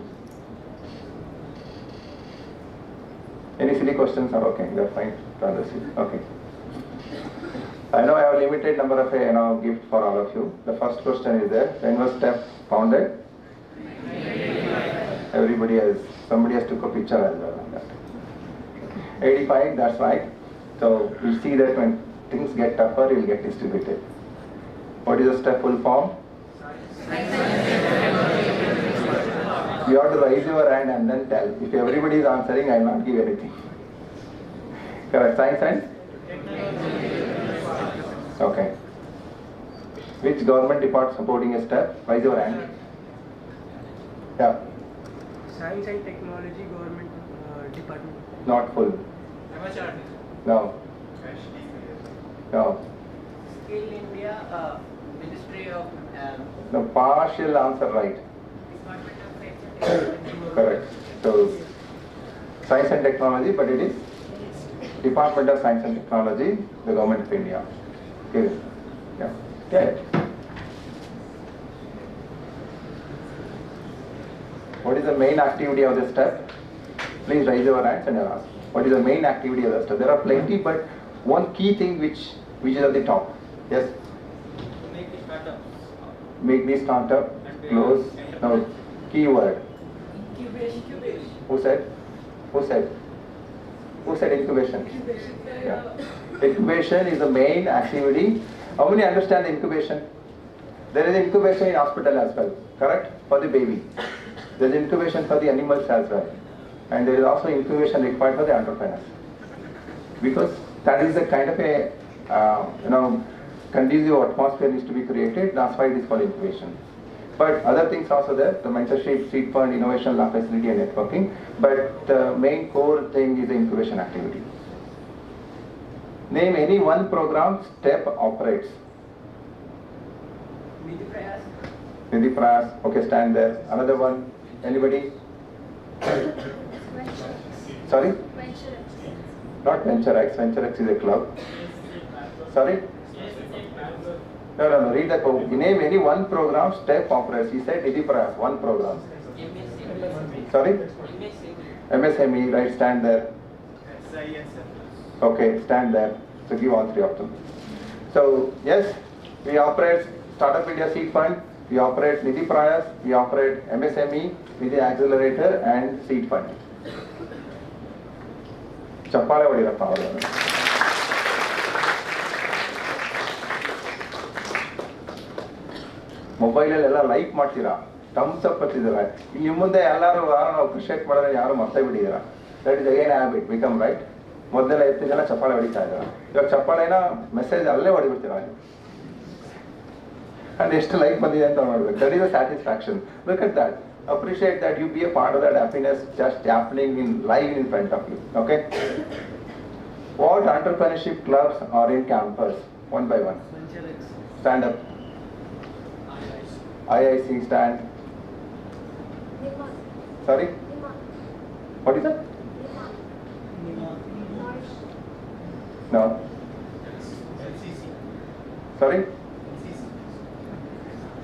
Any silly questions are okay. They're fine. Okay. I know I have a limited number of gift for all of you. The first question is there. When was STEP founded? Somebody has took a picture as well on that. 85, that's right. So you see that when things get tougher, it will get distributed. What is the STEP full form? You have to raise your hand and then tell. If everybody is answering, I will not give anything. Correct. Science and? Okay. Which government department supporting a STEP? Raise your hand. Yeah. Science and Technology Government Department. Not full. No. No. Skill India, Ministry of The partial answer right. Correct. So, Science and Technology, but it is Department of Science and Technology, the Government of India. Okay. Yeah. Okay. What is the main activity of the STEP? Please raise your hands and ask. What is the main activity of the STEP? There are plenty, but one key thing which is at the top. Yes? Make the startup. Make the startup. Close. Now, keyword. Incubation. Who said? Who said? Who said incubation? Yeah. Incubation is the main activity. How many understand the incubation? There is incubation in hospital as well, correct? For the baby. There is incubation for the animals as well. And there is also incubation required for the entrepreneurs. Because that is the kind of a, conducive atmosphere needs to be created. That's why it is called incubation. But other things also there, the mentorship, seed fund, innovation, lab facility and networking. But the main core thing is the incubation activity. Name any one program STEP operates. Nidhi Prayas. Okay, stand there. Another one. Anybody? Sorry? Not Venture X. Venture X is a club. Sorry? No. Read the quote. Name any one program STEP operates. He said Nidhi Prayas. One program. Sorry? MSME. Right, stand there. Okay, stand there. So give all three of them. So, yes, we operate Startup India Seed Fund, we operate Nidhi Prayas, we operate MSME, Nidhi Accelerator and Seed Fund. Chappale vadirappा mobile ಎಲ್ಲ like ಮಾಡ್ತೀರಾ, thumbs up ಅಂತಿದ್ದೀರಾ, ನಿಮ್ಮ ಮುಂದೆ ಎಲ್ಲರೂ appreciate ಮಾಡಿದ್ರೆ ಯಾರು ಮರ್ತೇ ಬಿಟ್ಟಿದ್ದೀರಾ. That is again habit become right. ಮೊದಲೆಲ್ಲ ಎತ್ತು ಜನ ಚಪ್ಪಾಳೆ ಹೊಡಿತಾ ಇದ್ದಾರೆ, ಇವಾಗ ಚಪ್ಪಾಳೆನ ಮೆಸೇಜ್ ಅಲ್ಲೇ ಹೊಡಿಬಿಡ್ತೀರ and ಎಷ್ಟು ಲೈಕ್ ಬಂದಿದೆ ಅಂತ ನೋಡ್ಬೇಕು. That is a satisfaction. Look at that. Appreciate that you be a part of that happiness just happening in live in front of you. Okay. What entrepreneurship clubs are in campus? One by one. Stand up. IIC stand. Sorry. What is that? No. Sorry.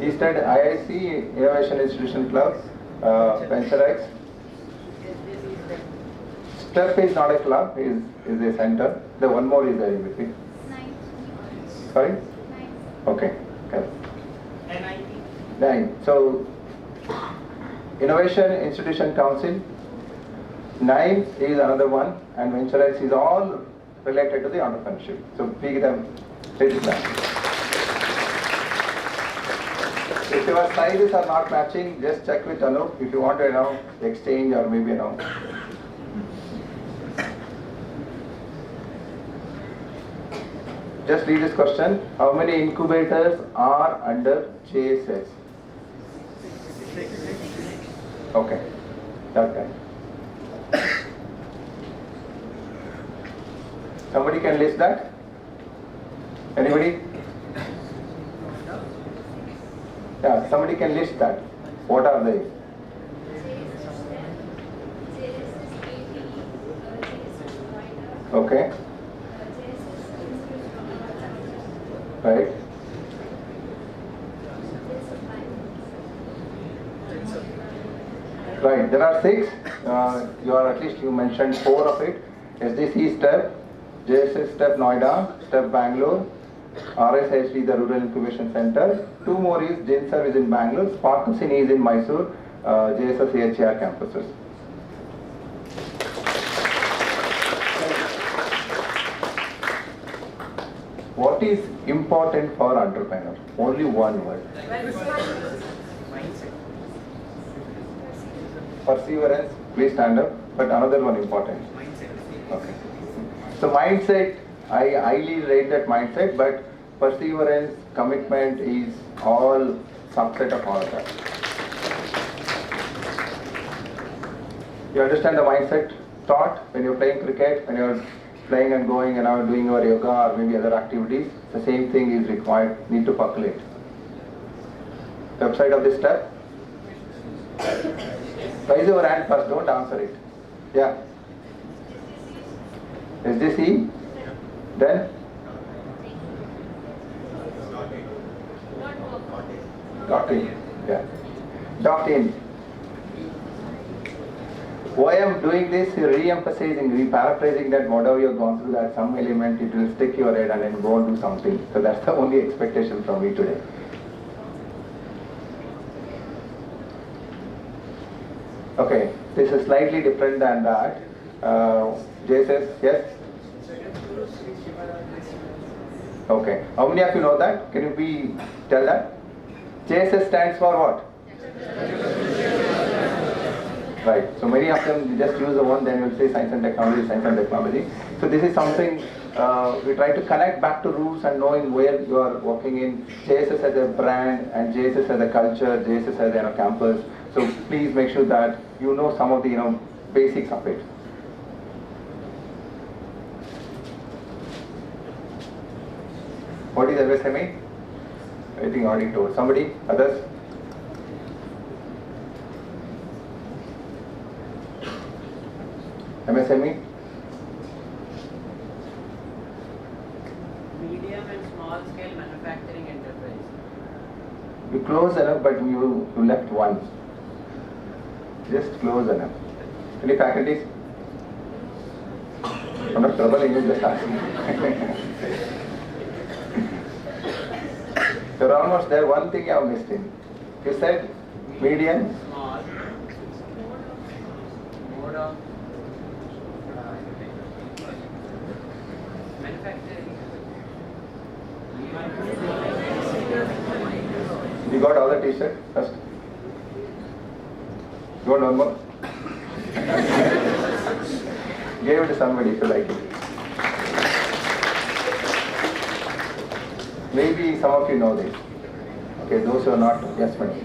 Eastern IIC Innovation Institution Club, VentureX. STEP is not a club, is a center. The one more is there in between. Sorry? Okay. Nine. So, Innovation Institution Council. 9 is another one, and VentureX is all related to the entrepreneurship. So, big them. If your sizes are not matching, just check with Anup. If you want to, exchange or maybe, Just read this question. How many incubators are under JSS? Okay. That guy. Somebody can list that? Anybody? Yeah, somebody can list that. What are they? Okay. Right. Right. There are 6. You mentioned 4 of it. SDC STEP, JSS STEP Noida, STEP Bangalore, RSHD, the Rural Incubation Center. 2 more is JSS is in Bangalore, Sparkusini is in Mysore, JSS AHR campuses. What is important for entrepreneur? Only one word. Perseverance. Please stand up. But another one important. Okay. So mindset, I highly rate that mindset, but perseverance, commitment is all subset of all of that. You understand the mindset thought when you're playing cricket, when you're playing and going and doing your yoga or maybe other activities, the same thing is required. Need to percolate. The website of this step. Raise your hand first, don't answer it. Yeah. SDC? Then? .in. Yeah. .in. Why I'm doing this, re-emphasizing, re-paraphrasing that whatever you've gone through, that some element, it will stick your head and then go and do something. So that's the only expectation from me today. Okay, this is slightly different than that. JSS, yes? Okay, how many of you know that? Can you tell that? JSS stands for what? Right, so many of them just use the one, then you'll say science and technology, science and technology. So this is something we try to connect back to roots and knowing where you are working in. JSS as a brand and JSS as a culture, JSS as a campus. So please make sure that you know some of the basics of it. What is MSME? I think already told. Somebody? Others? MSME? Medium and small scale manufacturing enterprise. You close enough, but you left one. Just close enough. Any faculties? I'm not troubling you, just asking. You're almost there. One thing you have missed in. You said medium. Small. Mode of manufacturing. You got all the t-shirt first? You want one more? Give it to somebody if you like it. Maybe some of you know this. Okay, those who are not, yes, madam.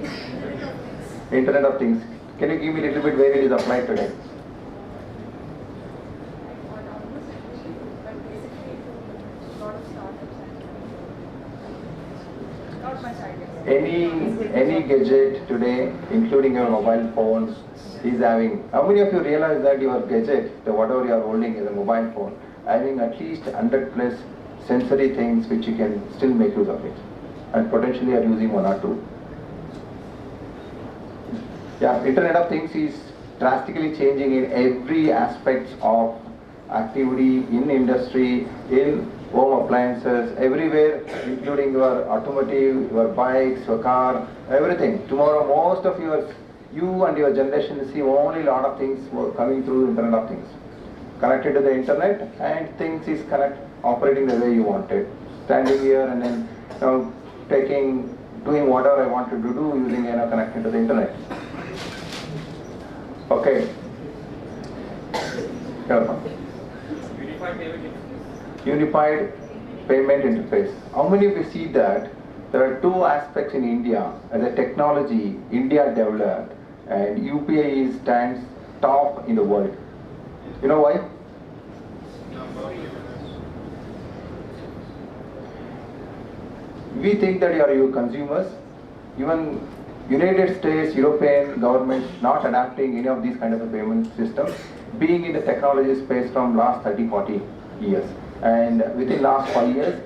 Internet of Things. Can you give me a little bit where it is applied today? Any gadget today, including your mobile phones, is having. How many of you realize that your gadget, the whatever you are holding is a mobile phone, having at least 100 plus sensory things which you can still make use of it, and potentially are using one or two. Yeah, Internet of Things is drastically changing in every aspect of activity, in industry, in home appliances, everywhere, including your automotive, your bikes, your car, everything. Tomorrow, most of you and your generation see only a lot of things coming through Internet of Things. Connected to the internet, and things is operating the way you want it. Standing here and then doing whatever I wanted to do using connected to the internet. Okay. Unified payment interface. How many of you see that there are two aspects in India as a technology India developed, and UPI stands top in the world. You know why? We think that you consumers, even United States, European governments not adapting any of these kind of a payment systems, being in the technology space from last 30-40 years. And within last 5 years,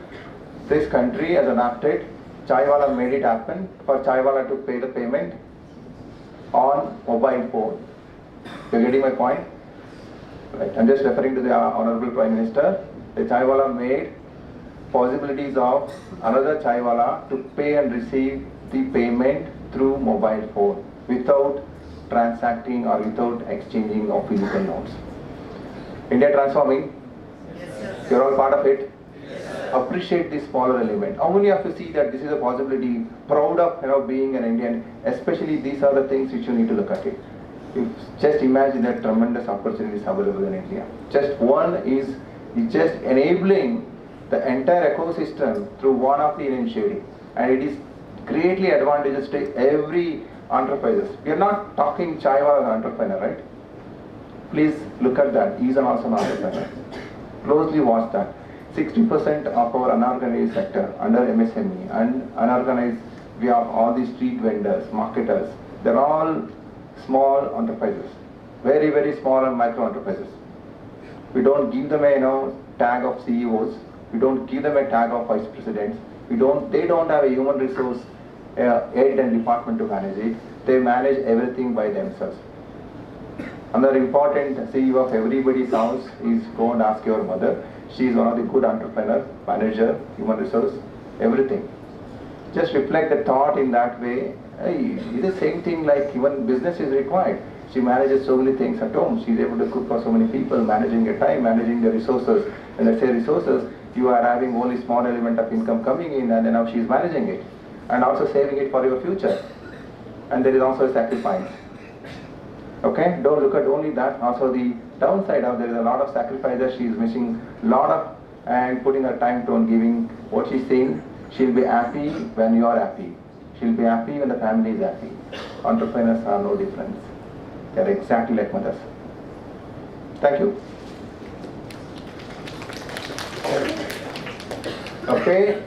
this country has adapted. Chaiwala made it happen for Chaiwala to pay the payment on mobile phone. You're getting my point? Right. I'm just referring to the Honorable Prime Minister. The Chaiwala made possibilities of another Chaiwala to pay and receive the payment through mobile phone without transacting or without exchanging of physical notes. India transforming? Yes, you're all part of it? Yes, appreciate this smaller element. How many of you see that this is a possibility, proud of being an Indian? Especially these are the things which you need to look at it. You just imagine that tremendous opportunities available in India. Just one is just enabling the entire ecosystem through one of the initiative, and it is greatly advantageous to every enterprises. We are not talking Chaiwala as an entrepreneur, right? Please look at that. He is also an entrepreneur. Closely watch that. 60% of our unorganized sector under MSME and unorganized, we have all these street vendors, marketers. They're all small enterprises, very, very small and micro enterprises. We don't give them a tag of CEOs. We don't give them a tag of vice presidents. They don't have a human resource head and department to manage it. They manage everything by themselves. Another important CEO of everybody's house is go and ask your mother. She is one of the good entrepreneur, manager, human resource, everything. Just reflect the thought in that way. Hey, it's the same thing like even business is required. She manages so many things at home. She's able to cook for so many people, managing her time, managing the resources. When I say resources, you are having only small element of income coming in, and then now she's managing it. And also saving it for your future. And there is also a sacrifice. Okay? Don't look at only that. Also the downside of there is a lot of sacrifices. She is missing a lot of and putting her time to giving what she's saying. She'll be happy when you are happy. She'll be happy when the family is happy. Entrepreneurs are no different. They are exactly like mothers. Thank you. Okay?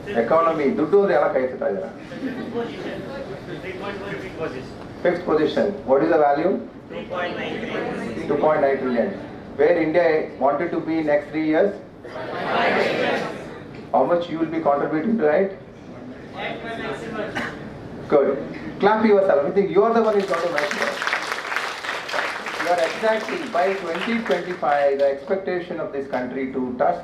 Economy. Duddu ela kaitita idara. Fifth position. What is the value? 2.9 trillion. Where India wanted to be next 3 years? How much you will be contributing to it? Good. Clap yourself. I think you are the one who is going to make it. You are exactly by 2025 the expectation of this country to touch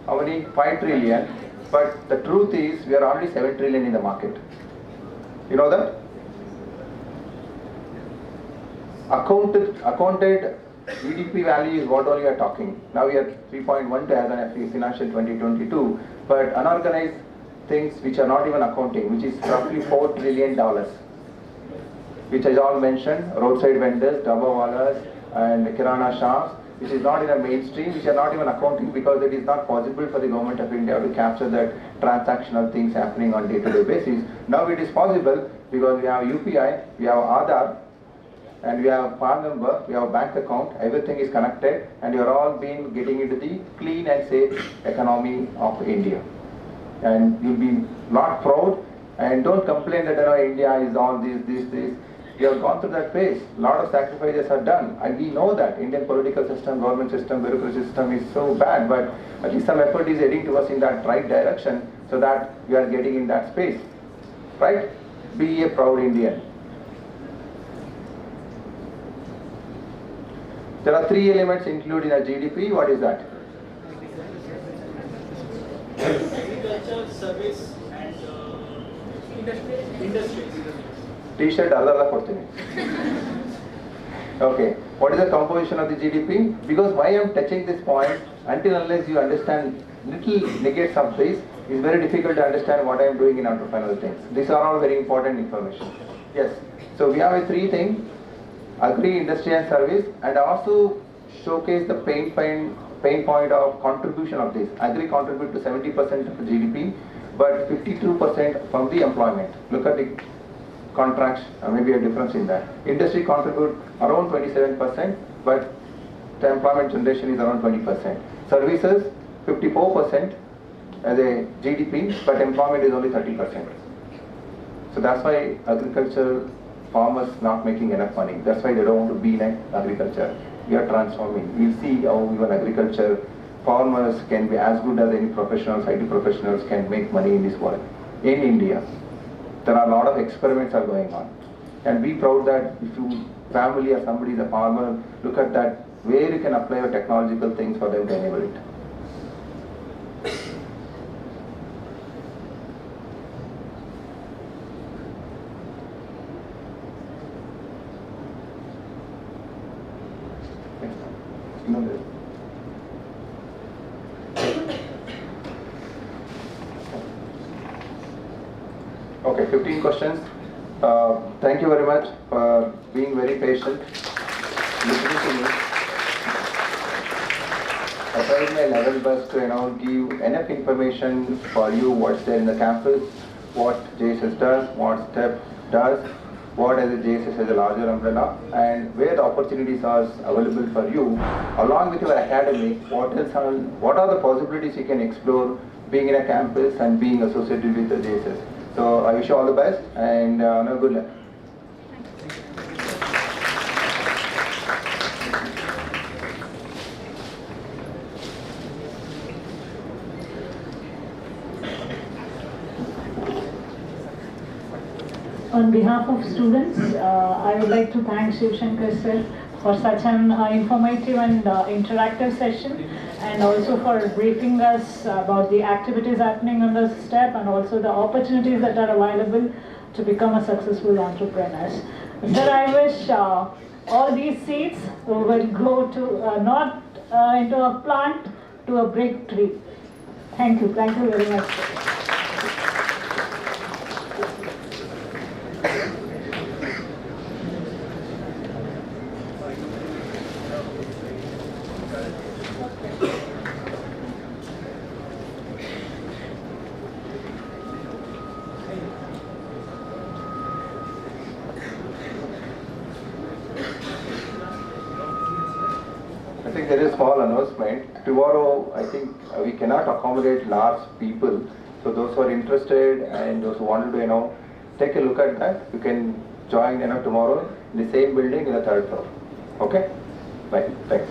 how many? 5 trillion. But the truth is we are already 7 trillion in the market. You know that? Accounted GDP value is what all you are talking. Now we are 3.1 as an financial 2022, but unorganized things which are not even accounting, which is roughly $4 trillion, which I all mentioned, roadside vendors, dabawalas and kirana shops, which is not in a mainstream, which are not even accounting because it is not possible for the government of India to capture that transactional things happening on day-to-day basis. Now it is possible because we have UPI, we have Aadhaar, and we have PAN number, we have bank account, everything is connected, and you are all been getting into the clean and safe economy of India. And you'll be not proud, and don't complain that India is all this. You have gone through that phase. A lot of sacrifices are done, and we know that Indian political system, government system, bureaucracy system is so bad, but at least some effort is heading to us in that right direction, so that we are getting in that space. Right? Be a proud Indian. There are 3 elements included in a GDP. What is that? Agriculture, service, and industry. T-shirt arda kodtini. Okay. What is the composition of the GDP? Because why I am touching this point, until unless you understand little negates of this, it's very difficult to understand what I am doing in entrepreneurial things. These are all very important information. Yes. So we have a 3 things: agri, industry and service, and also showcase the pain point of contribution of this. Agri contribute to 70% of the GDP, but 52% from the employment. Look at the contracts, maybe a difference in that. Industry contribute around 27%, but the employment generation is around 20%. Services 54% as a GDP, but employment is only 30%. So that's why agriculture farmers not making enough money. That's why they don't want to be in agriculture. We are transforming. We'll see how even agriculture farmers can be as good as any professionals, IT professionals can make money in this world. In India, there are a lot of experiments are going on. And be proud that if you family or somebody is a farmer, look at that, where you can apply your technological things for them to enable it. Okay, 15 questions. Thank you very much for being very patient, listening to me. I tried my level best to give enough information for you what's there in the campus, what JSS does, what STEP does, what as a JSS as a larger umbrella, and where the opportunities are available for you, along with your academic, what are the possibilities you can explore being in a campus and being associated with the JSS. So I wish you all the best and good luck. On behalf of students, I would like to thank Shiv Shankar sir for such an informative and interactive session, and also for briefing us about the activities happening on the STEP and also the opportunities that are available to become a successful entrepreneurs. Sir, I wish all these seeds will grow to not into a plant, to a big tree. Thank you very much. I think there is a small announcement. Tomorrow, I think we cannot accommodate large people. So those who are interested and those who wanted to, take a look at that, you can join tomorrow in the same building in the 3rd floor. Okay? Bye. Thanks.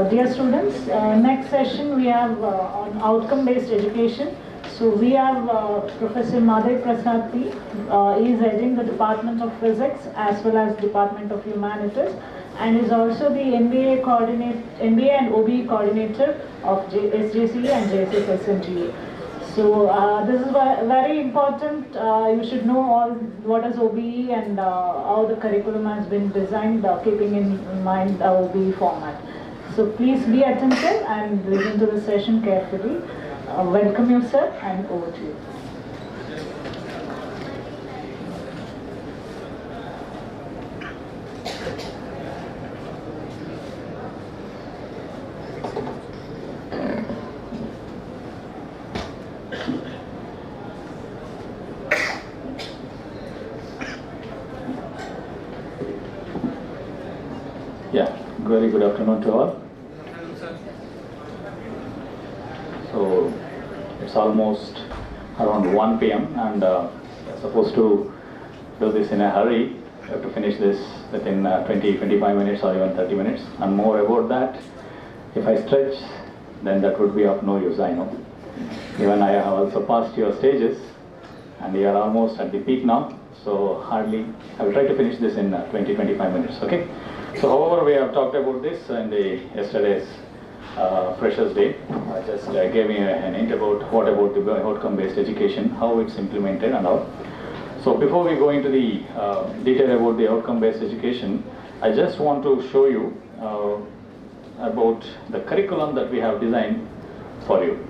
Dear students, next session we have on outcome-based education. So we have Professor Madhav Prasad P. He is heading the Department of Physics as well as Department of Humanities, and is also the MBA and OBE coordinator of SJC and JSS SNGA. So this is very important. You should know all what is OBE and how the curriculum has been designed, keeping in mind the OBE format. So please be attentive and listen to the session carefully. Welcome you, sir, and over to you. Yeah, very good afternoon to all. So it's almost around 1 p.m. and we're supposed to do this in a hurry. We have to finish this within 20-25 minutes or even 30 minutes. And more about that, if I stretch, then that would be of no use, I know. Even I have also passed your stages and you are almost at the peak now. So hardly, I will try to finish this in 20-25 minutes, okay? So however, we have talked about this in the yesterday's Freshers Day. I just gave you an hint about what about the outcome-based education, how it's implemented and all. So before we go into the detail about the outcome-based education, I just want to show you about the curriculum that we have designed for you.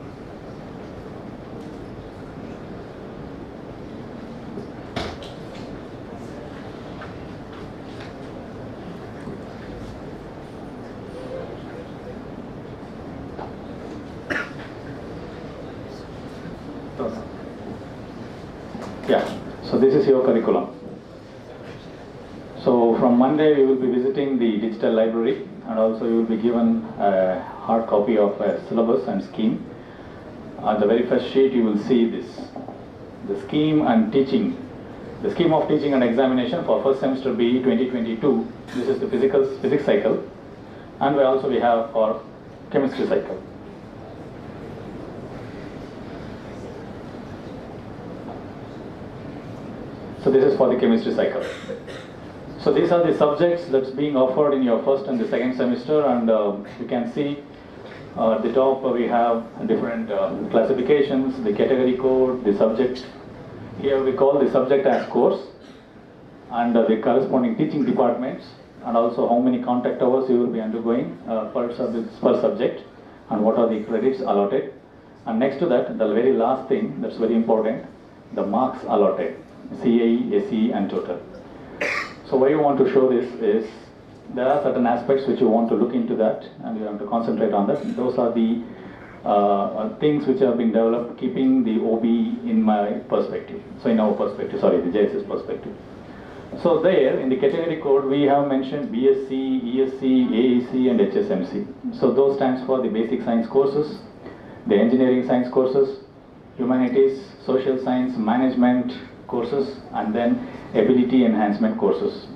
Yeah, so this is your curriculum. So from Monday you will be visiting the digital library, and also you will be given a hard copy of a syllabus and scheme. On the very first sheet you will see this, the scheme and teaching. The scheme of teaching and examination for first semester BE 2022. This is the physics cycle, and we have for chemistry cycle. So this is for the chemistry cycle. So these are the subjects that's being offered in your first and the second semester, and you can see at the top we have different classifications, the category code, the subject. Here we call the subject as course, and the corresponding teaching departments, and also how many contact hours you will be undergoing per subject, and what are the credits allotted. And next to that, the very last thing that's very important, the marks allotted. CAE, SE and total. So why you want to show this is, there are certain aspects which you want to look into that and you have to concentrate on that. Those are the things which have been developed keeping the OB in my perspective. So in our perspective, sorry, the JSS perspective. So there in the category code we have mentioned BSc, ESc, AEC and HSMC. So those stands for the basic science courses, the engineering science courses, humanities, social science, management courses, and then ability enhancement courses.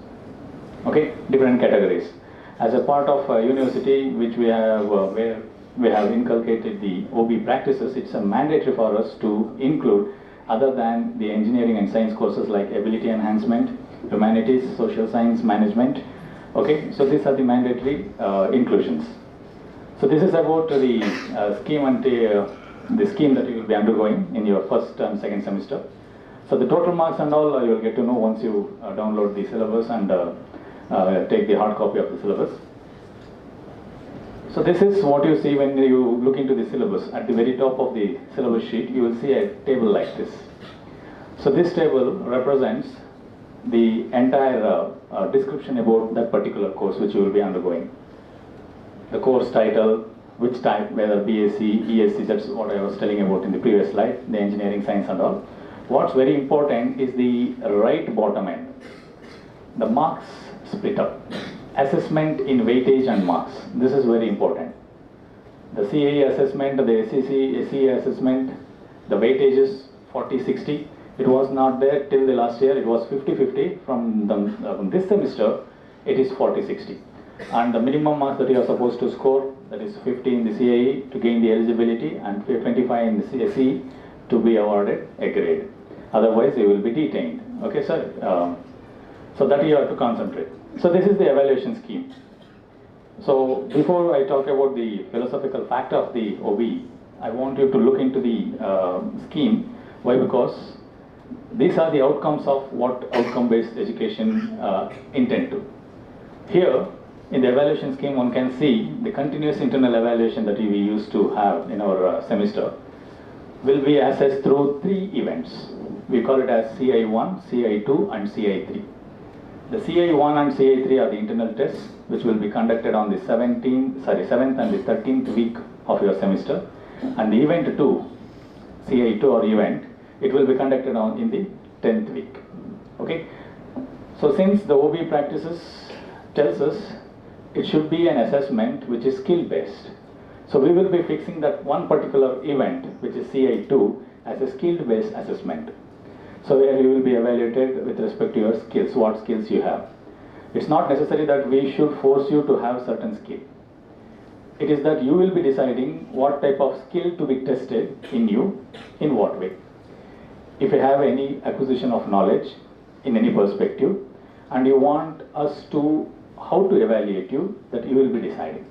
Okay, different categories. As a part of university which we have, where we have inculcated the OB practices, it's a mandatory for us to include other than the engineering and science courses like ability enhancement, humanities, social science, management. Okay, so these are the mandatory inclusions. So this is about the scheme and the scheme that you will be undergoing in your first and second semester. So the total marks and all you will get to know once you download the syllabus and take the hard copy of the syllabus. So this is what you see when you look into the syllabus. At the very top of the syllabus sheet, you will see a table like this. So this table represents the entire description about that particular course which you will be undergoing. The course title, which type, whether BSc, ESc, that's what I was telling about in the previous slide, the engineering, science and all. What's very important is the right bottom end. The marks split up. Assessment in weightage and marks. This is very important. The CAE assessment, the SCE assessment, the weightage is 40-60. It was not there till the last year. It was 50-50. From this semester, it is 40-60. And the minimum marks that you are supposed to score, that is 50 in the CAE to gain the eligibility and 25 in the SCE to be awarded a grade. Otherwise, you will be detained. Okay, sir? So that you have to concentrate. So this is the evaluation scheme. So before I talk about the philosophical fact of the OB, I want you to look into the scheme. Why? Because these are the outcomes of what outcome-based education intend to. Here, in the evaluation scheme, one can see the continuous internal evaluation that we used to have in our semester will be assessed through 3 events. We call it as CI1, CI2 and CI3. The CI1 and CI3 are the internal tests which will be conducted on the 7th and the 13th week of your semester. And the event 2, CI2 or event, it will be conducted in the 10th week. Okay. So since the OB practices tells us it should be an assessment which is skill based. So we will be fixing that one particular event which is CI2 as a skill based assessment. So where you will be evaluated with respect to your skills, what skills you have. It's not necessary that we should force you to have certain skill. It is that you will be deciding what type of skill to be tested in you, in what way. If you have any acquisition of knowledge in any perspective and you want us to how to evaluate you, that you will be deciding.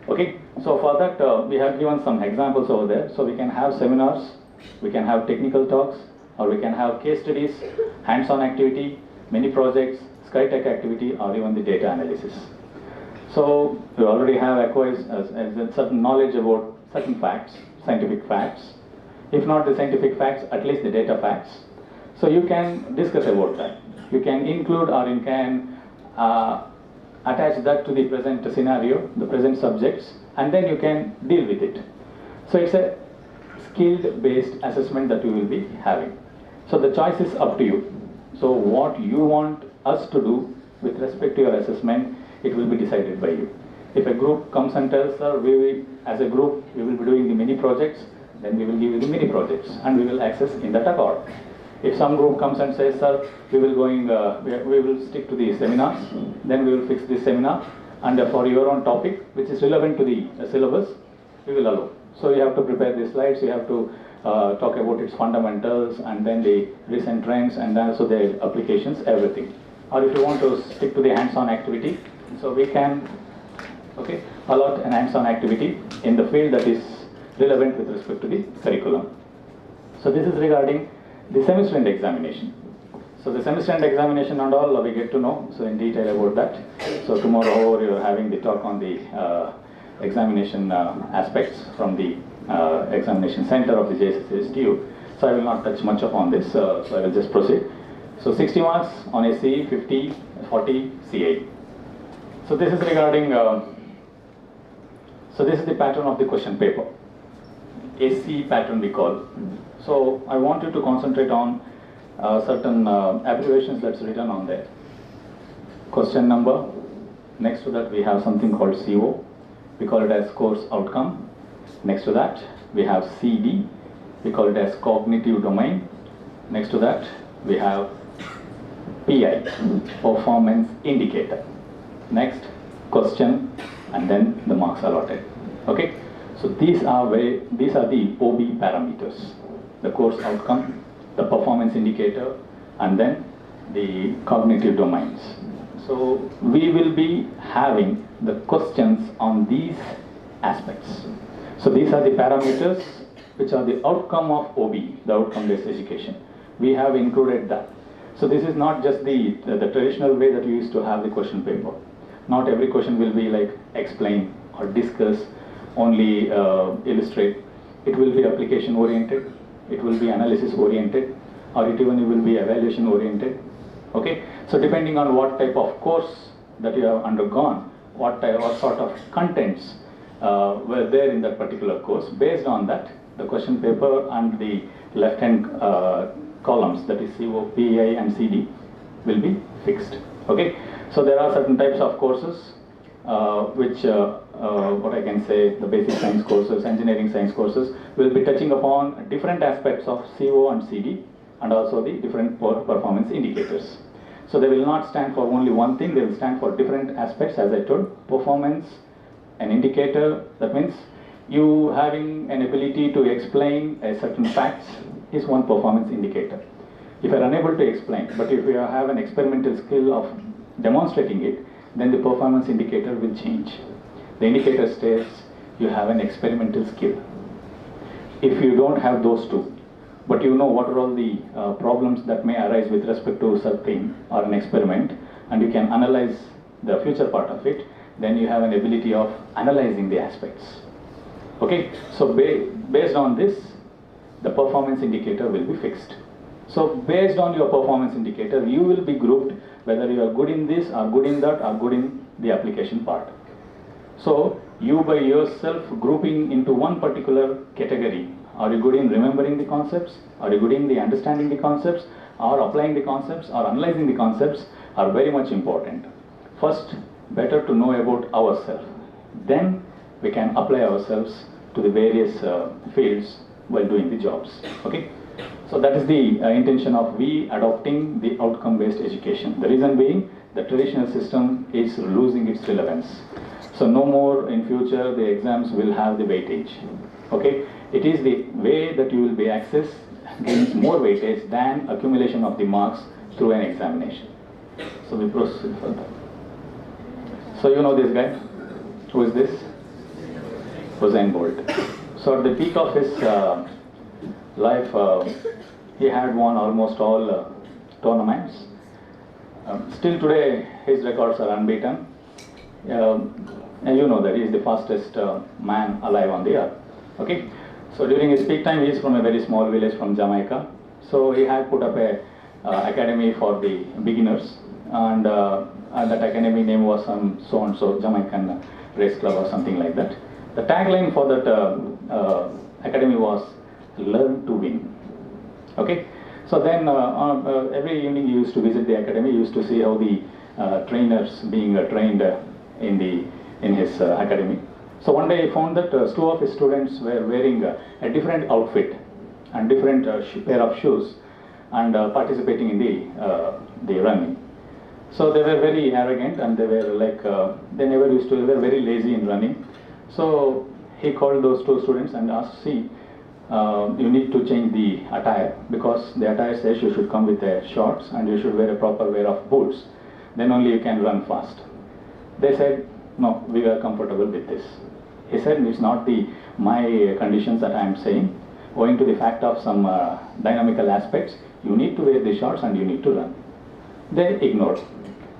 Okay, so for that we have given some examples over there. So we can have seminars, we can have technical talks, or we can have case studies, hands-on activity, mini projects, SkyTech activity, or even the data analysis. So we already have acquired a certain knowledge about certain facts, scientific facts. If not the scientific facts, at least the data facts. So you can discuss about that. You can include or you can attach that to the present scenario, the present subjects, and then you can deal with it. So it's a skill-based assessment that you will be having. So the choice is up to you. So what you want us to do with respect to your assessment, it will be decided by you. If a group comes and tells, sir, as a group, we will be doing the mini projects, then we will give you the mini projects and we will access in that accord. If some group comes and says, sir, we will stick to the seminars, then we will fix this seminar, and for your own topic, which is relevant to the syllabus, we will allow. So you have to prepare the slides, you have to talk about its fundamentals, and then the recent trends, and also the applications, everything. Or if you want to stick to the hands-on activity, so we can allot an hands-on activity in the field that is relevant with respect to the curriculum. So this is regarding the semester end examination. So the semester end examination and all we get to know so in detail about that. So tomorrow, however, you are having the talk on the examination aspects from the examination center of the JSS STU. So I will not touch much upon this. So I will just proceed. So 60 marks on SCE, 50, 40 CA. So this is regarding. So this is the pattern of the question paper. SC pattern we call. So I want you to concentrate on certain abbreviations that's written on there. Question number. Next to that we have something called CO. We call it as course outcome. Next to that we have CD. We call it as cognitive domain. Next to that we have PI, performance indicator. Next question, and then the marks allotted. Okay, so these are the OB parameters: the course outcome, the performance indicator, and then the cognitive domains. So we will be having the questions on these aspects. So these are the parameters which are the outcome of OB, the outcome-based education. We have included that. So this is not just the traditional way that we used to have the question paper. Not every question will be like explain or discuss, only illustrate. It will be application oriented, it will be analysis oriented, or it even will be evaluation oriented. Okay, so depending on what type of course that you have undergone, what sort of contents were there in that particular course, based on that, the question paper and the left-hand columns, that is CO, PI and CD, will be fixed. Okay, so there are certain types of courses which, what I can say, the basic science courses, engineering science courses, will be touching upon different aspects of CO and CD, and also the different performance indicators. So they will not stand for only one thing, they will stand for different aspects, as I told. Performance, an indicator, that means you having an ability to explain a certain facts is one performance indicator. If you are unable to explain, but if you have an experimental skill of demonstrating it, then the performance indicator will change. The indicator states you have an experimental skill. If you don't have those two, but you know what are all the problems that may arise with respect to something or an experiment, and you can analyze the future part of it, then you have an ability of analyzing the aspects. Okay, so based on this, the performance indicator will be fixed. So based on your performance indicator, you will be grouped whether you are good in this or good in that or good in the application part. So you by yourself grouping into one particular category. Are you good in remembering the concepts? Are you good in the understanding the concepts? Or applying the concepts or analyzing the concepts are very much important. First, better to know about ourselves. Then we can apply ourselves to the various fields while doing the jobs. Okay? So that is the intention of we adopting the outcome-based education. The reason being, the traditional system is losing its relevance. So no more in future the exams will have the weightage. Okay? It is the way that you will be accessed gains more weightage than accumulation of the marks through an examination. So we proceed further. So you know this guy? Who is this? Usain Bolt. So at the peak of his life, he had won almost all tournaments. Still today, his records are unbeaten. And you know that he is the fastest man alive on the earth. Okay? So during his peak time, he is from a very small village from Jamaica. So he had put up a academy for the beginners, and that academy name was some so-and-so Jamaican race club or something like that. The tagline for that academy was "Learn to Win." Okay, so then every evening he used to visit the academy. He used to see how the trainers being trained in his academy. So one day he found that two of his students were wearing a different outfit and different pair of shoes and participating in the running. So they were very arrogant and they were like, they were very lazy in running. So he called those two students and asked, see, you need to change the attire, because the attire says you should come with shorts and you should wear a proper pair of boots. Then only you can run fast. They said, no, we are comfortable with this. He said, it's not my conditions that I am saying. Owing to the fact of some dynamical aspects, you need to wear the shorts and you need to run. They ignored.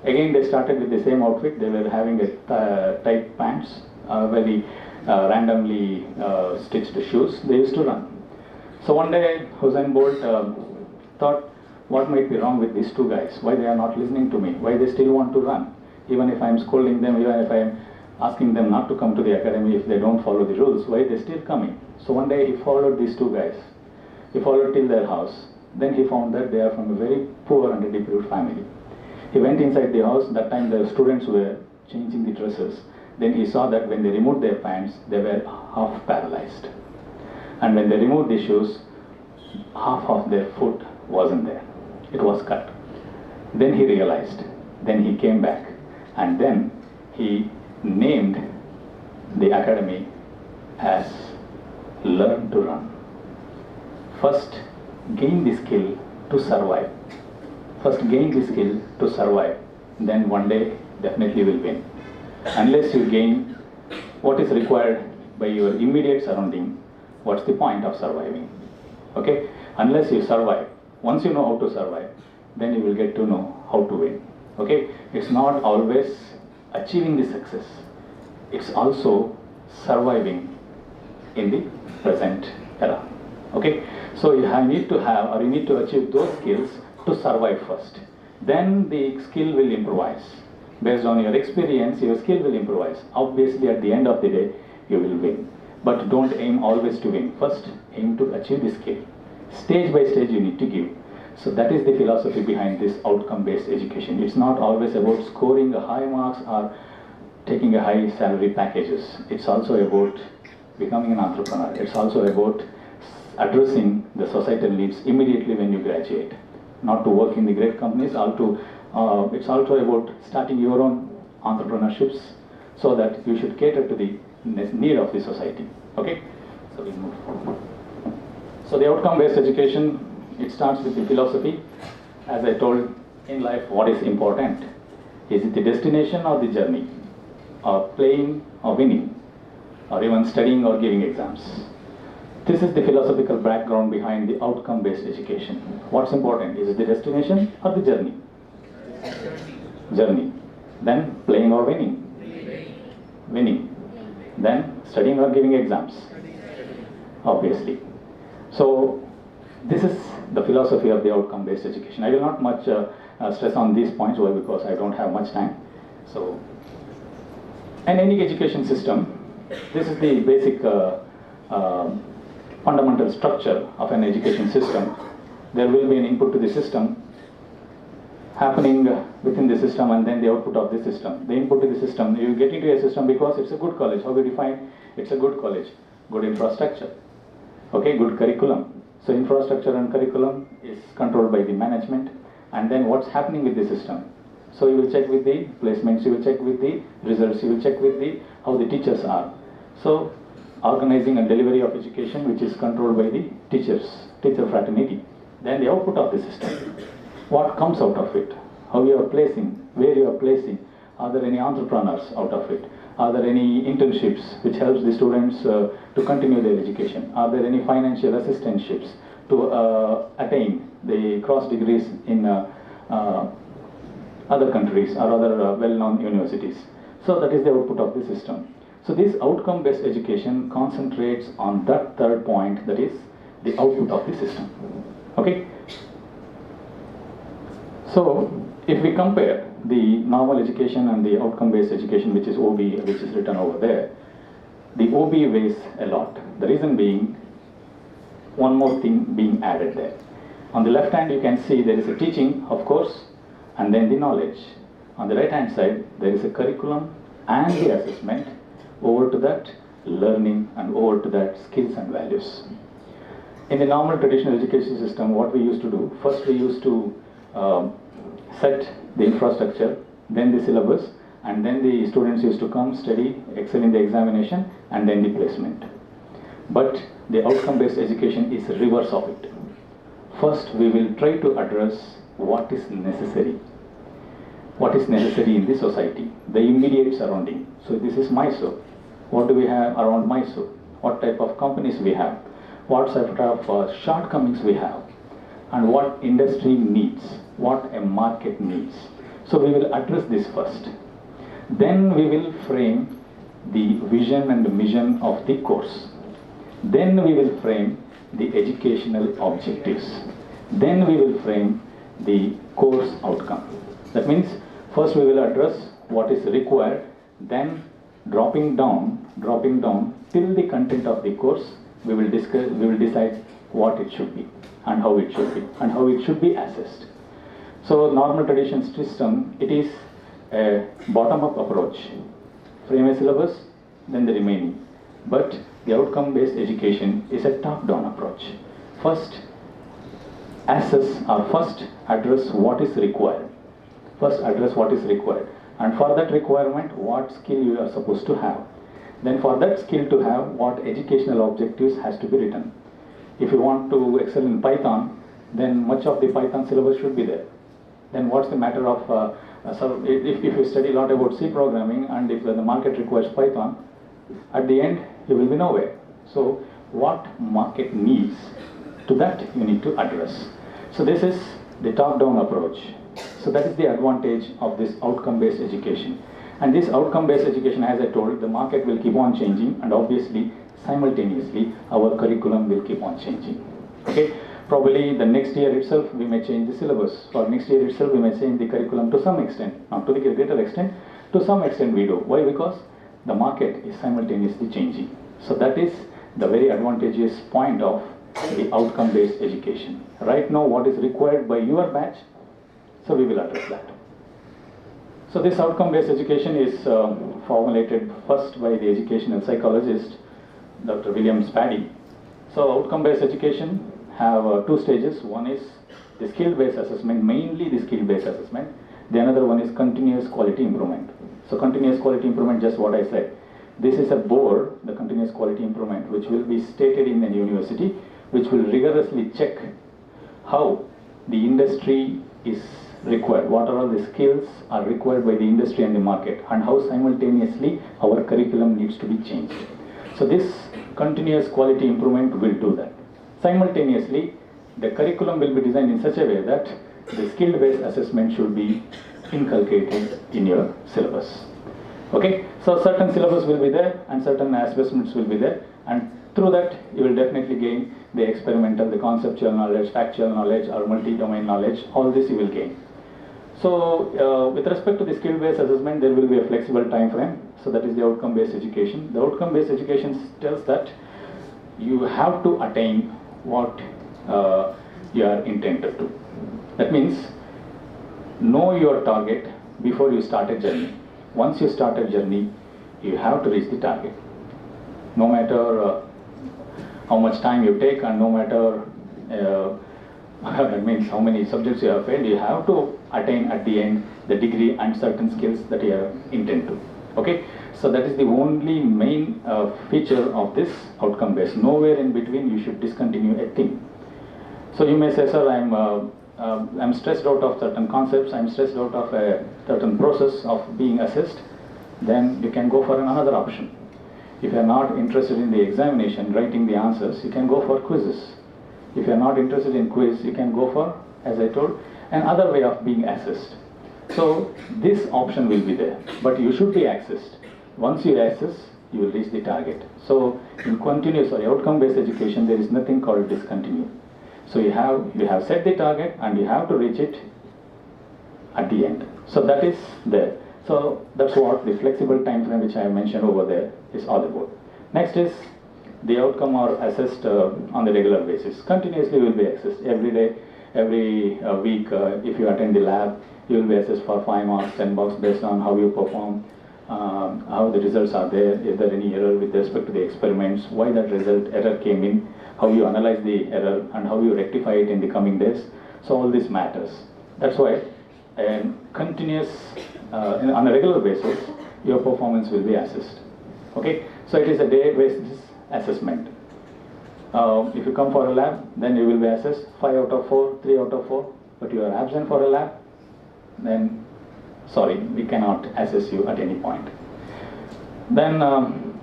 Again, they started with the same outfit. They were having a tight pants, very randomly stitched shoes. They used to run. So one day, Usain Bolt thought, what might be wrong with these two guys? Why they are not listening to me? Why they still want to run? Even if I am scolding them, even if I am asking them not to come to the academy if they don't follow the rules, why they still coming? So one day he followed these two guys. He followed till their house. Then he found that they are from a very poor and deprived family. He went inside the house. That time the students were changing the dresses. Then he saw that when they removed their pants, they were half paralyzed. And when they removed the shoes, half of their foot wasn't there. It was cut. Then he realized. Then he came back. And then he named the academy as Learn to Run. First, gain the skill to survive. First, gain the skill to survive. Then one day, definitely will win. Unless you gain what is required by your immediate surrounding, what's the point of surviving? Okay? Unless you survive, once you know how to survive, then you will get to know how to win. Okay? It's not always achieving the success. It's also surviving in the present era. Okay? So you need to have, or you need to achieve those skills to survive first. Then the skill will improvise. Based on your experience, your skill will improvise. Obviously, at the end of the day, you will win. But don't aim always to win. First, aim to achieve the skill. Stage by stage, you need to give. So that is the philosophy behind this outcome-based education. It's not always about scoring high marks or taking a high salary packages. It's also about becoming an entrepreneur. It's also about addressing the societal needs immediately when you graduate. Not to work in the great companies, it's also about starting your own entrepreneurships so that you should cater to the need of the society. Okay? So we move. So the outcome-based education, it starts with the philosophy. As I told, in life, what is important? Is it the destination or the journey? Or playing or winning? Or even studying or giving exams? This is the philosophical background behind the outcome-based education. What's important? Is it the destination or the journey? Journey. Then playing or winning? Winning. Then studying or giving exams? Obviously. So this is the philosophy of the outcome-based education. I will not much stress on these points. Why? Because I don't have much time. So, in any education system, this is the basic fundamental structure of an education system. There will be an input to the system happening within the system, and then the output of the system. The input to the system, you get into a system because it's a good college. How we define? It's a good college. Good infrastructure. Okay, good curriculum. So infrastructure and curriculum is controlled by the management, and then what's happening with the system. So you will check with the placements, you will check with the results, you will check with the how the teachers are. So organizing and delivery of education, which is controlled by the teachers, teacher fraternity. Then the output of the system. What comes out of it? How you are placing? Where you are placing? Are there any entrepreneurs out of it? Are there any internships which helps the students to continue their education? Are there any financial assistantships to attain the cross degrees in other countries or other well-known universities? So that is the output of the system. So this outcome-based education concentrates on that third point, that is the output of the system. Okay? So if we compare the normal education and the outcome-based education, which is OB, which is written over there, the OB weighs a lot. The reason being, one more thing being added there. On the left hand, you can see there is a teaching, of course, and then the knowledge. On the right hand side, there is a curriculum and the assessment. Over to that, learning, and over to that, skills and values. In the normal traditional education system, what we used to do, first we used to set the infrastructure, then the syllabus, and then the students used to come, study, excel in the examination, and then the placement. But the outcome-based education is the reverse of it. First, we will try to address what is necessary. What is necessary in the society, the immediate surrounding. So this is Mysore. What do we have around Mysore? What type of companies we have? What type of shortcomings we have? And what industry needs? What a market needs? So we will address this first. Then we will frame the vision and the mission of the course. Then we will frame the educational objectives. Then we will frame the course outcome. That means first we will address what is required, then dropping down till the content of the course, we will decide what it should be and how it should be and how it should be assessed. So normal tradition system, it is a bottom-up approach. Frame a syllabus, then the remaining. But the outcome-based education is a top-down approach. First assess or first address what is required. First address what is required. And for that requirement, what skill you are supposed to have. Then for that skill to have, what educational objectives has to be written. If you want to excel in Python, then much of the Python syllabus should be there. Then what's the matter of, if you study a lot about C programming and if the market requires Python, at the end you will be nowhere. So what market needs, to that you need to address. So this is the top-down approach. So that is the advantage of this outcome-based education. And this outcome-based education, as I told, the market will keep on changing, and obviously simultaneously our curriculum will keep on changing. Okay, probably the next year itself we may change the syllabus, or next year itself we may change the curriculum to some extent, not to the greater extent, to some extent we do. Why? Because the market is simultaneously changing. So that is the very advantageous point of the outcome-based education. Right now what is required by your batch, so we will address that. So this outcome-based education is formulated first by the educational psychologist, Dr. William Spaddy. So outcome-based education have two stages. One is the skill-based assessment, mainly the skill-based assessment. The another one is continuous quality improvement. So continuous quality improvement, just what I said. This is a board, the continuous quality improvement, which will be stated in the university, which will rigorously check how the industry is required, what are all the skills are required by the industry and the market, and how simultaneously our curriculum needs to be changed. So this continuous quality improvement will do that. Simultaneously, the curriculum will be designed in such a way that the skill-based assessment should be inculcated in your syllabus. Okay, so certain syllabus will be there and certain assessments will be there, and through that you will definitely gain the experimental, the conceptual knowledge, factual knowledge, or multi-domain knowledge. All this you will gain. So with respect to the skill-based assessment, there will be a flexible time frame. So that is the outcome-based education. The outcome-based education tells that you have to attain what you are intended to. That means know your target before you start a journey. Once you start a journey, you have to reach the target. No matter how much time you take, and no matter that means how many subjects you have failed, you have to attain at the end the degree and certain skills that you have intended to. Okay, so that is the only main feature of this outcome based. Nowhere in between you should discontinue a thing. So you may say, sir, I'm stressed out of certain concepts, I'm stressed out of a certain process of being assessed. Then you can go for another option. If you are not interested in the examination, writing the answers, you can go for quizzes. If you are not interested in quiz, you can go for, as I told, another way of being assessed. So this option will be there, but you should be assessed. Once you assess, you will reach the target. So in continuous or outcome-based education, there is nothing called discontinue. So you have set the target and you have to reach it at the end. So that is there. So that's what the flexible time frame which I have mentioned over there is all about. Next is the outcome are assessed on the regular basis. Continuously will be assessed every day, every week. If you attend the lab, you will be assessed for 5 marks, 10 marks based on how you perform, how the results are there, is there any error with respect to the experiments, why that error came in, how you analyze the error and how you rectify it in the coming days. So all this matters. That's why continuous, on a regular basis, your performance will be assessed. Okay, so it is a day basis assessment. If you come for a lab, then you will be assessed 5 out of 4, 3 out of 4, but you are absent for a lab, then sorry, we cannot assess you at any point. Then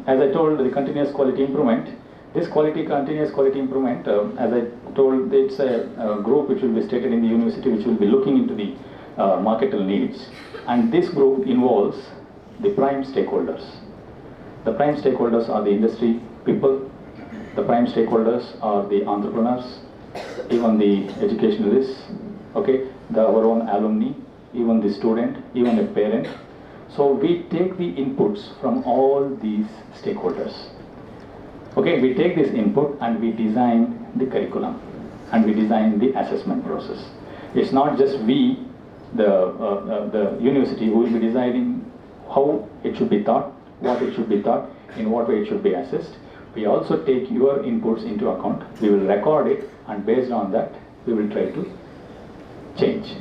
as I told, the continuous quality improvement, this continuous quality improvement, as I told, it's a group which will be stated in the university which will be looking into the marketal needs, and this group involves the prime stakeholders. The prime stakeholders are the industry people, the prime stakeholders are the entrepreneurs, even the educationalists, okay, our own alumni, even the student, even a parent. So we take the inputs from all these stakeholders. Okay, we take this input and we design the curriculum and we design the assessment process. It's not just we, the university, who will be deciding how it should be taught, what it should be taught, in what way it should be assessed. We also take your inputs into account. We will record it, and based on that, we will try to change.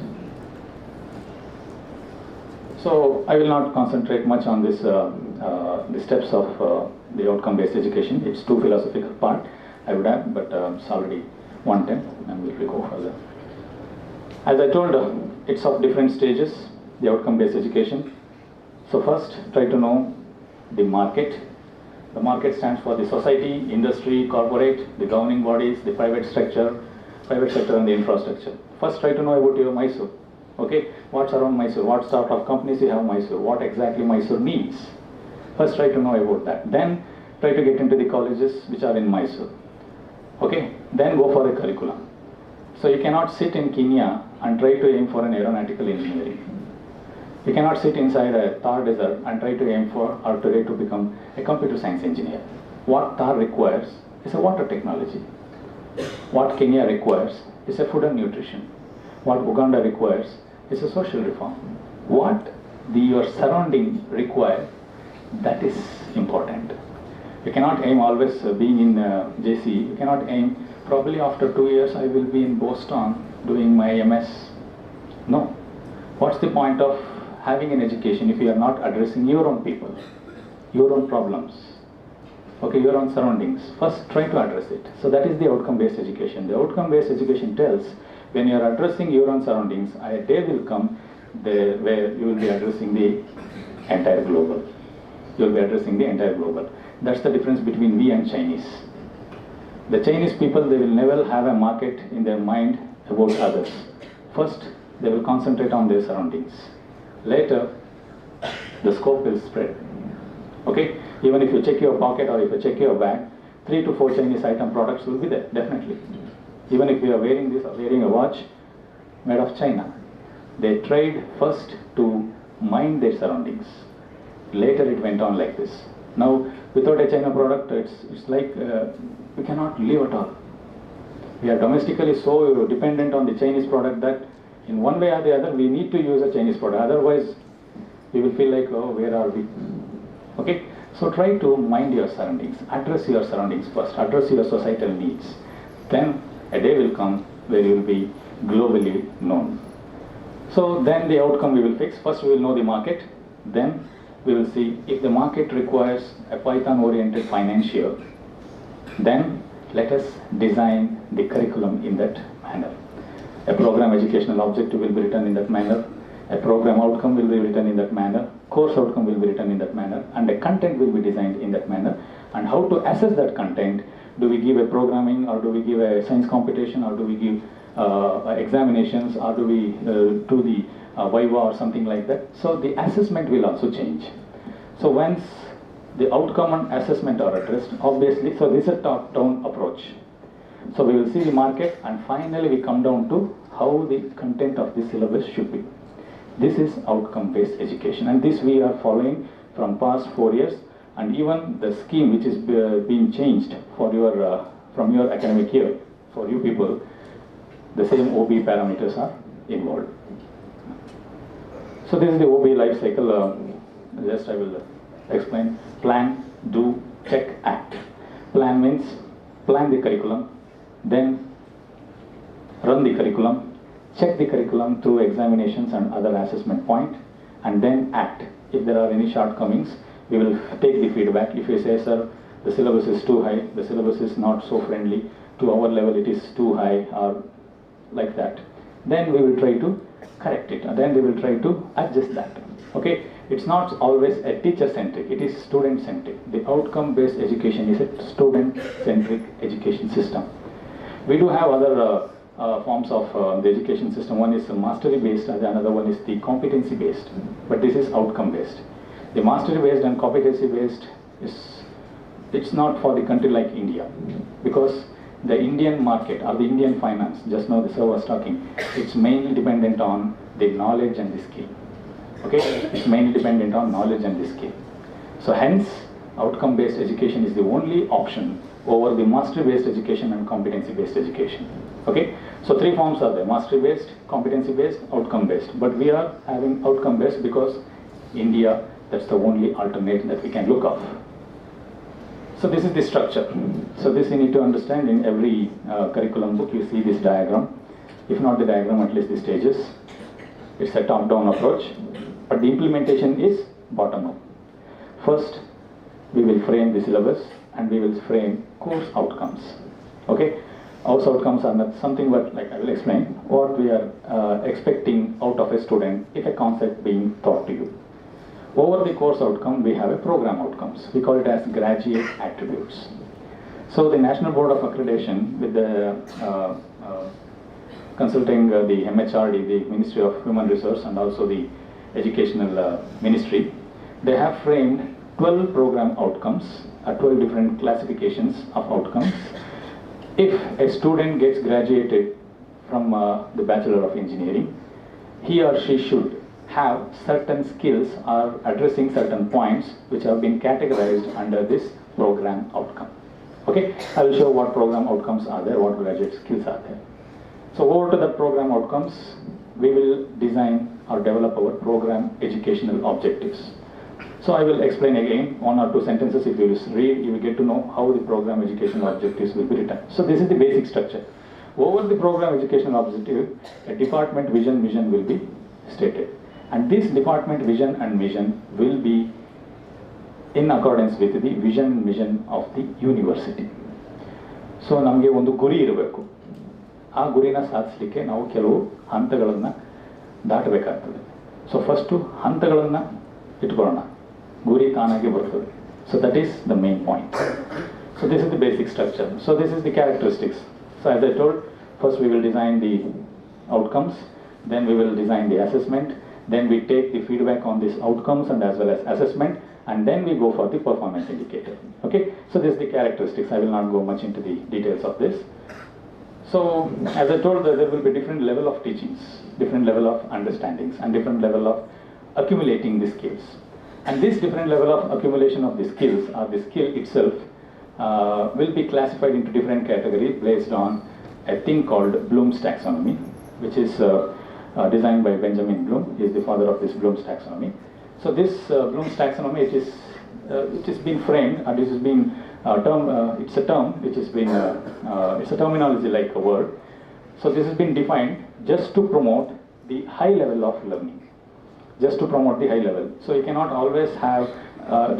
So I will not concentrate much on this, the steps of the outcome-based education. It's too philosophical part, I would have, but it's already 1:10 and we will go further. As I told, it's of different stages, the outcome-based education. So first, try to know the market. The market stands for the society, industry, corporate, the governing bodies, the private sector and the infrastructure. First, try to know about your Mysore. Okay, what's around Mysore? What sort of companies you have Mysore? What exactly Mysore needs? First, try to know about that. Then, try to get into the colleges which are in Mysore. Okay, then go for a curriculum. So you cannot sit in Kenya and try to aim for an aeronautical engineering. You cannot sit inside a Thar desert and try to aim for or try to become a computer science engineer. What Thar requires is a water technology. What Kenya requires is a food and nutrition. What Uganda requires is a social reform. What your surrounding require, that is important. You cannot aim always being in JC. You cannot aim probably after 2 years I will be in Boston doing my MS. No. What's the point of having an education if you are not addressing your own people, your own problems, okay, your own surroundings? First, try to address it. So that is the outcome-based education. The outcome-based education tells when you are addressing your own surroundings, a day will come there where you will be addressing the entire global. You will be addressing the entire global. That's the difference between we and Chinese. The Chinese people, they will never have a market in their mind about others. First, they will concentrate on their surroundings. Later, the scope will spread. Okay? Even if you check your pocket or if you check your bag, 3 to 4 Chinese item products will be there, definitely. Even if you are wearing this or wearing a watch made of China, they tried first to mind their surroundings. Later it went on like this. Now, without a China product, it's like we cannot live at all. We are domestically so dependent on the Chinese product that in one way or the other, we need to use a Chinese product. Otherwise, we will feel like, oh, where are we? Okay? So try to mind your surroundings. Address your surroundings first. Address your societal needs. Then a day will come where you will be globally known. So then the outcome we will fix. First we will know the market. Then we will see if the market requires a Python-oriented financier. Then let us design the curriculum in that manner. A program educational objective will be written in that manner. A program outcome will be written in that manner. Course outcome will be written in that manner. And a content will be designed in that manner. And how to assess that content? Do we give a programming, or do we give a science competition, or do we give examinations, or do we do the Viva or something like that? So the assessment will also change. So once the outcome and assessment are addressed, obviously, so this is a top-down approach. So we will see the market, and finally we come down to how the content of the syllabus should be. This is outcome-based education, and this we are following from past 4 years, and even the scheme which is being changed for your from your academic year for you people, the same OB parameters are involved. So this is the OB life cycle. Just I will explain. Plan, do, check, act. Plan means plan the curriculum, then run the curriculum, check the curriculum through examinations and other assessment point, and then act. If there are any shortcomings, we will take the feedback. If you say, sir, the syllabus is too high, the syllabus is not so friendly, to our level it is too high, or like that, then we will try to correct it, and then we will try to adjust that. Okay? It's not always a teacher-centric, it is student-centric. The outcome-based education is a student-centric education system. We do have other forms of the education system. One is mastery-based, and another one is the competency-based. But this is outcome-based. The mastery-based and competency-based it's not for the country like India, because the Indian market or the Indian finance, just now the sir was talking, it's mainly dependent on the knowledge and the skill. Okay, it's mainly dependent on knowledge and the skill. So hence, outcome-based education is the only option over the mastery-based education and competency-based education. Okay, so 3 forms are there: mastery-based, competency-based, outcome-based. But we are having outcome-based because India, that's the only alternate that we can look of. So this is the structure. So this you need to understand. In every curriculum book you see this diagram. If not the diagram, at least the stages. It's a top-down approach. but the implementation is bottom up. First, we will frame the syllabus and we will frame course outcomes. Okay, course outcomes are not something but, like I will explain, what we are expecting out of a student if a concept being taught to you. Over the course outcome, we have a program outcomes. We call it as graduate attributes. So the National Board of Accreditation, with the consulting the MHRD, the Ministry of Human Resource, and also the Educational Ministry, they have framed 12 program outcomes, 12 different classifications of outcomes. If a student gets graduated from the Bachelor of Engineering, he or she should have certain skills or addressing certain points which have been categorized under this program outcome. Okay, I will show what program outcomes are there, what graduate skills are there. So over to the program outcomes, we will design or develop our program educational objectives. So I will explain again 1 or 2 sentences. If you read, you will get to know how the program educational objectives will be written. So this is the basic structure. Over the program educational objective, a department vision will be stated. And this department vision and mission will be in accordance with the vision and mission of the university. So ನಮಗೆ ಒಂದು ಗುರಿ ಇರಬೇಕು. ಆ ಗುರಿನ ಸಾಧಿಸಲಿಕ್ಕೆ ನಾವು ಕೆಲವು ಹಂತಗಳನ್ನು ದಾಟಬೇಕಾಗ್ತದೆ. So first ಹಂತಗಳನ್ನು ಇಟ್ಕೊಳ್ಳೋಣ. Guri ತಾನಾಗಿ ಬರ್ತದೆ. So that is the main point. So this is the basic structure. So this is the characteristics. So as I told, first we will design the outcomes, then we will design the assessment, then we take the feedback on these outcomes and as well as assessment, and then we go for the performance indicator. Okay, so this is the characteristics. I will not go much into the details of this. So as I told, there will be different level of teachings, different level of understandings, and different level of accumulating the skills. And this different level of accumulation of the skills, or the skill itself, will be classified into different categories based on a thing called Bloom's taxonomy, which is designed by Benjamin Bloom. He is the father of this Bloom's taxonomy. So this Bloom's taxonomy, it is been framed, and this has been it's a term which has been it's a terminology like a word. So this has been defined just to promote the high level of learning, just to promote the high level. So you cannot always have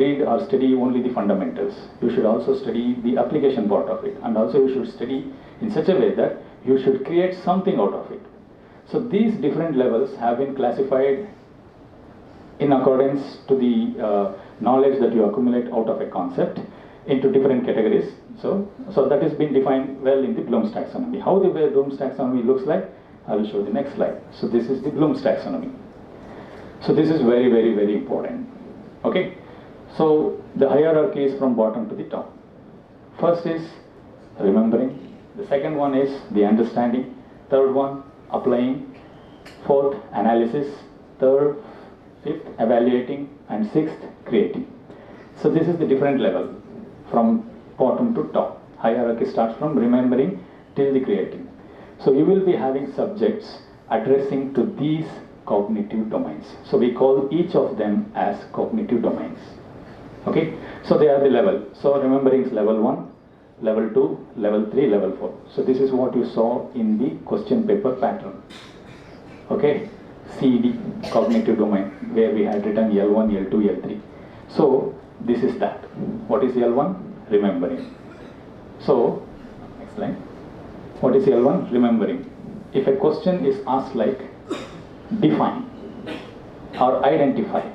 read or study only the fundamentals. You should also study the application part of it, and also you should study in such a way that you should create something out of it. So these different levels have been classified in accordance to the knowledge that you accumulate out of a concept into different categories. So that has been defined well in the Bloom's taxonomy. How the Bloom's taxonomy looks like, I will show the next slide. So this is the Bloom's taxonomy. So this is very, very, very important. Okay, so the hierarchy is from bottom to the top. First is remembering, the second one is the understanding, third one applying, fourth analysis, third, fifth evaluating, and sixth creating. So this is the different level from bottom to top. Hierarchy starts from remembering till the creating. So you will be having subjects addressing to these cognitive domains. So we call each of them as cognitive domains. Okay, so they are the level. So remembering is level 1, level 2, level 3, level 4. So this is what you saw in the question paper pattern. Okay, CD, cognitive domain, where we had written L1, L2, L3. So this is that. What is L1? Remembering. So next line. What is L1? Remembering. If a question is asked like define or identify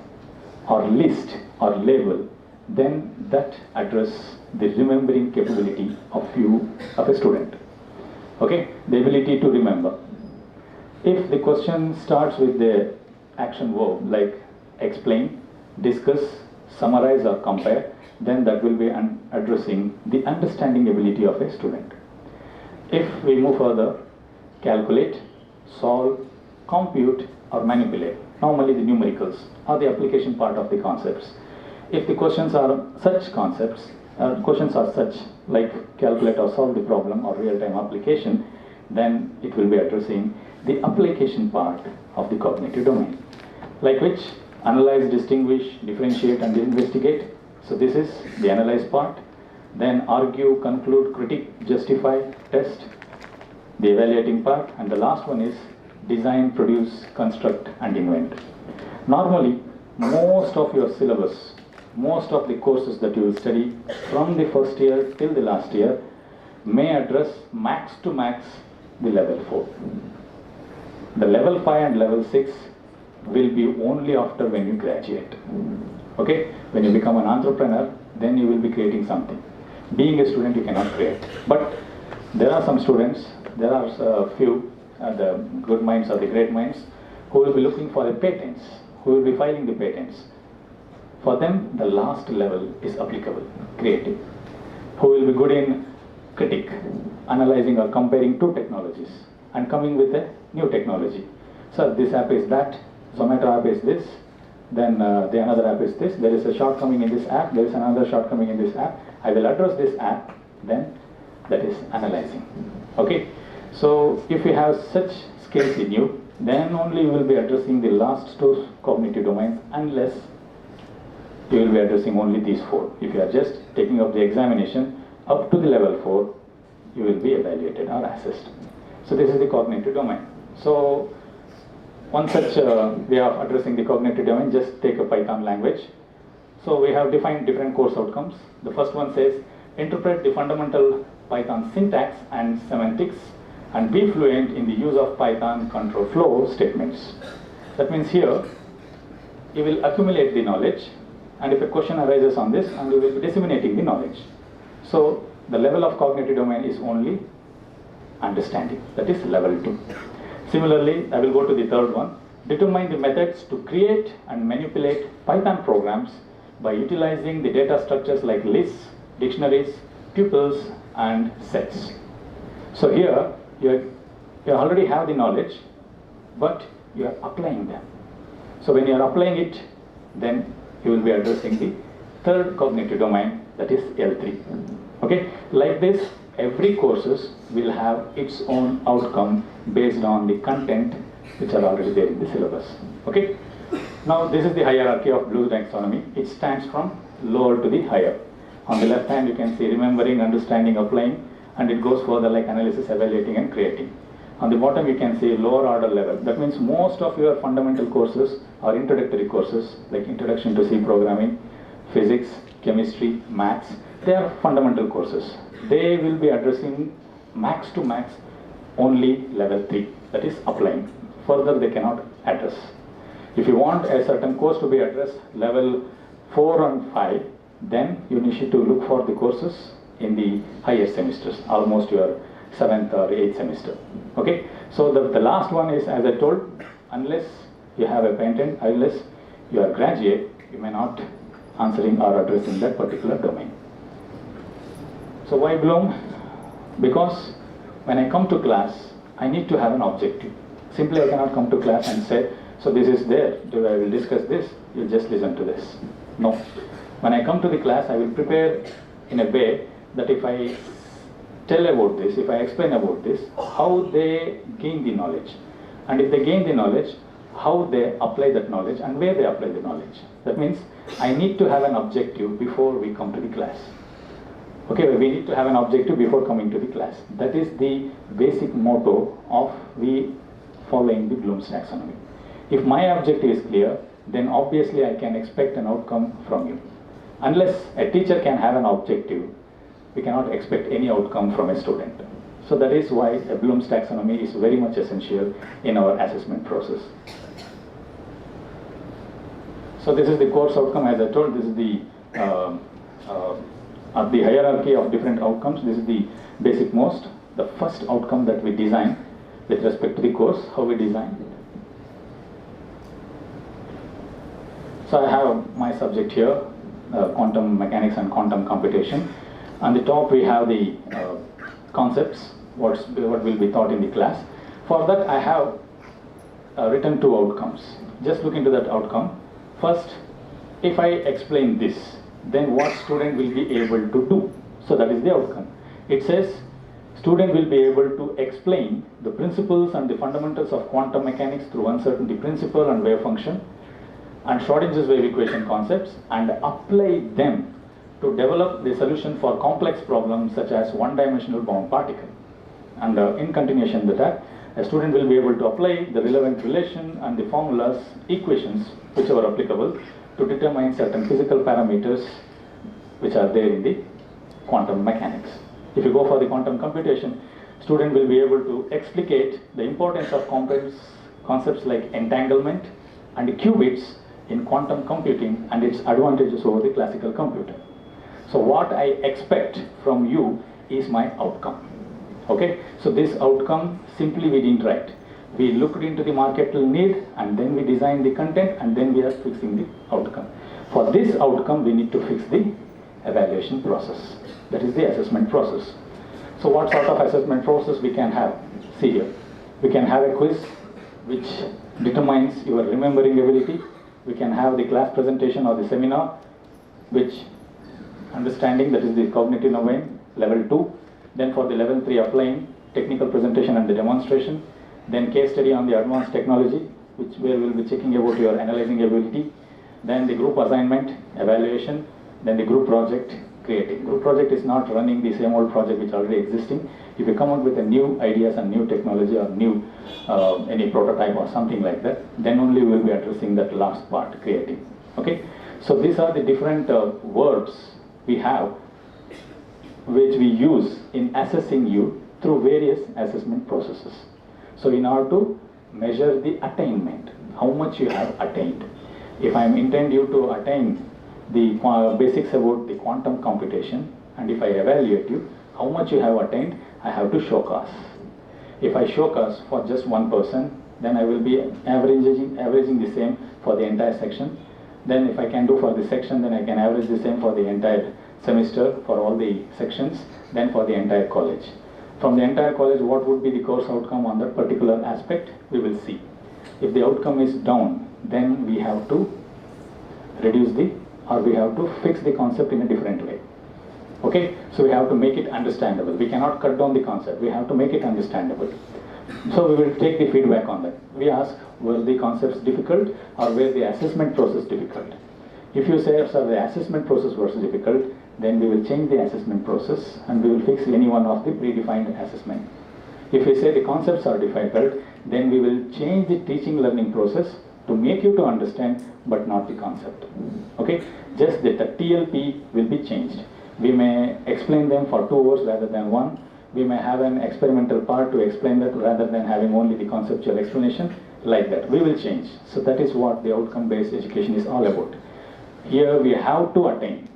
or list or label, then that address the remembering capability of a student. Okay, the ability to remember. If the question starts with the action verb like explain, discuss, summarize or compare, then that will be addressing the understanding ability of a student. If we move further, calculate, solve, compute or manipulate, normally the numericals or the application part of the concepts. If the questions are such concepts, questions are such like calculate or solve the problem or real-time application, then it will be addressing the application part of the cognitive domain, like which analyze, distinguish, differentiate and investigate. So this is the analyze part. Then argue, conclude, critique, justify, test, the evaluating part, and the last one is design, produce, construct and invent. Normally, most of your syllabus, most of the courses that you will study from the first year till the last year may address max to max the level 4. The level 5 and level 6 will be only after when you graduate. Okay? When you become an entrepreneur, then you will be creating something. Being a student, you cannot create. But there are some students, there are a few, the good minds or the great minds, who will be looking for the patents, who will be filing the patents. For them, the last level is applicable, creative. Who will be good in critique, analyzing or comparing two technologies and coming with a new technology. So this app is that, Zomato app is this, then the another app is this, there is a shortcoming in this app, there is another shortcoming in this app. I will address this app, then that is analyzing. Okay, so if you have such skills in you, then only you will be addressing the last two cognitive domains, unless you will be addressing only these 4. If you are just taking up the examination up to the level 4, you will be evaluated or assessed. So this is the cognitive domain. So one such way of addressing the cognitive domain, just take a Python language. So we have defined different course outcomes. The first one says, interpret the fundamental Python syntax and semantics and be fluent in the use of Python control flow statements. That means here, you will accumulate the knowledge, and if a question arises on this, and you will be disseminating the knowledge. So the level of cognitive domain is only understanding, that is level 2. Similarly, I will go to the third one. Determine the methods to create and manipulate Python programs by utilizing the data structures like lists, dictionaries, tuples and sets. So here, you already have the knowledge, but you are applying them. So when you are applying it, then you will be addressing the third cognitive domain, that is L3. Okay, like this, every courses will have its own outcome based on the content which are already there in the syllabus. Okay, now this is the hierarchy of Bloom's taxonomy. It stands from lower to the higher. On the left hand, you can see remembering, understanding, applying, and it goes further like analysis, evaluating and creating. On the bottom, you can see lower order level. That means most of your fundamental courses are introductory courses like Introduction to C Programming, Physics, Chemistry, Maths. They are fundamental courses. They will be addressing max to max only level 3, that is applying. Further, they cannot address. If you want a certain course to be addressed level 4 and 5, then you need to look for the courses in the higher semesters, almost your 7th or 8th semester. Okay, so the last one is, as I told, unless you have a patent, unless you are graduate, you may not answering or addressing that particular domain. So why Bloom? Because when I come to class, I need to have an objective. Simply I cannot come to class and say, so this is there, I will discuss this, you just listen to this. No. When I come to the class, I will prepare in a way that if I tell about this, if I explain about this, how they gain the knowledge. And if they gain the knowledge, how they apply that knowledge and where they apply the knowledge. That means I need to have an objective before we come to the class. Okay, we need to have an objective before coming to the class. That is the basic motto of we following the Bloom's taxonomy. If my objective is clear, then obviously I can expect an outcome from you. Unless a teacher can have an objective, we cannot expect any outcome from a student. So that is why a Bloom's taxonomy is very much essential in our assessment process. So this is the course outcome. As I told, this is the hierarchy of different outcomes. This is the basic most. The first outcome that we design with respect to the course, how we design. So I have my subject here, quantum mechanics and quantum computation. On the top we have the concepts, what will be taught in the class. For that I have written 2 outcomes. Just look into that outcome. First, if I explain this, then what student will be able to do? So that is the outcome. It says, student will be able to explain the principles and the fundamentals of quantum mechanics through uncertainty principle and wave function and Schrodinger's wave equation concepts and apply them to develop the solution for complex problems such as one-dimensional bound particle. And in continuation to that, A student will be able to apply the relevant relation and the formulas, equations, whichever applicable, to determine certain physical parameters which are there in the quantum mechanics. If you go for the quantum computation, student will be able to explicate the importance of concepts like entanglement and qubits in quantum computing and its advantages over the classical computer. So what I expect from you is my outcome. Okay, so this outcome simply we didn't write. We looked into the market need and then we designed the content and then we are fixing the outcome. For this outcome we need to fix the evaluation process. That is the assessment process. So what sort of assessment process we can have? See here. We can have a quiz which determines your remembering ability. We can have the class presentation or the seminar which understanding, that is the cognitive domain, level 2. Then for the level 3 applying technical presentation and the demonstration. Then case study on the advanced technology, which where we will be checking about your analyzing ability. Then the group assignment, evaluation. Then the group project, creating. Group project is not running the same old project which already existing. If you come out with a new ideas and new technology or new any prototype or something like that, then only we will be addressing that last part, creating. Okay. So these are the different verbs we have which we use in assessing you through various assessment processes. So in order to measure the attainment, how much you have attained. If I intend you to attain the basics about the quantum computation, and if I evaluate you, how much you have attained, I have to showcase. If I showcase for just one person, then I will be averaging the same for the entire section. Then if I can do for the section, then I can average the same for the entire semester, for all the sections, then for the entire college. From the entire college, what would be the course outcome on that particular aspect, we will see. If the outcome is down, then we have to reduce we have to fix the concept in a different way. Okay, so we have to make it understandable. We cannot cut down the concept, we have to make it understandable. So we will take the feedback on that. We ask, were the concepts difficult or were the assessment process difficult? If you say, sir, the assessment process was difficult, then we will change the assessment process and we will fix any one of the predefined assessment. If we say the concepts are difficult, then we will change the teaching learning process to make you to understand but not the concept. Okay, just that the TLP will be changed. We may explain them for 2 hours rather than 1. We may have an experimental part to explain that rather than having only the conceptual explanation, like that. We will change. So that is what the outcome-based education is all about. Here we have to attain.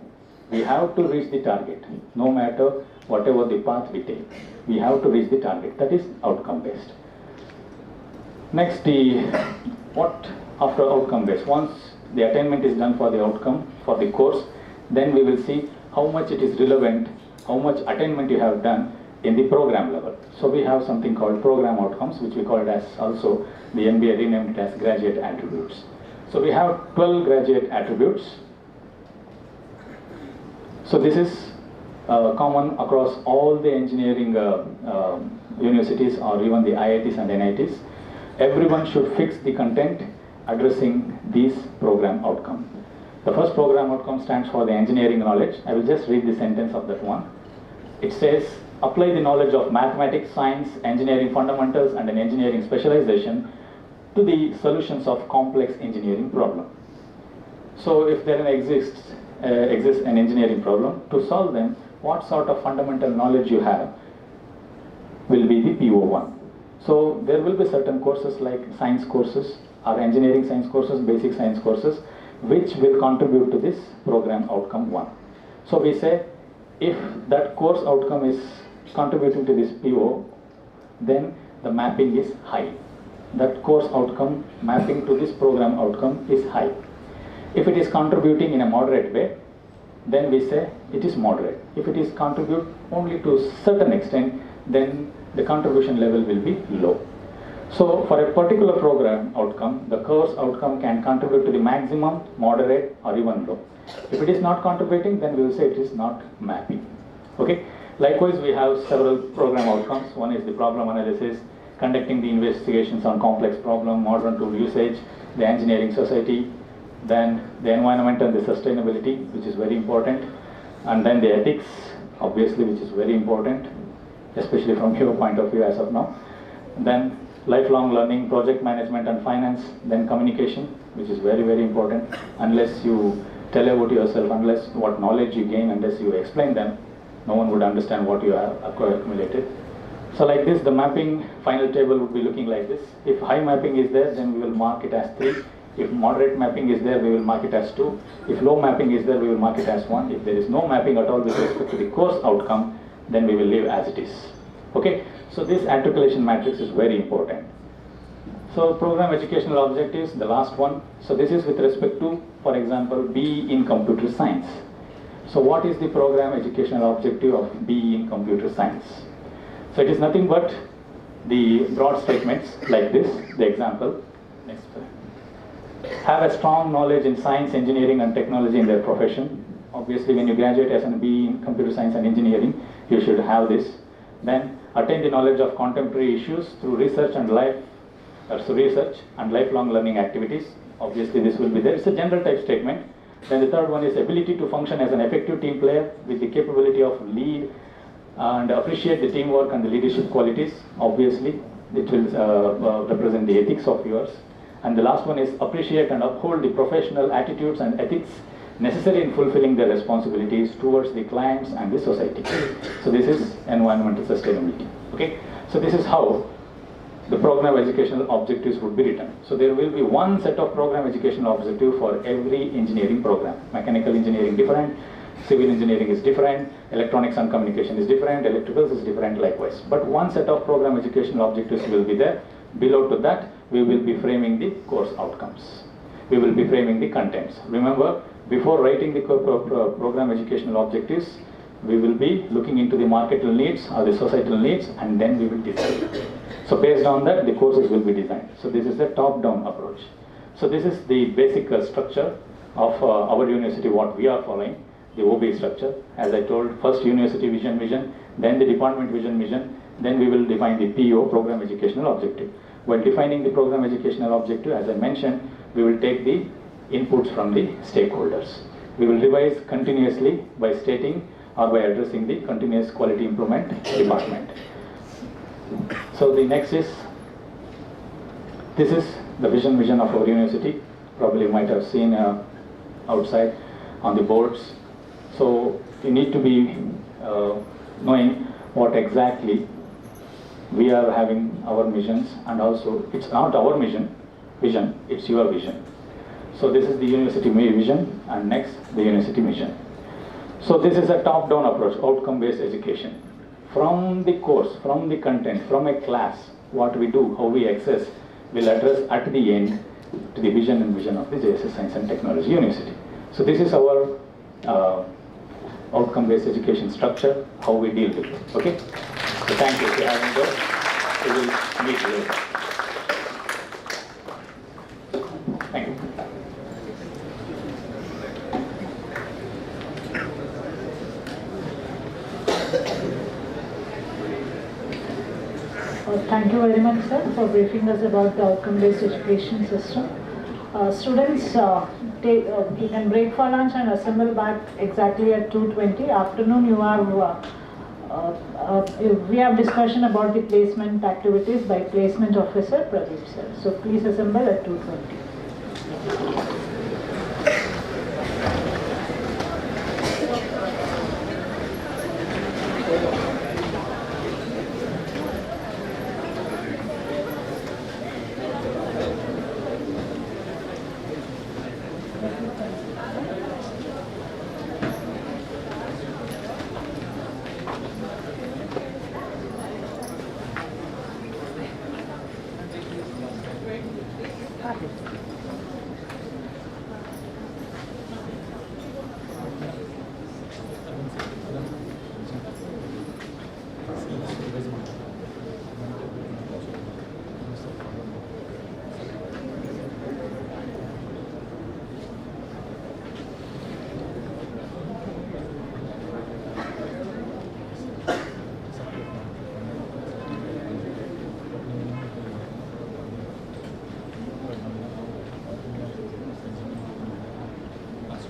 We have to reach the target. No matter whatever the path we take, we have to reach the target. That is outcome-based. Next, what after outcome-based? Once the attainment is done for the outcome, for the course, then we will see how much it is relevant, how much attainment you have done in the program level. So we have something called program outcomes, which we call it as also the NBA renamed it as graduate attributes. So we have 12 graduate attributes. So this is common across all the engineering universities or even the IITs and NITs. Everyone should fix the content addressing these program outcomes. The first program outcome stands for the engineering knowledge. I will just read the sentence of that one. It says, apply the knowledge of mathematics, science, engineering fundamentals and an engineering specialization to the solutions of complex engineering problem. So if there exists an engineering problem, to solve them, what sort of fundamental knowledge you have will be the PO1. So there will be certain courses like science courses or engineering science courses, basic science courses, which will contribute to this program outcome 1. So we say, if that course outcome is contributing to this PO, then the mapping is high. That course outcome mapping to this program outcome is high. If it is contributing in a moderate way, then we say it is moderate. If it is contribute only to a certain extent, then the contribution level will be low. So for a particular program outcome, the course outcome can contribute to the maximum, moderate or even low. If it is not contributing, then we will say it is not mapping. Okay. Likewise, we have several program outcomes. One is the problem analysis, conducting the investigations on complex problem, modern tool usage, the engineering society, then the environment and the sustainability, which is very important, and then the ethics, obviously, which is very important, especially from your point of view as of now. Then lifelong learning, project management and finance, then communication, which is very, very important. Unless you tell about yourself, unless what knowledge you gain, unless you explain them, no one would understand what you have accumulated. So like this, the mapping final table would be looking like this. If high mapping is there, then we will mark it as 3. If moderate mapping is there, we will mark it as 2. If low mapping is there, we will mark it as 1. If there is no mapping at all with respect to the course outcome, then we will leave as it is. Okay, so this articulation matrix is very important. So program educational objectives, the last one. So this is with respect to, for example, BE in computer science. So what is the program educational objective of BE in computer science? So it is nothing but the broad statements like this, the example. Next. Have a strong knowledge in science, engineering and technology in their profession. Obviously when you graduate as an BE in computer science and engineering, you should have this. Then attain the knowledge of contemporary issues through research and lifelong learning activities. Obviously this will be there. It's a general type statement. Then the third one is ability to function as an effective team player with the capability of lead and appreciate the teamwork and the leadership qualities. Obviously it will represent the ethics of yours. And the last one is appreciate and uphold the professional attitudes and ethics necessary in fulfilling their responsibilities towards the clients and the society. So this is environmental sustainability. Okay, so this is how the program educational objectives would be written. So there will be one set of program educational objective for every engineering program. Mechanical engineering different, civil engineering is different, electronics and communication is different, electricals is different likewise. But one set of program educational objectives will be there. Below to that, we will be framing the course outcomes. We will be framing the contents. Remember, before writing the program educational objectives, we will be looking into the marketal needs or the societal needs, and then we will decide. So based on that, the courses will be designed. So this is a top-down approach. So this is the basic structure of our university, what we are following, the OB structure. As I told, first university vision, then the department vision, then we will define the PO, program educational objective. While defining the program educational objective, as I mentioned, we will take the inputs from the stakeholders. We will revise continuously by stating or by addressing the continuous quality improvement department. So the next is, this is the vision of our university. Probably you might have seen outside on the boards. So you need to be knowing what exactly we are having our missions, and also it's not our vision, it's your vision. So this is the university vision, and next the university mission. So this is a top-down approach, outcome-based education. From the course, from the content, from a class, what we do, how we access, will address at the end to the vision and vision of the JSS Science and Technology University. So this is our outcome-based education structure, how we deal with it. Okay? So thank you. If you haven't done, we will meet later. Thank you. Thank you very much, sir, for briefing us about the outcome-based education system. Students, you can break for lunch and assemble back exactly at 2:20. Afternoon, you have we have discussion about the placement activities by placement officer Pradeep sir. So please assemble at 2:20.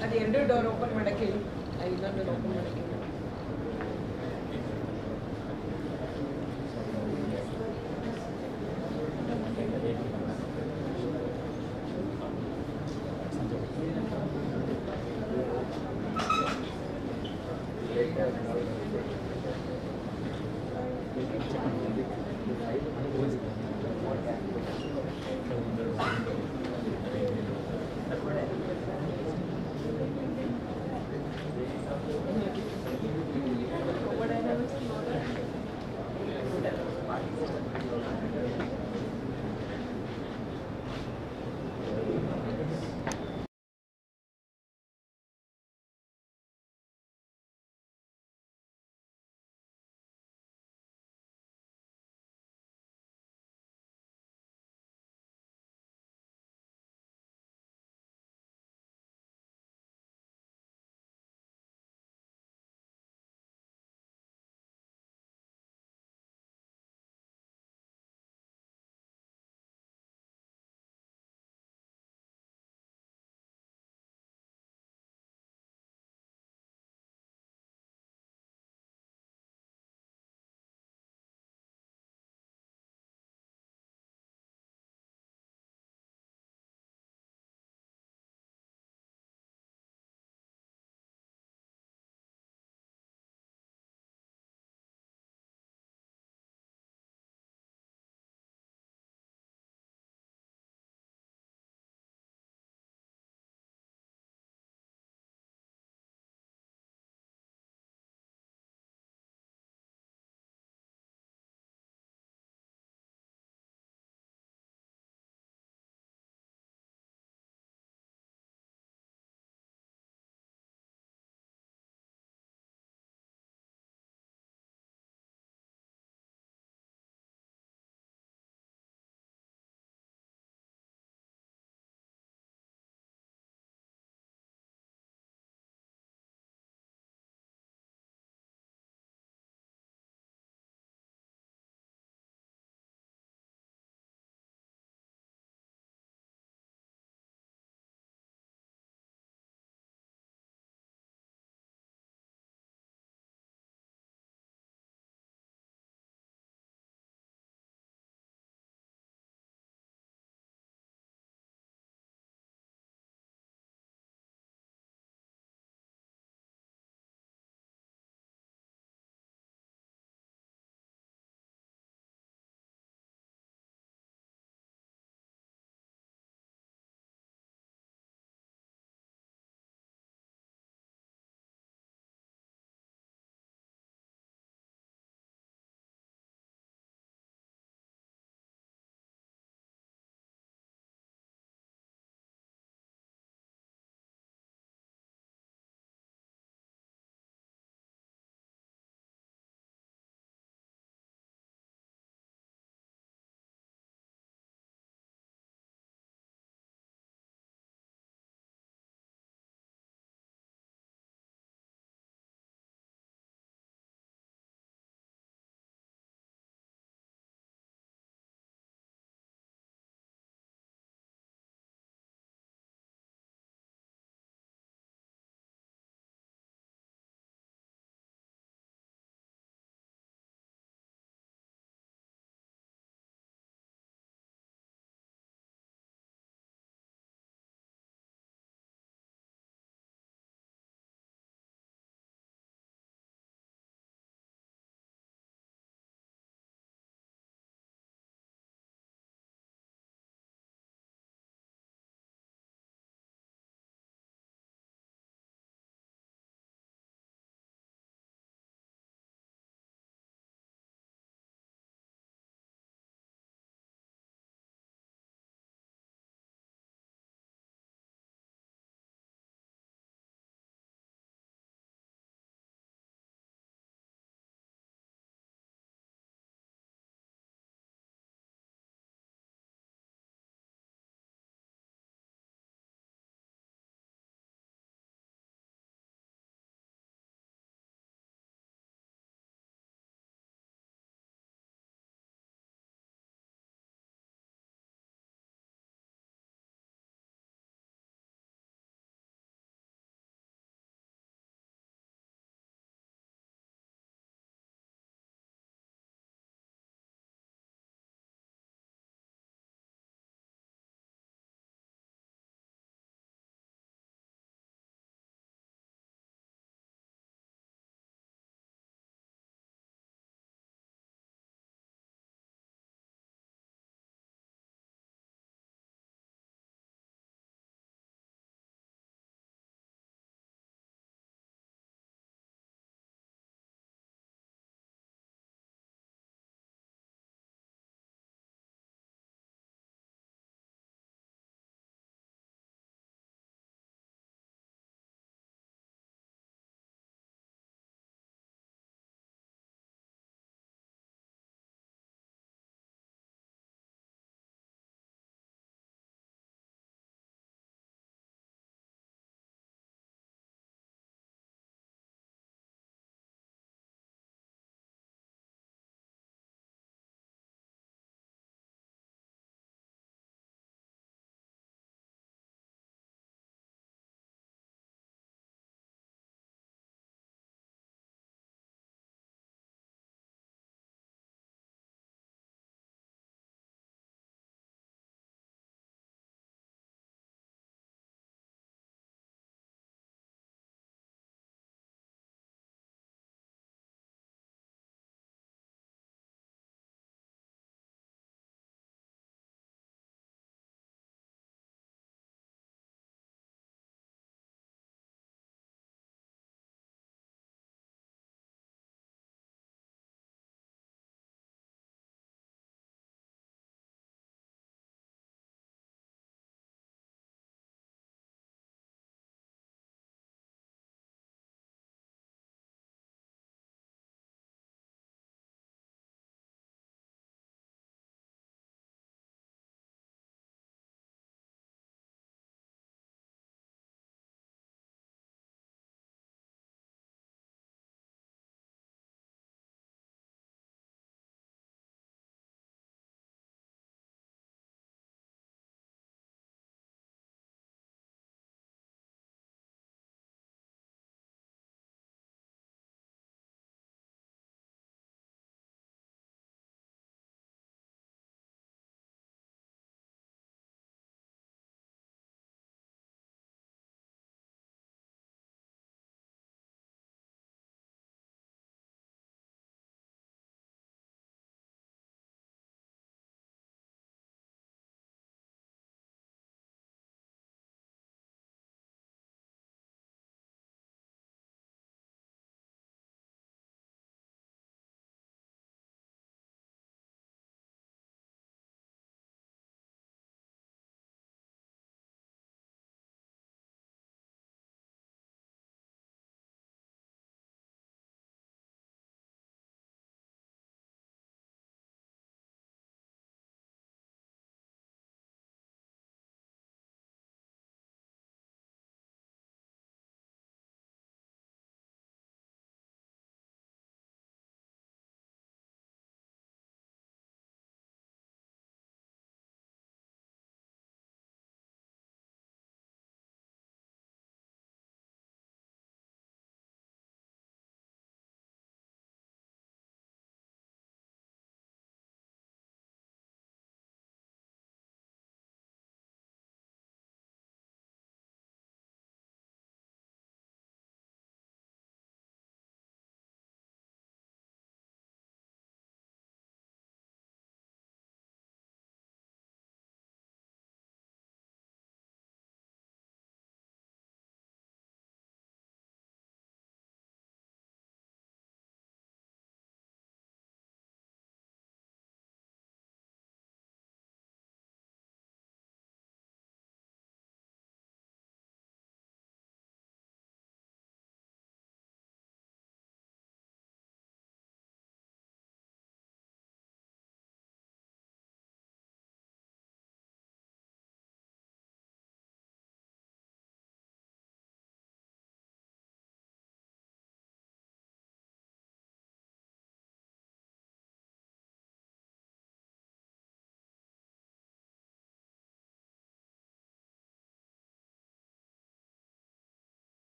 At the end of the door open madaki, I not the open madaki.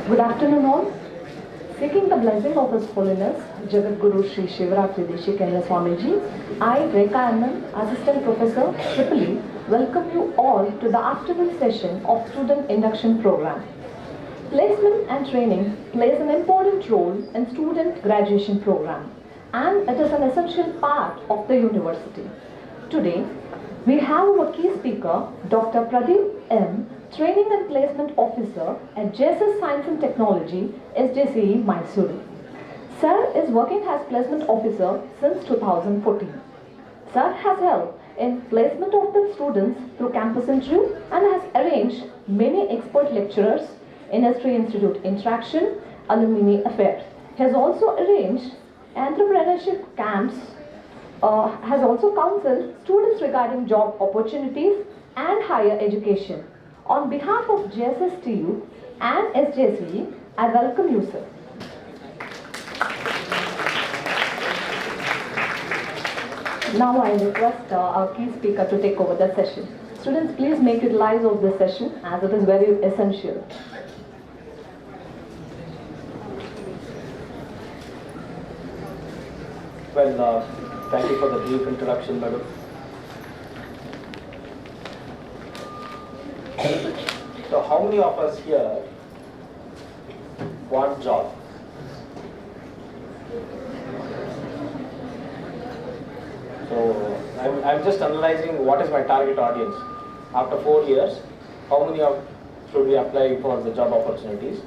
Good afternoon all. Seeking the blessing of His Holiness, Jagat Guru Sri Shivaratri Deshikendra Swamiji, I, Rekha Anand, Assistant Professor, EEE, welcome you all to the afternoon session of Student Induction Program. Placement and training plays an important role in student graduation program, and it is an essential part of the university. Today, we have our key speaker, Dr. Pradeep M., Training and Placement Officer at JSS Science and Technology, SJCE, Mysuru. Sir is working as Placement Officer since 2014. Sir has helped in placement of the students through campus interview and has arranged many expert lecturers, industry institute interaction, alumni affairs. He has also arranged entrepreneurship camps, has also counseled students regarding job opportunities and higher education. On behalf of JSS STU and SJCE, I welcome you, sir. Now I request our key speaker to take over the session. Students, please make utilize of this session as it is very essential. Well, thank you for the brief introduction, madam. So how many of us here want job? So I'm just analyzing what is my target audience. after 4 years, how many of should we apply for the job opportunities?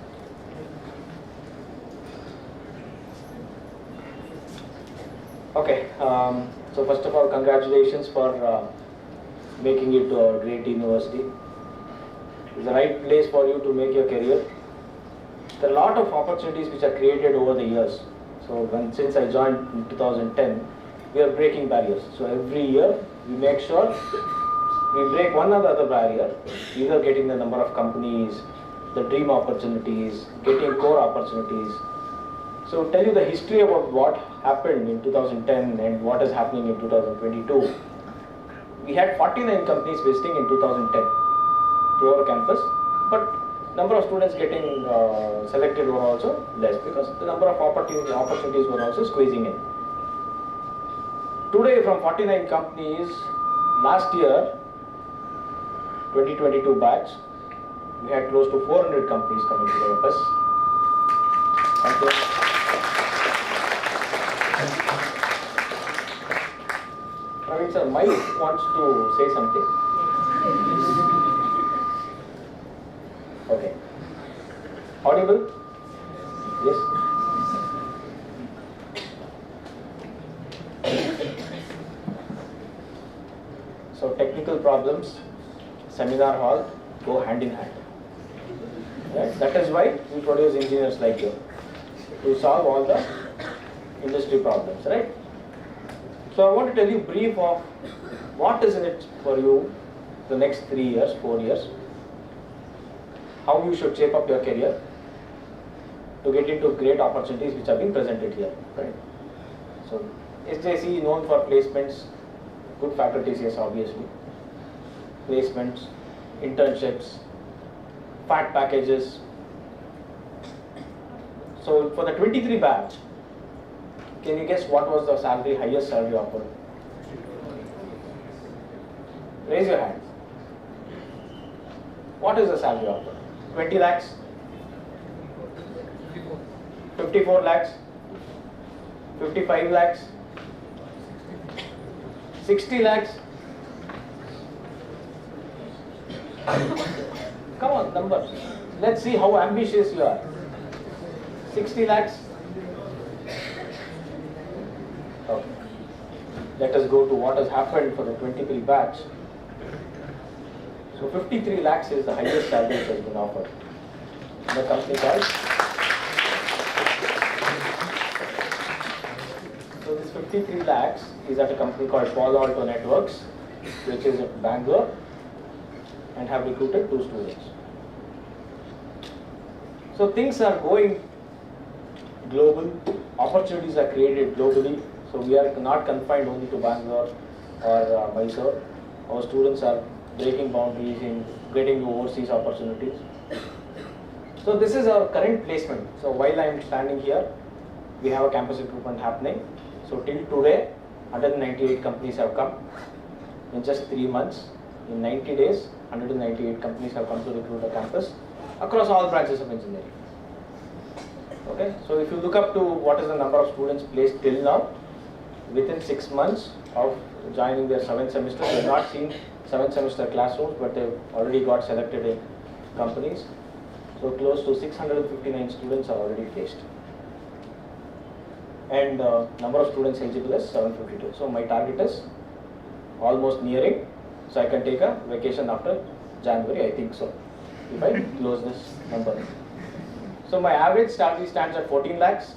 Okay, so first of all, congratulations for making it to a great university. It's the right place for you to make your career. There are a lot of opportunities which are created over the years. So since I joined in 2010, we are breaking barriers. So every year we make sure we break one or the other barrier, either getting the number of companies, the dream opportunities, getting core opportunities. So tell you the history about what happened in 2010 and what is happening in 2022. We had 49 companies visiting in 2010 to our campus, but number of students getting selected were also less because the number of opportunities were also squeezing in. Today, from 49 companies, last year, 2022 batch, we had close to 400 companies coming to the campus. Thank you. Praveen sir, Mike wants to say something. Okay. Audible? Yes. So technical problems, seminar hall go hand in hand. Right? That is why we produce engineers like you to solve all the industry problems, right? So I want to tell you brief of what is in it for you the next 3 years, 4 years, how you should shape up your career to get into great opportunities which have been presented here, right? So SJC known for placements, good faculties, yes, obviously, placements, internships, fat packages. So for the 23 batch, can you guess what was the salary, highest salary offered? Raise your hand. What is the salary offered? 20 lakhs? 54 lakhs? 55 lakhs? 60 lakhs? Come on, numbers. Let's see how ambitious you are. 60 lakhs? Okay. Let us go to what has happened for the 23 batch. So 53 lakhs is the highest salary that has been offered. The company called. So this 53 lakhs is at a company called Palo Alto Networks, which is in Bangalore, and have recruited 2 students. So things are going global, opportunities are created globally. So we are not confined only to Bangalore or Mysore. Our students are breaking boundaries in getting overseas opportunities. So this is our current placement. So while I am standing here, we have a campus recruitment happening. So till today, 198 companies have come in just 3 months. In 90 days, 198 companies have come to recruit a campus across all branches of engineering. Okay, so if you look up to what is the number of students placed till now, within 6 months of joining their 7th semester, they have not seen 7th semester classrooms, but they've already got selected in companies. So close to 659 students are already placed. And number of students eligible is 752. So my target is almost nearing. So I can take a vacation after January, I think so, if I close this number. So my average salary stands at 14 lakhs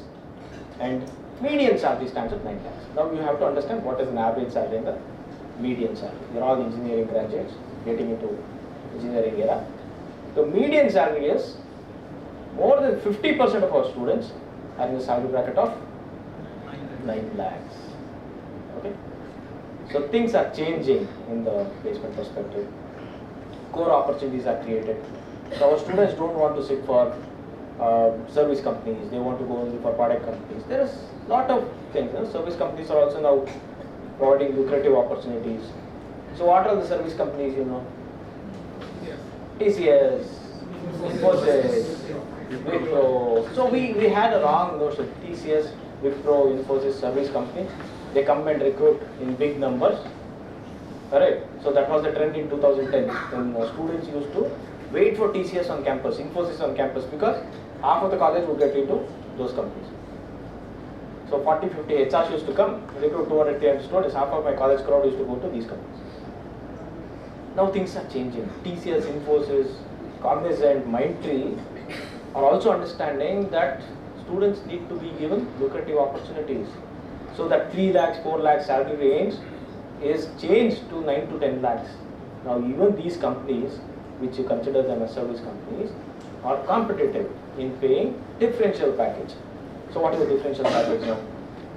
and median salary stands at 9 lakhs. Now you have to understand what is an average salary and the median salary. You're all engineering graduates getting into engineering era. The median salary is more than 50% of our students are in the salary bracket of 9 lakhs. Okay? So things are changing in the placement perspective. Core opportunities are created. So our students don't want to sit for service companies, they want to go only for product companies. There is a lot of things. Service companies are also now providing lucrative opportunities. So what are the service companies, you know? TCS, Infosys, Wipro. So we had a wrong notion. TCS, Wipro, Infosys, service company. They come and recruit in big numbers. Alright, so that was the trend in 2010 when students used to wait for TCS on campus, Infosys on campus, because half of the college would get into those companies. So 40, 50 HRs used to come, recruit 200, 300 students, half of my college crowd used to go to these companies. Now things are changing. TCS, Infosys, Cognizant, Mindtree are also understanding that students need to be given lucrative opportunities. So that 3 lakhs, 4 lakhs salary range is changed to 9 to 10 lakhs. Now even these companies, which you consider them as service companies, are competitive in paying differential package. So what is the differential package now?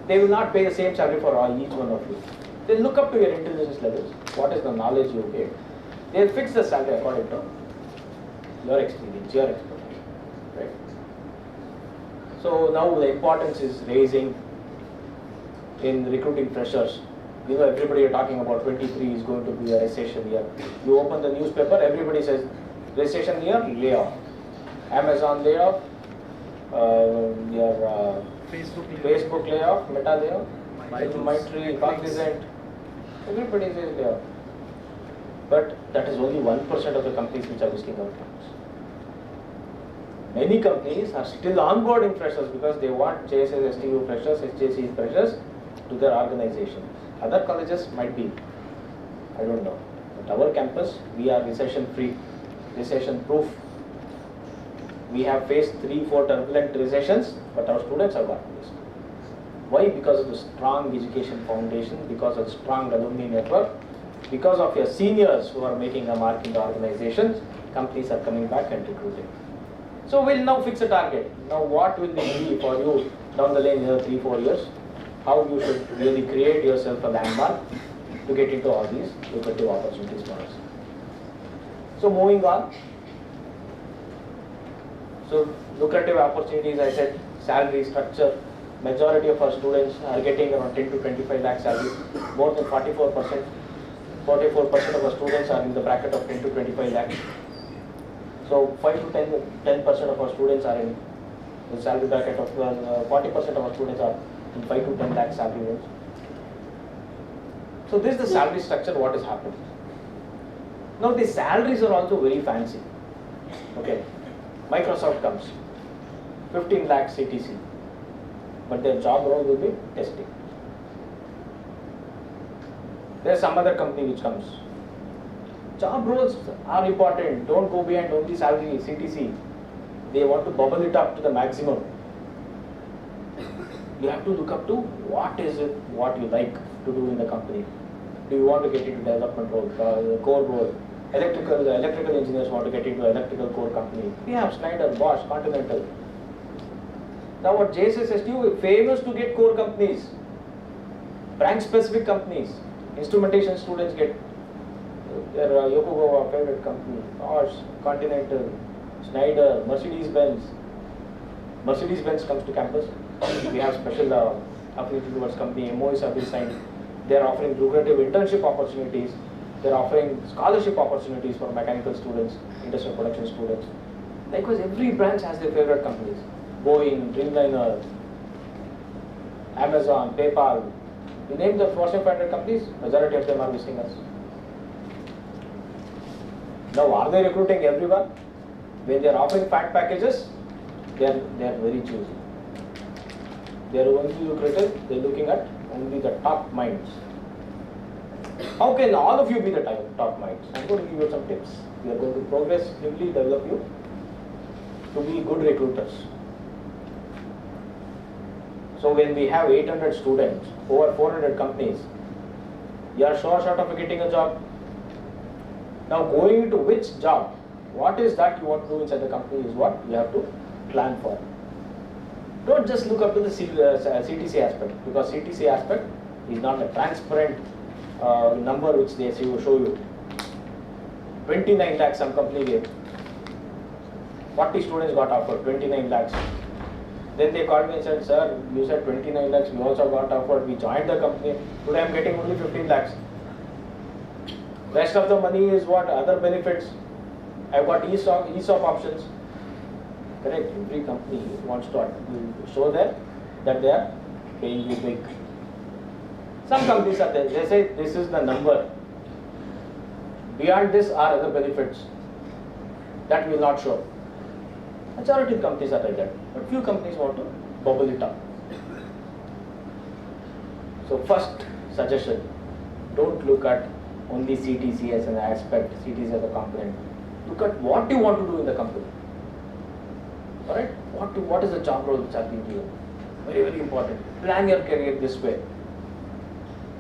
They will not pay the same salary for each one of you. They look up to your intelligence levels, what is the knowledge you gain. They will fix the salary according to your experience, your expertise, right? So now the importance is raising in recruiting freshers. You know, everybody are talking about 23 is going to be a recession year. You open the newspaper, everybody says recession year, layoff. Amazon layoff, Facebook layoff, Meta layoff, Mindtree, Cognizant, everybody says layoff. But that is only 1% of the companies which are visiting our campus. Many companies are still onboarding freshers because they want JSS, STU freshers, SJC freshers to their organization. Other colleges might be, I don't know. But our campus, we are recession free, recession proof. We have faced 3-4 turbulent recessions, but our students have gotten this. Why? Because of the strong education foundation, because of strong alumni network, because of your seniors who are making a mark in the organizations, companies are coming back and recruiting. So we'll now fix a target. Now what will it be for you down the lane in 3-4 years? How you should really create yourself a landmark to get into all these lucrative opportunities for us. So moving on. So lucrative opportunities, I said, salary structure. Majority of our students are getting around 10 to 25 lakh salary. More than 44% of our students are in the bracket of 10 to 25 lakhs. So 5 to 10% of our students are in the salary bracket of 40% of our students are in 5 to 10 lakh salary range. So this is the salary structure, what is happening. Now the salaries are also very fancy. Okay, Microsoft comes, 15 lakh CTC, but their job role will be testing. There's some other company which comes. Job roles are important, don't go behind only salary, CTC. They want to bubble it up to the maximum. You have to look up to what is it, what you like to do in the company. Do you want to get into development role, core role? Electrical engineers want to get into electrical core company. We have Schneider, Bosch, Continental. Now what JSS, STU, famous to get core companies, brand specific companies. Instrumentation students get their Yokogawa favorite company, Bosch, Continental, Schneider, Mercedes-Benz. Mercedes-Benz comes to campus. We have special affinity towards company, MOUs have been signed. They are offering lucrative internship opportunities. They are offering scholarship opportunities for mechanical students, industrial production students. Likewise, every branch has their favorite companies. Boeing, Dreamliner, Amazon, PayPal. You name the Fortune 500 companies, majority of them are visiting us. Now, are they recruiting everyone? When they are offering fat packages, they are very choosy. They are only lucrative, they are looking at only the top minds. How can all of you be the top minds? I am going to give you some tips. We are going to progressively develop you to be good recruiters. So when we have 800 students, over 400 companies, you are sure short of getting a job. Now going into which job, what is that you want to do inside the company is what you have to plan for. Don't just look up to the CTC aspect, because CTC aspect is not a transparent number which they show you. 29 lakhs some company gave. 40 students got offered 29 lakhs. Then they called me and said, sir, you said 29 lakhs, we also got offered, we joined the company, today I am getting only 15 lakhs. Rest of the money is what? Other benefits. I have got ESOP options. Correct, every company wants to show that they are paying you big. Some companies are there, they say this is the number Beyond this are other benefits that will not show. Majority of companies are like that, but few companies want to bubble it up. So first suggestion, don't look at only CTC as an aspect, CTC as a component. Look at what you want to do in the company. Alright? What is the job role which has been given? Very, very important. Plan your career this way.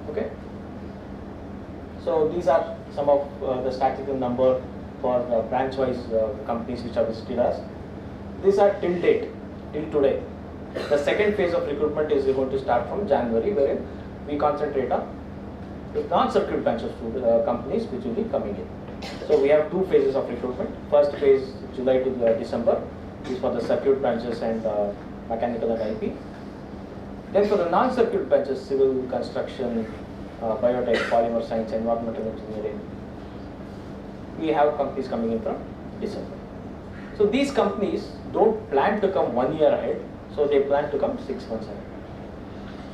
Okay? So these are some of the statistical number for branch-wise companies which have visited us. These are till date, till today. The second phase of recruitment is going to start from January, wherein we concentrate on the non-circuit branch of companies which will be coming in. So we have two phases of recruitment. First phase, July to December, is for the circuit branches and mechanical and IP. Then for the non-circuit branches, civil, construction, biotech, polymer science, environmental engineering, we have companies coming in from December. So these companies don't plan to come 1 year ahead, so they plan to come 6 months ahead.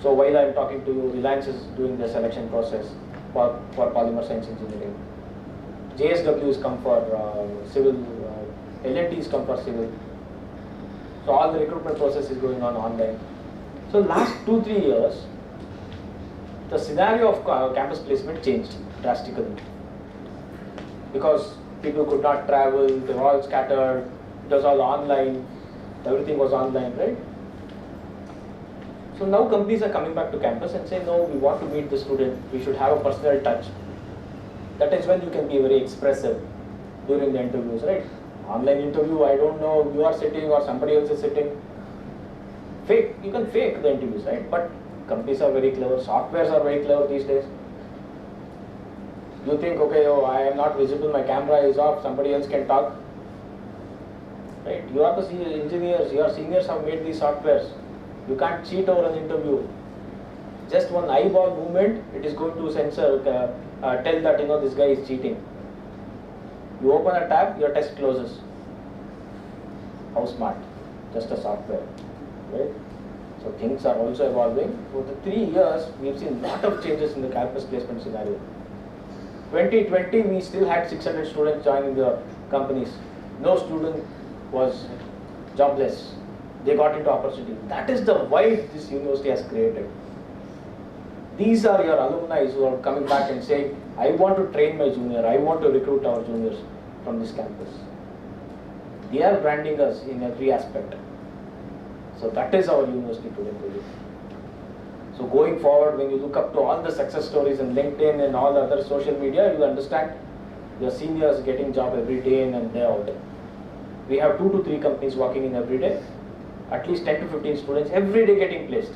So while I am talking to you, Reliance is doing the selection process for polymer science engineering. JSW has come for civil, L&T has come for civil. So all the recruitment process is going on online. So last 2-3 years, the scenario of campus placement changed drastically. Because people could not travel, they were all scattered, it was all online, everything was online, right? So now companies are coming back to campus and say, no, we want to meet the student, we should have a personal touch. That is when you can be very expressive during the interviews, right? Online interview, I don't know, you are sitting or somebody else is sitting. Fake, you can fake the interviews, right? But companies are very clever, softwares are very clever these days. You think, okay, oh, I am not visible, my camera is off, somebody else can talk. Right? You are the engineers, your seniors have made these softwares. You can't cheat over an interview. Just one eyeball movement, it is going to censor, tell that this guy is cheating. You open a tab, your test closes. How smart? Just a software, right? So things are also evolving. For the 3 years, we've seen a lot of changes in the campus placement scenario. 2020, we still had 600 students joining the companies. No student was jobless. They got into opportunity. That is the vibe this university has created. These are your alumni who are coming back and saying, I want to train my junior, I want to recruit our juniors from this campus. They are branding us in every aspect. So that is our university today for you. So going forward, when you look up to all the success stories in LinkedIn and all the other social media, you understand your seniors getting job every day in and day out. We have 2 to 3 companies working in every day, at least 10 to 15 students every day getting placed.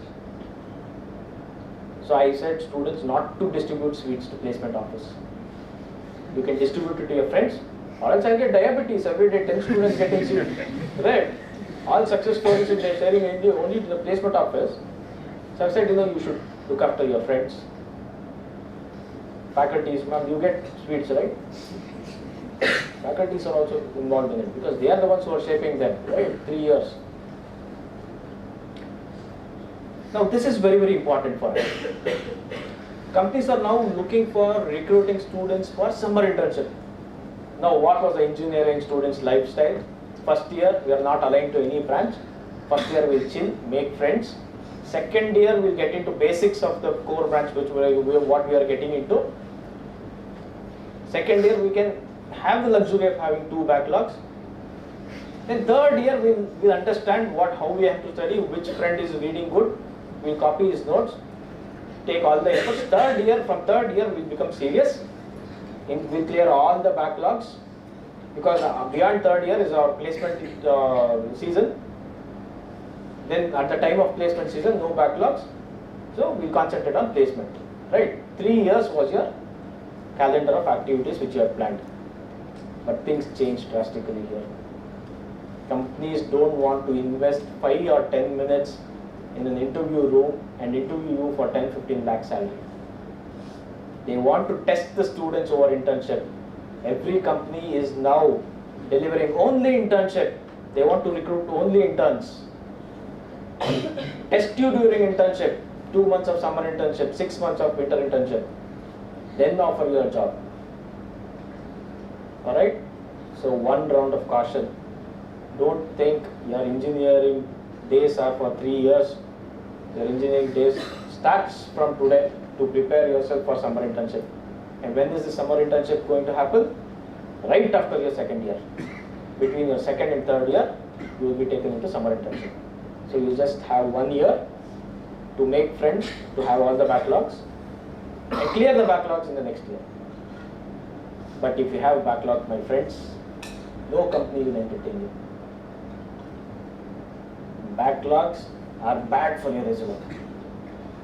So I said students not to distribute sweets to placement office. You can distribute it to your friends, or else I'll get diabetes every day, 10 students getting sweet. Right? All success stories if they're sharing only to the placement office. So I said, you should look after your friends. Faculties, ma'am, you get sweets, right? Faculties are also involved in it because they are the ones who are shaping them, right? 3 years. Now this is very, very important for us. Companies are now looking for recruiting students for summer internship. Now what was the engineering students' lifestyle? First year, we are not aligned to any branch. First year we'll chill, make friends. Second year we'll get into basics of the core branch what we are getting into. Second year we can have the luxury of having 2 backlogs. Then third year we'll understand how we have to study, which friend is reading good, we'll copy his notes, take all the efforts. From third year we'll become serious, we'll clear all the backlogs because beyond third year is our placement season. Then at the time of placement season, no backlogs, so we'll concentrate on placement, right? 3 years was your calendar of activities which you have planned. But things changed drastically here. Companies don't want to invest 5 or 10 minutes in an interview room and interview you for 10-15 lakh salary. They want to test the students over internship. Every company is now delivering only internship. They want to recruit only interns. Test you during internship, 2 months of summer internship, 6 months of winter internship, then offer you a job. Alright? So one round of caution. Don't think your engineering days are for 3 years. Your engineering days starts from today to prepare yourself for summer internship. And when is the summer internship going to happen? Right after your second year. Between your second and third year, you will be taken into summer internship. So you just have 1 year to make friends, to have all the backlogs, and clear the backlogs in the next year. But if you have backlog, my friends, no company will entertain you. Backlogs are bad for your resume.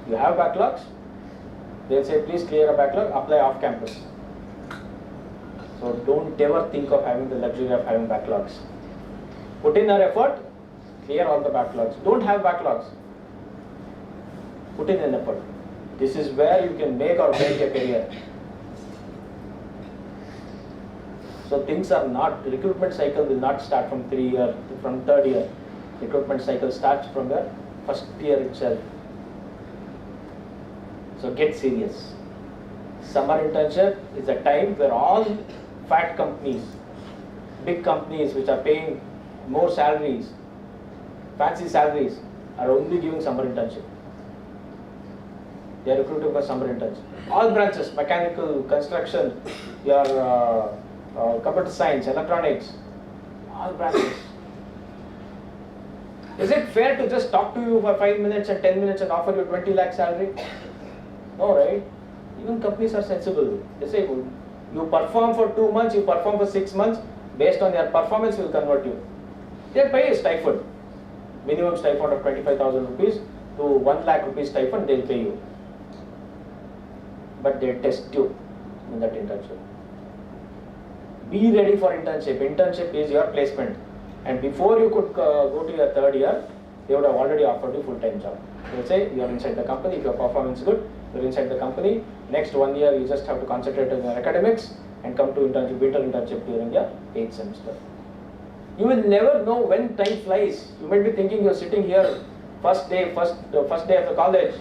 You have backlogs, they'll say please clear a backlog, apply off campus. So don't ever think of having the luxury of having backlogs. Put in your effort, clear all the backlogs. Don't have backlogs. Put in an effort. This is where you can make or break your career. So things are not, the recruitment cycle will not start from third year. Recruitment cycle starts from your first year itself. So get serious. Summer internship is a time where all fat companies, big companies which are paying more salaries, fancy salaries, are only giving summer internship. They are recruiting for summer internship. All branches, mechanical, construction, your computer science, electronics, all branches. Is it fair to just talk to you for 5 minutes and 10 minutes and offer you 20 lakh salary? No, right? Even companies are sensible. They say, you perform for 2 months, you perform for 6 months, based on your performance, we will convert you. They pay a stipend, minimum stipend of 25,000 rupees to 1 lakh rupees stipend, they'll pay you. But they test you in that internship. Be ready for internship. Internship is your placement. And before you could go to your third year, they would have already offered you full-time job. They'll say, you are inside the company, if your performance is good, you're inside the company. Next 1 year, you just have to concentrate on your academics and come to internship, winter internship during your 8th semester. You will never know when time flies. You might be thinking you're sitting here, first day of the college.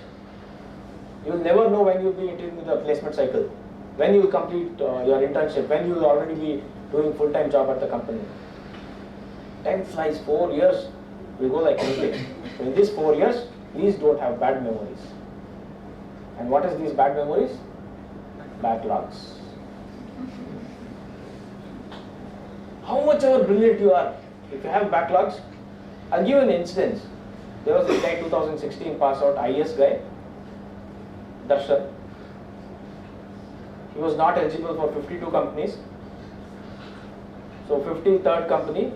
You will never know when you'll be entering the placement cycle, when you will complete your internship, when you will already be doing full-time job at the company. Time flies, 4 years will go like anything. So in these 4 years, please don't have bad memories. And what is these bad memories? Backlogs. How much ever brilliant you are, if you have backlogs, I'll give an instance. There was this guy, 2016 pass out, IS guy, Darshan. He was not eligible for 52 companies. So 53rd company,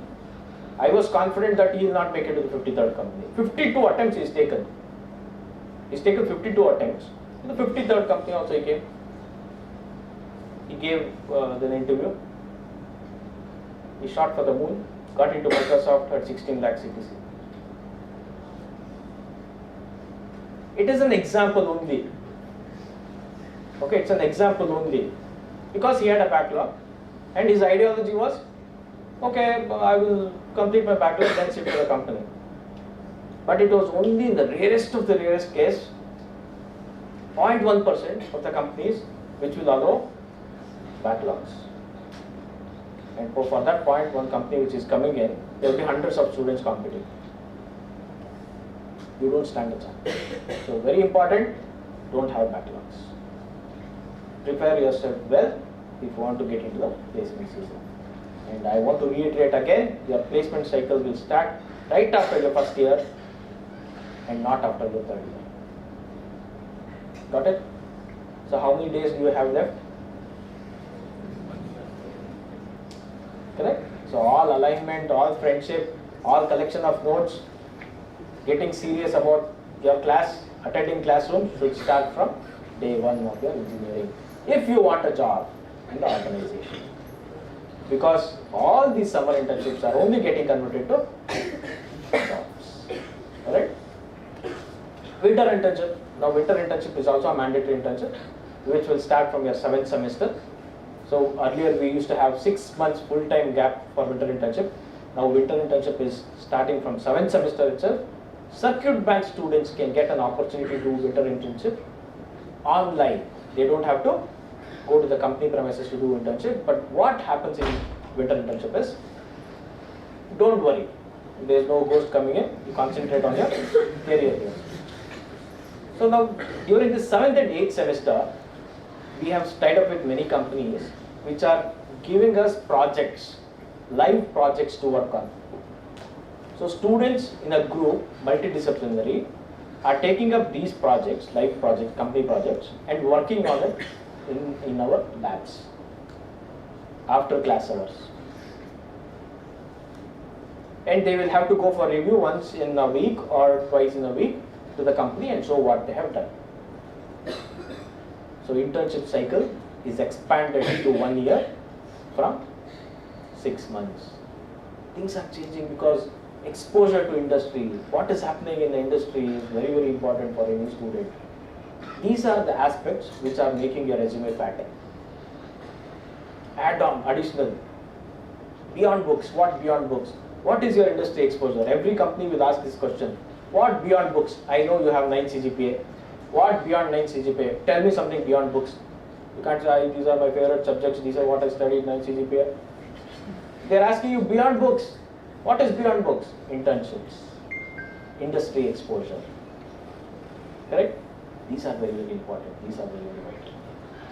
I was confident that he will not make it to the 53rd company. 52 attempts he has taken. He's taken 52 attempts. In the 53rd company also he came. He gave the interview. He shot for the moon, got into Microsoft at 16 lakh CTC. It is an example only. Okay, it's an example only. Because he had a backlog and his ideology was, okay, I will complete my backlog, then sit for the company. But it was only in the rarest of the rarest case, 0.1% of the companies which will allow backlogs. And for that 0.1 company which is coming in, there will be hundreds of students competing. You don't stand a chance. So very important, don't have backlogs. Prepare yourself well if you want to get into the placement season. And I want to reiterate again, your placement cycle will start right after your first year and not after your third year. Got it? So how many days do you have left? Correct? So all alignment, all friendship, all collection of notes, getting serious about your class, attending classroom should start from day 1 of your engineering. If you want a job in the organization. Because all these summer internships are only getting converted to jobs. Alright? Winter internship. Now winter internship is also a mandatory internship which will start from your 7th semester. So earlier we used to have 6 months full-time gap for winter internship. Now winter internship is starting from 7th semester itself. Circuit bank students can get an opportunity to do winter internship online. They don't have to go to the company premises to do internship. But what happens in winter internship is, don't worry, there's no ghost coming in, you concentrate on your career here. So now, during the 7th and 8th semester, we have tied up with many companies which are giving us projects, live projects to work on. So students in a group, multidisciplinary, are taking up these projects, live projects, company projects, and working on it in our labs after class hours. And they will have to go for review once in a week or twice in a week to the company and show what they have done. So internship cycle is expanded to 1 year from 6 months. Things are changing because exposure to industry, what is happening in the industry is very, very important for any student. These are the aspects which are making your resume fat. Add on, additional, beyond books. What beyond books? What is your industry exposure? Every company will ask this question. What beyond books? I know you have 9 CGPA. What beyond 9 CGPA? Tell me something beyond books. You can't say, these are my favorite subjects, these are what I studied, 9 CGPA. They're asking you beyond books. What is beyond books? Internships, industry exposure. Correct? These are very, very important. These are very, very vital.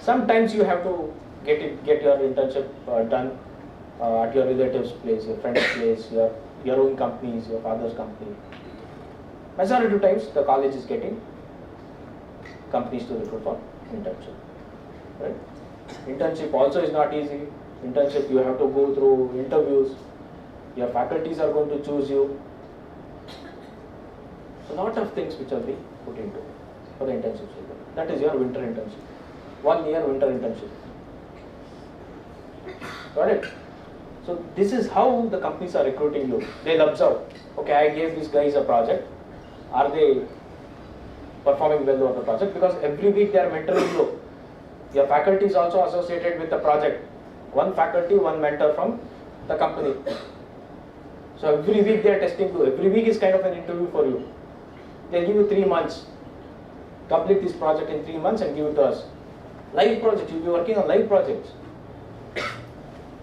Sometimes you have to get your internship done at your relative's place, your friend's place, your own companies, your father's company. Majority of times the college is getting companies to recruit for internship. Right? Internship also is not easy. Internship you have to go through interviews. Your faculties are going to choose you. A lot of things which are being put into for the internship cycle. That is your winter internship. 1 year winter internship. Got it? So this is how the companies are recruiting you. They'll observe, okay, I gave these guys a project. Are they performing well over the project? Because every week they are mentoring you. Your faculty is also associated with the project. One faculty, one mentor from the company. So every week they are testing you. Every week is kind of an interview for you. They'll give you 3 months. Complete this project in 3 months and give it to us. Live project, you'll be working on live projects.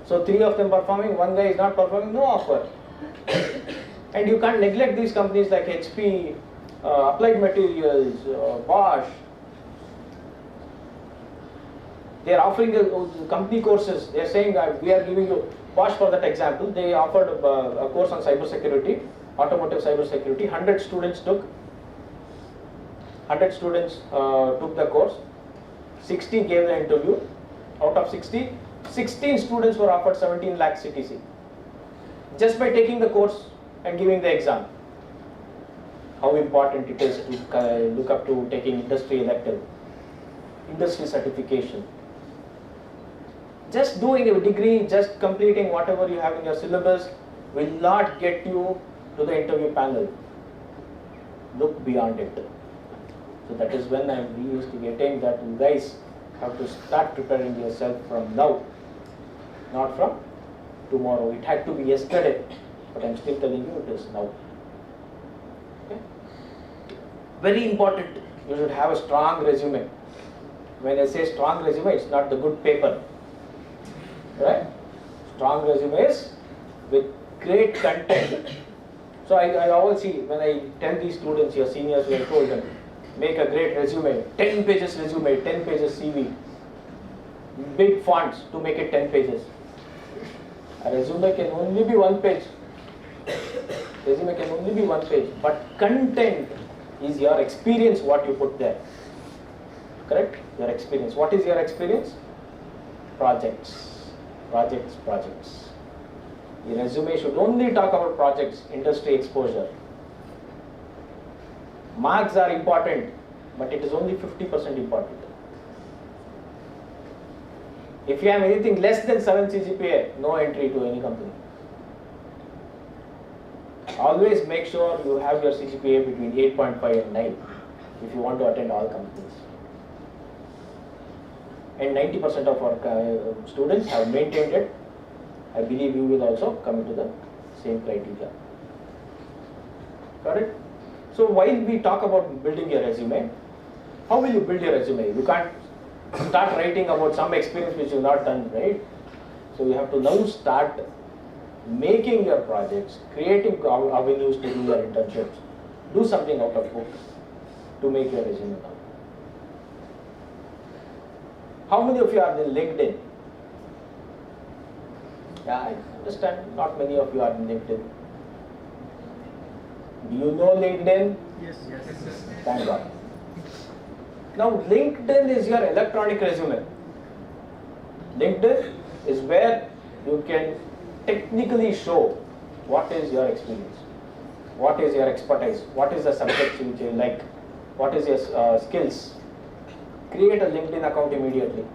So 3 of them performing, 1 guy is not performing, no offer. And you can't neglect these companies like HP, Applied Materials, Bosch. They are offering company courses. They are saying we are giving you, Bosch for that example, they offered a course on cyber security, automotive cyber security. 100 students took the course. 60 gave the interview. Out of 60, 16 students were offered 17 lakh CTC just by taking the course and giving the exam. How important it is to look up to taking industry elective, industry certification. Just doing a degree, just completing whatever you have in your syllabus will not get you to the interview panel. Look beyond it. So that is when I am reinstigating that you guys have to start preparing yourself from now, not from tomorrow. It had to be yesterday, but I am still telling you it is now. Okay? Very important, you should have a strong resume. When I say strong resume, it's not the good paper. Right? Strong resumes with great content. So I always see when I tell these students, your seniors, I told them, make a great resume, 10 pages resume, 10 pages CV, big fonts to make it 10 pages. A resume can only be 1 page. Resume can only be 1 page, but content is your experience, what you put there. Correct? Your experience. What is your experience? Projects. Projects, projects. Your resume should only talk about projects, industry exposure. Marks are important, but it is only 50% important. If you have anything less than 7 CGPA, no entry to any company. Always make sure you have your CGPA between 8.5 and 9 if you want to attend all companies. And 90% of our students have maintained it. I believe you will also come into the same criteria. Got it? So while we talk about building your resume, how will you build your resume? You can't start writing about some experience which you've not done, right? So you have to now start making your projects, creating avenues to do your internships, do something out of book to make your resume now. How many of you are in LinkedIn? Yeah, I understand not many of you are in LinkedIn. Do you know LinkedIn? Yes. Thank God. Now LinkedIn is your electronic resume. LinkedIn is where you can technically show what is your experience, what is your expertise, what is the subject which you like, what is your skills. Create a LinkedIn account immediately.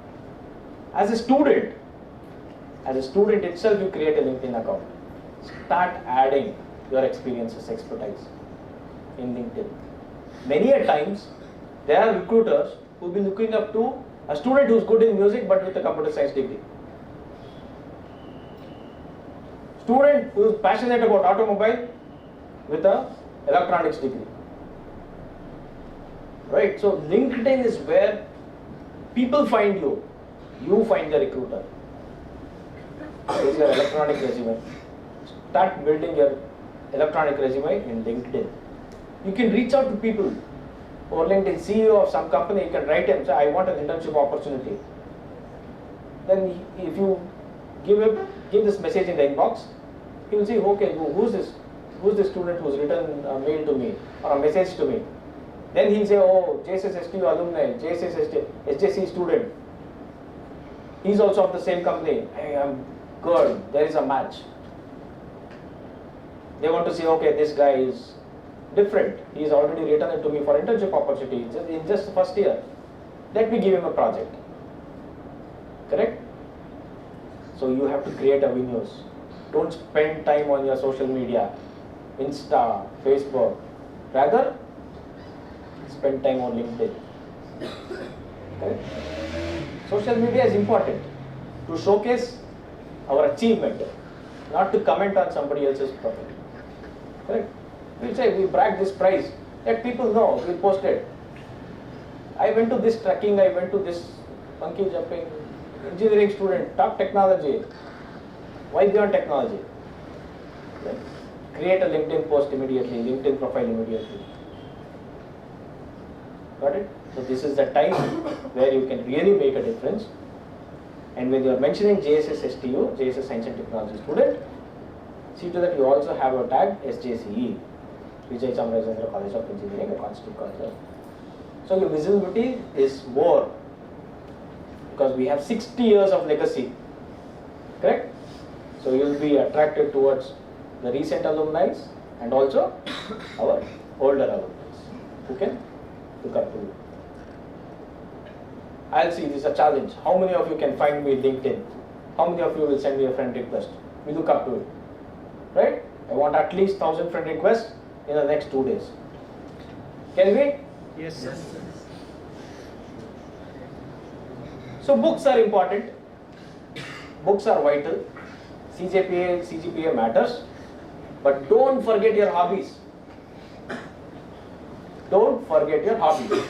As a student itself, you create a LinkedIn account. Start adding your experiences, expertise in LinkedIn. Many a times, there are recruiters who will be looking up to a student who is good in music but with a computer science degree. Student who is passionate about automobile with a electronics degree. Right? So LinkedIn is where people find you. You find the recruiter. This is your electronic resume. Start building your electronic resume in LinkedIn. You can reach out to people. Or LinkedIn CEO of some company, you can write him, say, I want an internship opportunity. Then if you give this message in the inbox, he will say, okay, who's this? Who's the student who's written a mail to me or a message to me? Then he'll say, oh, JSS STU alumni, JSS SJC student. He's also of the same company. Hey, I'm good. There is a match. They want to say, okay, this guy is different. He's already written it to me for internship opportunity in just the first year. Let me give him a project. Correct? So you have to create avenues. Don't spend time on your social media, Insta, Facebook. Rather, spend time on LinkedIn. Correct? Social media is important to showcase our achievement, not to comment on somebody else's profit. Correct? We say we brag this prize. Let people know. We post it. I went to this trekking. I went to this monkey jumping. Engineering student. Top technology. Why beyond technology? Right? Create a LinkedIn post immediately. LinkedIn profile immediately. Got it? So this is the time where you can really make a difference. And when you are mentioning JSS STU, JSS Science and Technology student, see to that you also have a tag SJCE, Vijay Chamarajendra College of Engineering, a Constitute College. So your visibility is more because we have 60 years of legacy. Correct? So you will be attracted towards the recent alumni and also our older alumni who can look up to you. I'll see, this is a challenge. How many of you can find me LinkedIn? How many of you will send me a friend request? We look up to it. Right? I want at least 1,000 friend requests in the next 2 days. Can we? Yes. So books are important. Books are vital. CGPA matters. But don't forget your hobbies. Don't forget your hobbies.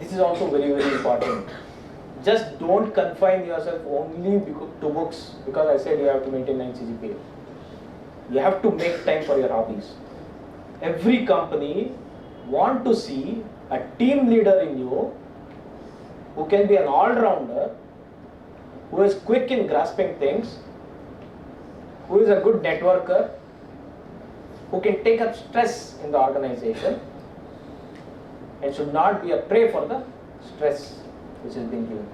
This is also very, very important. Just don't confine yourself only to books because I said you have to maintain 9 CGPA. You have to make time for your hobbies. Every company wants to see a team leader in you who can be an all-rounder, who is quick in grasping things, who is a good networker, who can take up stress in the organization and should not be a prey for the stress which is being given.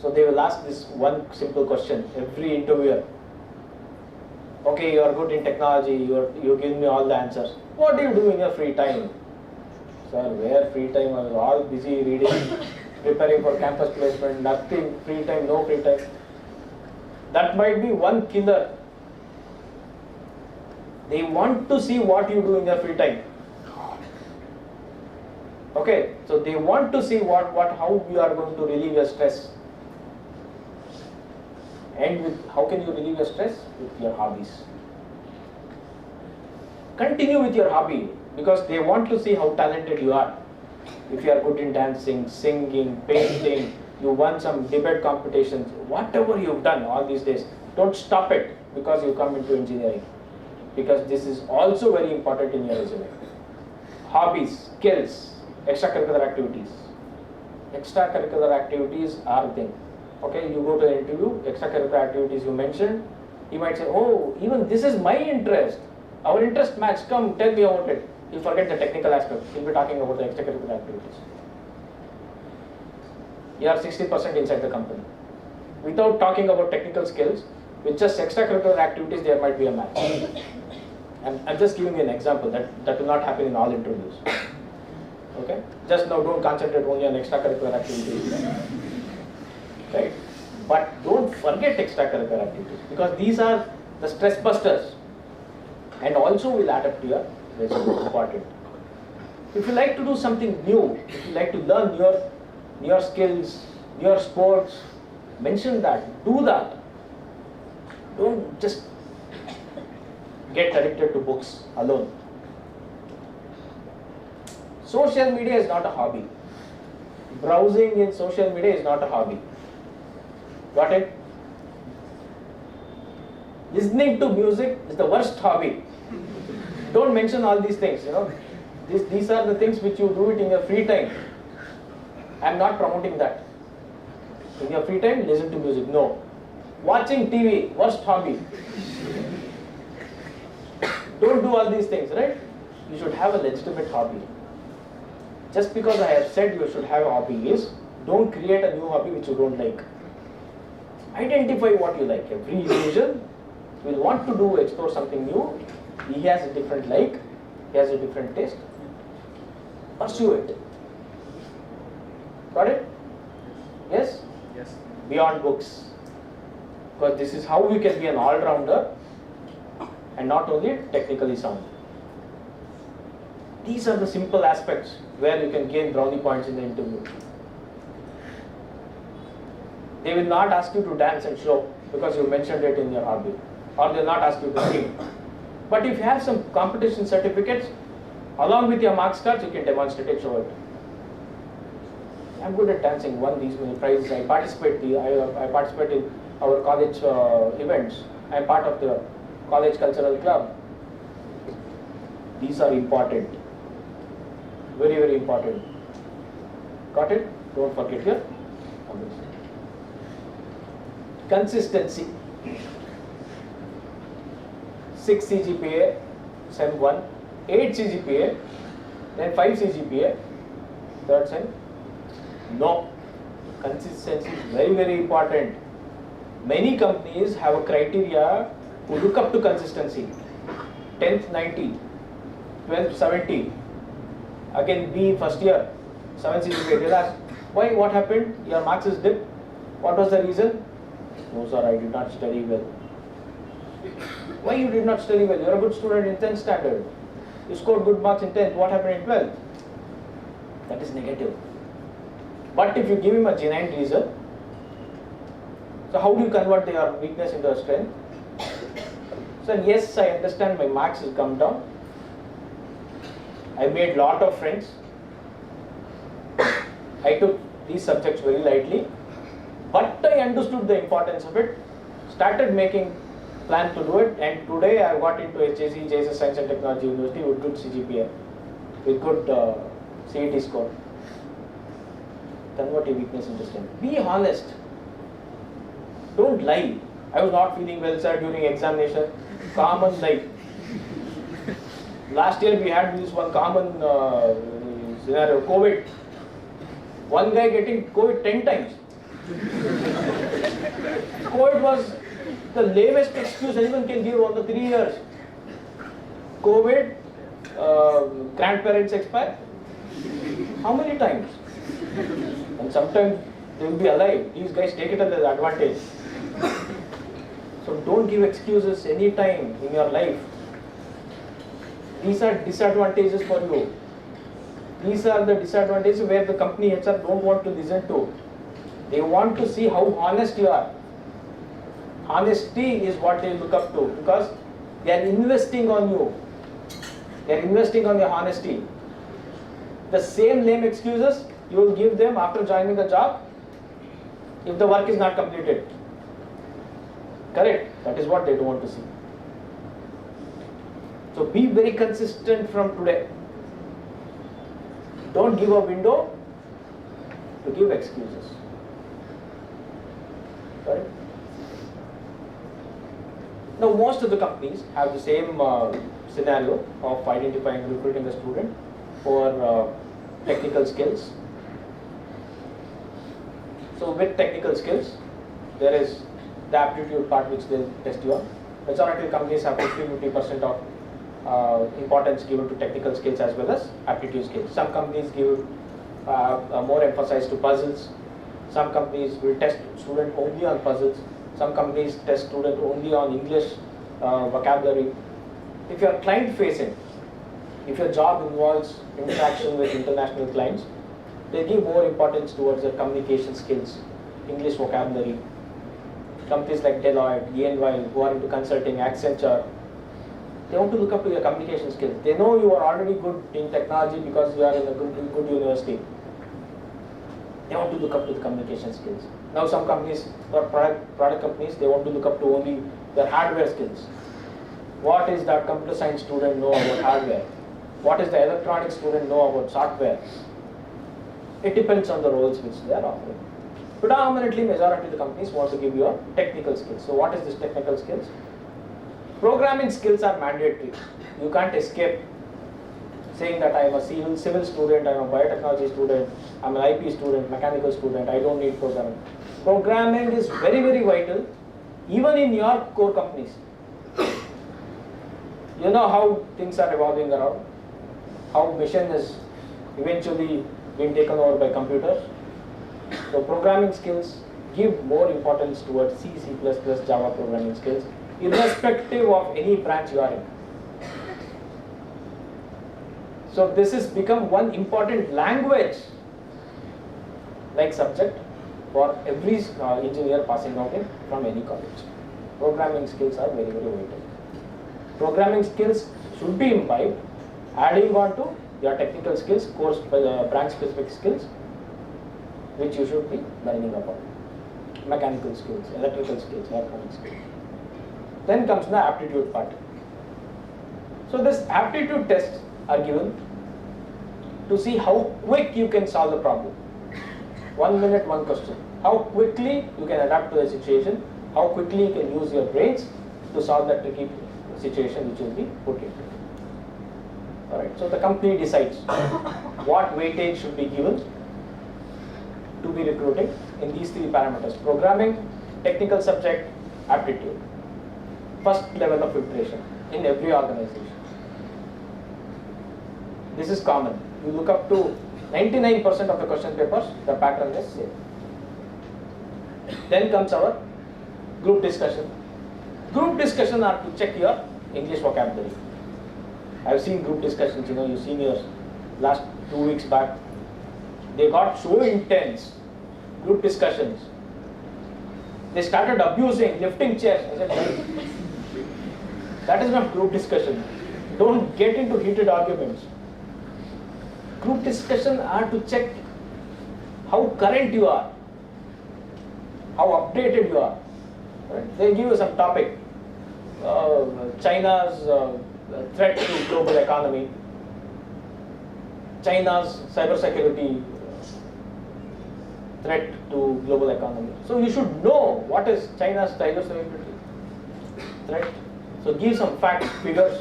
So they will ask this one simple question, every interviewer. Okay, you are good in technology, you give me all the answers. What do you do in your free time? Sir, where free time? I was all busy reading, preparing for campus placement, nothing, free time, no free time. That might be one killer. They want to see what you do in your free time. Okay, so they want to see how you are going to relieve your stress. And how can you relieve your stress? With your hobbies. Continue with your hobby because they want to see how talented you are. if you are good in dancing, singing, painting, you won some debate competitions, whatever you've done all these days, don't stop it because you come into engineering. Because this is also very important in your resume. Hobbies, skills, extracurricular activities. Extracurricular activities are the thing. Okay, you go to the interview, extracurricular activities you mentioned, he might say, oh, even this is my interest. Our interest match, come tell me about it. He'll forget the technical aspect. He'll be talking about the extracurricular activities. You are 60% inside the company. Without talking about technical skills, with just extracurricular activities, there might be a match. I'm just giving you an example that will not happen in all interviews. Okay? Just now don't concentrate only on extracurricular activities. Right? But don't forget extracurricular activities because these are the stress busters and also will add up to your resume. Important. If you like to do something new, if you like to learn your skills, your sports, mention that, do that. Don't just get addicted to books alone. Social media is not a hobby. Browsing in social media is not a hobby. Got it? Listening to music is the worst hobby. Don't mention all these things, you know. These are the things which you do it in your free time. I am not promoting that. In your free time, listen to music. No. Watching TV, worst hobby. Don't do all these things, right? You should have a legitimate hobby. Just because I have said you should have a hobby is, don't create a new hobby which you don't like. Identify what you like. Every individual will want to do, explore something new. He has a different like, he has a different taste. Pursue it. Got it? Yes? Yes. Beyond books. Because this is how we can be an all-rounder and not only technically sound. These are the simple aspects where you can gain brownie points in the interview. They will not ask you to dance and show because you mentioned it in your hobby, or they will not ask you to sing. But if you have some competition certificates, along with your marks cards, you can demonstrate it, show it. I'm good at dancing, won these many prizes. I participate in our college events. I'm part of the college cultural club. These are important. Very, very important. Got it? Don't forget here. Consistency. 6 CGPA, SEM 1, 8 CGPA, then 5 CGPA, third SEM. No. Consistency is very, very important. Many companies have a criteria who look up to consistency. 10th 90, 12th 70, again B first year, 7 CGPA. They'll ask, why, what happened? Your marks is dipped. What was the reason? No sir, I did not study well. Why you did not study well? You are a good student in 10th standard. You scored good marks in 10th. What happened in 12th? That is negative. But if you give him a genuine reason, so how do you convert your weakness into a strength? So yes, I understand my marks has come down. I made lot of friends. I took these subjects very lightly. But I understood the importance of it, started making plan to do it, and today I got into HSC, JSS Science and Technology University with good CGPA, with good CET score. Convert your weakness into strength. Be honest. Don't lie. I was not feeling well, sir, during examination. Common lie. Last year we had this one common scenario, COVID. One guy getting COVID 10 times. COVID was the lamest excuse anyone can give on the 3 years. COVID, grandparents expire. How many times? And sometimes they will be alive. These guys take it as an advantage. So don't give excuses any time in your life. These are disadvantages for you. These are the disadvantages where the company HR don't want to listen to. They want to see how honest you are. Honesty is what they look up to because they are investing on you. They are investing on your honesty. The same lame excuses you will give them after joining the job if the work is not completed. Correct? That is what they don't want to see. So be very consistent from today. Don't give a window to give excuses. Correct? Now most of the companies have the same scenario of identifying and recruiting a student for technical skills. So with technical skills, there is the aptitude part which they test you on. Majority of companies have 50-50% of importance given to technical skills as well as aptitude skills. Some companies give more emphasis to puzzles. Some companies will test student only on puzzles. Some companies test student only on English vocabulary. If you are client facing, if your job involves interaction with international clients, they give more importance towards your communication skills, English vocabulary. Companies like Deloitte, EY, who are into consulting, Accenture, they want to look up to your communication skills. They know you are already good in technology because you are in a good university. They want to look up to the communication skills. Now some companies, or product companies, they want to look up to only their hardware skills. What is that computer science student know about hardware? What is the electronics student know about software? It depends on the roles which they are offering. Predominantly, majority of the companies want to give you a technical skills. So what is this technical skills? Programming skills are mandatory. You can't escape saying that I am a civil student, I am a biotechnology student, I am an IP student, mechanical student, I don't need programming. Programming is very, very vital, even in your core companies. You know how things are evolving around, how mission is eventually being taken over by computers. So programming skills give more importance towards C, C++, Java programming skills, irrespective of any branch you are in. So this has become one important language like subject for every engineer passing out from any college. Programming skills are very, very vital. Programming skills should be imbibed, adding on to your technical skills, course branch specific skills, which you should be learning about. Mechanical skills, electrical skills, electronic skills. Then comes the aptitude part. So this aptitude tests are given to see how quick you can solve the problem. 1 minute, one question. How quickly you can adapt to the situation, how quickly you can use your brains to solve that tricky situation which will be put into. Alright, so the company decides what weightage should be given to be recruiting in these three parameters: programming, technical subject, aptitude. First level of filtration in every organization. This is common. You look up to 99% of the question papers, the pattern is same. Then comes our group discussion. Group discussion are to check your English vocabulary. I have seen group discussions, you seniors, last 2 weeks back, they got so intense. Group discussions. They started abusing, lifting chairs. I said, that is not group discussion. Don't get into heated arguments. Group discussion are to check how current you are, how updated you are. Right? They give you some topic. China's threat to global economy, China's cybersecurity threat to global economy. So you should know what is China's cybersecurity threat. So give some facts, figures.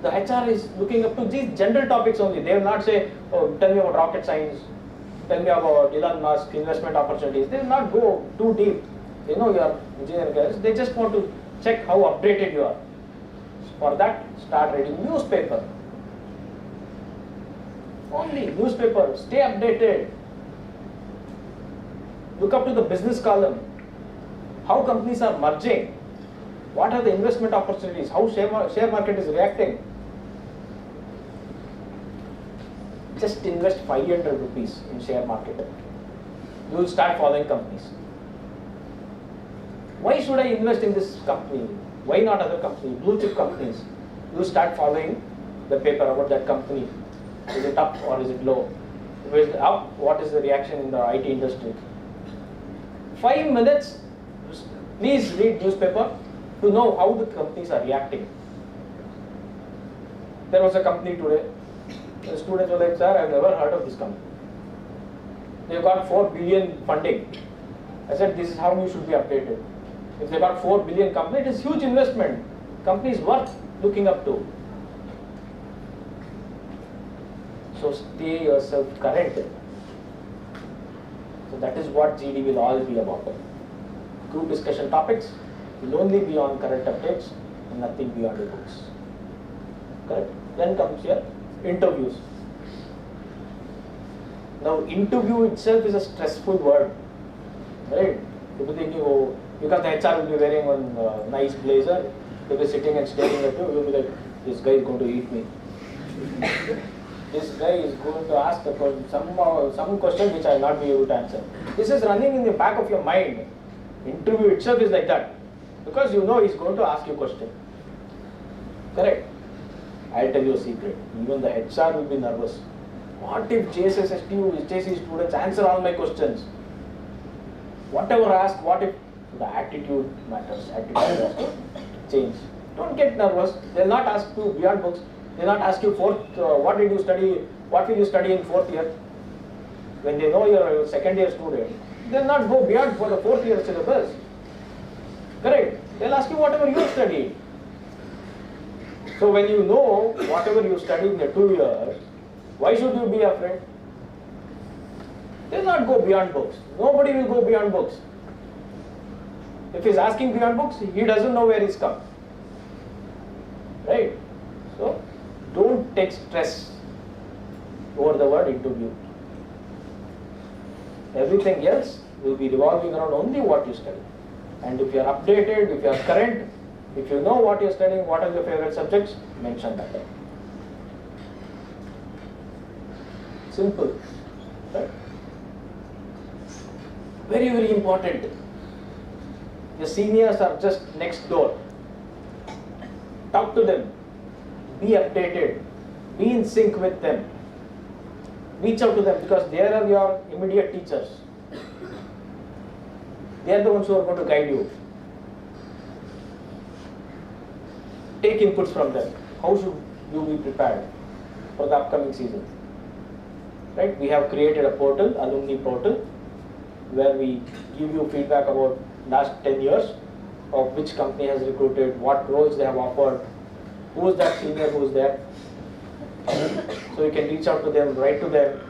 The HR is looking up to these general topics only. They will not say, oh, tell me about rocket science, tell me about Elon Musk, investment opportunities. They will not go too deep. They know you are engineering guys. They just want to check how updated you are. For that, start reading newspaper. Only newspaper. Stay updated. Look up to the business column. How companies are merging. What are the investment opportunities? How share market is reacting. Just invest 500 rupees in share market. You will start following companies. Why should I invest in this company? Why not other company? Blue chip companies. You start following the paper about that company. Is it up or is it low? If it is up, what is the reaction in the IT industry? 5 minutes, please read newspaper to know how the companies are reacting. There was a company today, the students were like, sir, I've never heard of this company. They got 4 billion funding. I said, this is how you should be updated. If they got 4 billion company, it is huge investment. Company is worth looking up to. So stay yourself current. So that is what GD will all be about. Group discussion topics will only be on current updates and nothing beyond the books. Correct? Then comes here interviews. Now interview itself is a stressful word. Right? People thinking, oh, because the HR will be wearing one nice blazer, they'll be sitting and staring at you, you'll be like, this guy is going to eat me. This guy is going to ask the question, some question which I will not be able to answer. This is running in the back of your mind. Interview itself is like that. Because you know he is going to ask you a question. Correct? I'll tell you a secret. Even the HR will be nervous. What if JSS, STU, HJC students answer all my questions? Whatever I ask, what if the attitude matters? Attitude has to change. Don't get nervous. They'll not ask you beyond books. They'll not ask you what did you study, what will you study in 4th year? When they know you're a 2nd year student, they'll not go beyond for the 4th year syllabus. Correct? They'll ask you whatever you studied. So when you know whatever you studied in the 2 years, why should you be afraid? They'll not go beyond books. Nobody will go beyond books. If he's asking beyond books, he doesn't know where he's come. Right? So, don't take stress over the word interview. Everything else will be revolving around only what you study. And if you are updated, if you are current, if you know what you are studying, what are your favorite subjects, mention that. Simple. Right? Very, very important. The seniors are just next door. Talk to them. Be updated. Be in sync with them. Reach out to them because they are your immediate teachers. They are the ones who are going to guide you. Take inputs from them. How should you be prepared for the upcoming season? Right? We have created a portal, alumni portal, where we give you feedback about last 10 years of which company has recruited, what roles they have offered, who is that senior who is there. So you can reach out to them, write to them,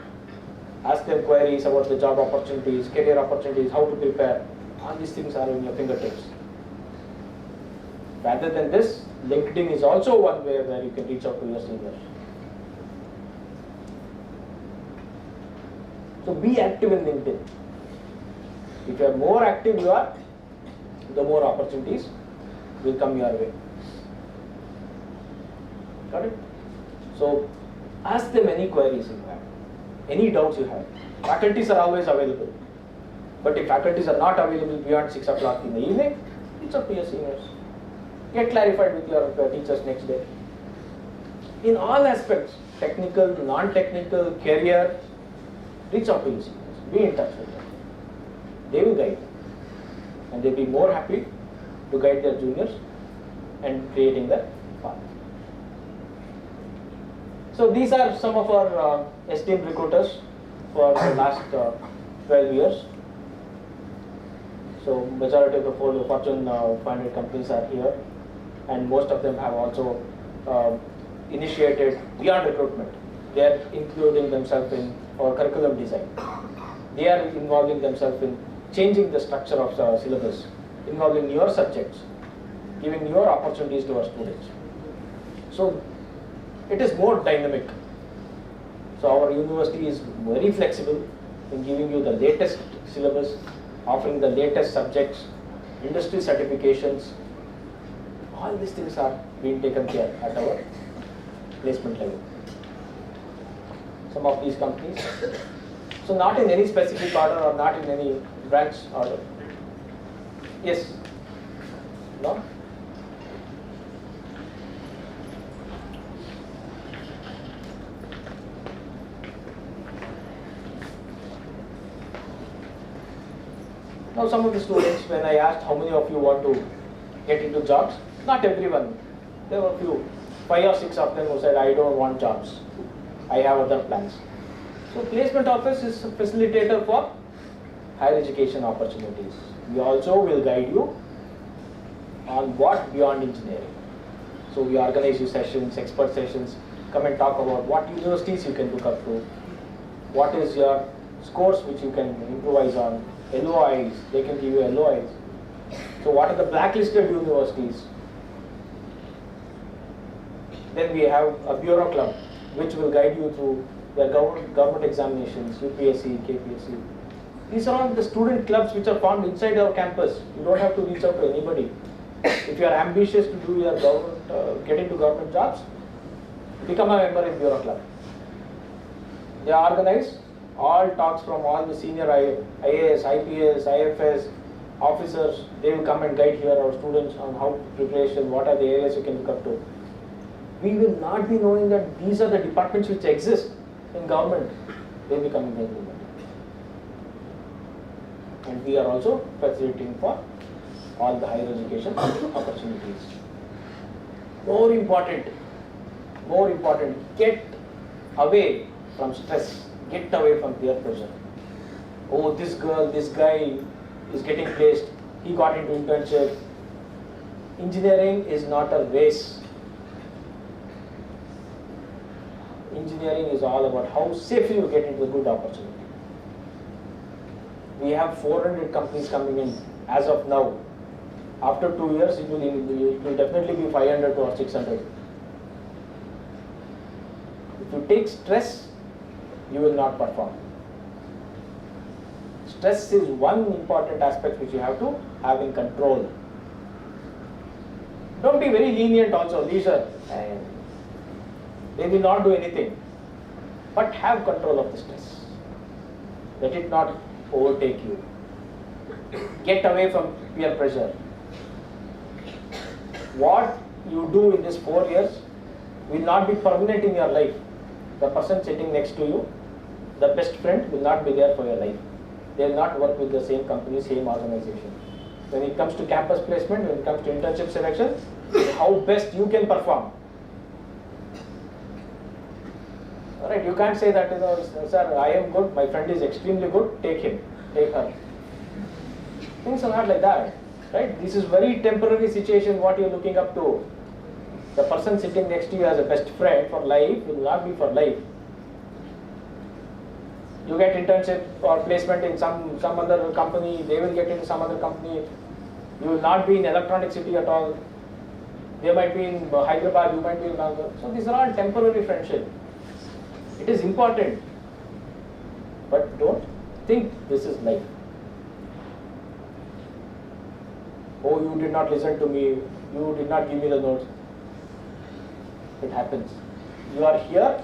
ask them queries about the job opportunities, career opportunities, how to prepare. All these things are in your fingertips. Rather than this, LinkedIn is also one way where you can reach out to your seniors. So be active in LinkedIn. If you are more active you are, the more opportunities will come your way. Got it? So ask them any queries you have, any doubts you have. Faculties are always available. But if faculties are not available beyond 6 o'clock in the evening, it's up to your seniors. Get clarified with your teachers next day. In all aspects, technical, non-technical, career, reach out to your seniors. Be in touch with them. They will guide you. And they'll be more happy to guide their juniors and creating that path. So these are some of our esteemed recruiters for the last 12 years. So majority of the Fortune 500 companies are here, and most of them have also initiated beyond recruitment. They are including themselves in our curriculum design. They are involving themselves in changing the structure of the syllabus, involving newer subjects, giving newer opportunities to our students. So it is more dynamic. So our university is very flexible in giving you the latest syllabus, offering the latest subjects, industry certifications. All these things are being taken care at our placement level. Some of these companies, so not in any specific order or not in any branch order. Yes? No? Now some of the students, when I asked how many of you want to get into jobs, not everyone. There were a few, 5 or 6 of them who said, I don't want jobs. I have other plans. So placement office is a facilitator for higher education opportunities. We also will guide you on what beyond engineering. So we organize you sessions, expert sessions, come and talk about what universities you can look up to, what is your scores which you can improvise on, LOIs, they can give you LOIs. So what are the blacklisted universities? Then we have a bureau club which will guide you through the government examinations, UPSC, KPSC. These are all the student clubs which are formed inside our campus. You don't have to reach out to anybody. If you are ambitious to do your get into government jobs, become a member in bureau club. They organize all talks from all the senior IAS, IPS, IFS officers. They will come and guide here our students on how preparation, what are the areas you can look up to. We will not be knowing that these are the departments which exist in government. They will be coming here. And we are also facilitating for all the higher education opportunities. More important, get away from stress, get away from peer pressure. Oh, this girl, this guy is getting placed, he got into internship. Engineering is not a race. Engineering is all about how safely you get into a good opportunity. We have 400 companies coming in as of now. After 2 years, it will definitely be 500 or 600. If you take stress, you will not perform. Stress is one important aspect which you have to have in control. Don't be very lenient also, leisure. They will not do anything. But have control of the stress. Let it not overtake you. Get away from peer pressure. What you do in these 4 years will not be permanent in your life. The person sitting next to you, the best friend, will not be there for your life. They will not work with the same company, same organization. When it comes to campus placement, when it comes to internship selection, how best you can perform. Alright, you can't say that, sir, I am good, my friend is extremely good, take him, take her. Things are not like that. Right? This is very temporary situation what you are looking up to. The person sitting next to you as a best friend for life will not be for life. You get internship or placement in some other company, they will get into some other company. You will not be in Electronic City at all. They might be in Hyderabad, you might be in Bangalore. So these are all temporary friendship. It is important. But don't think this is life. Oh, you did not listen to me, you did not give me the notes. It happens. You are here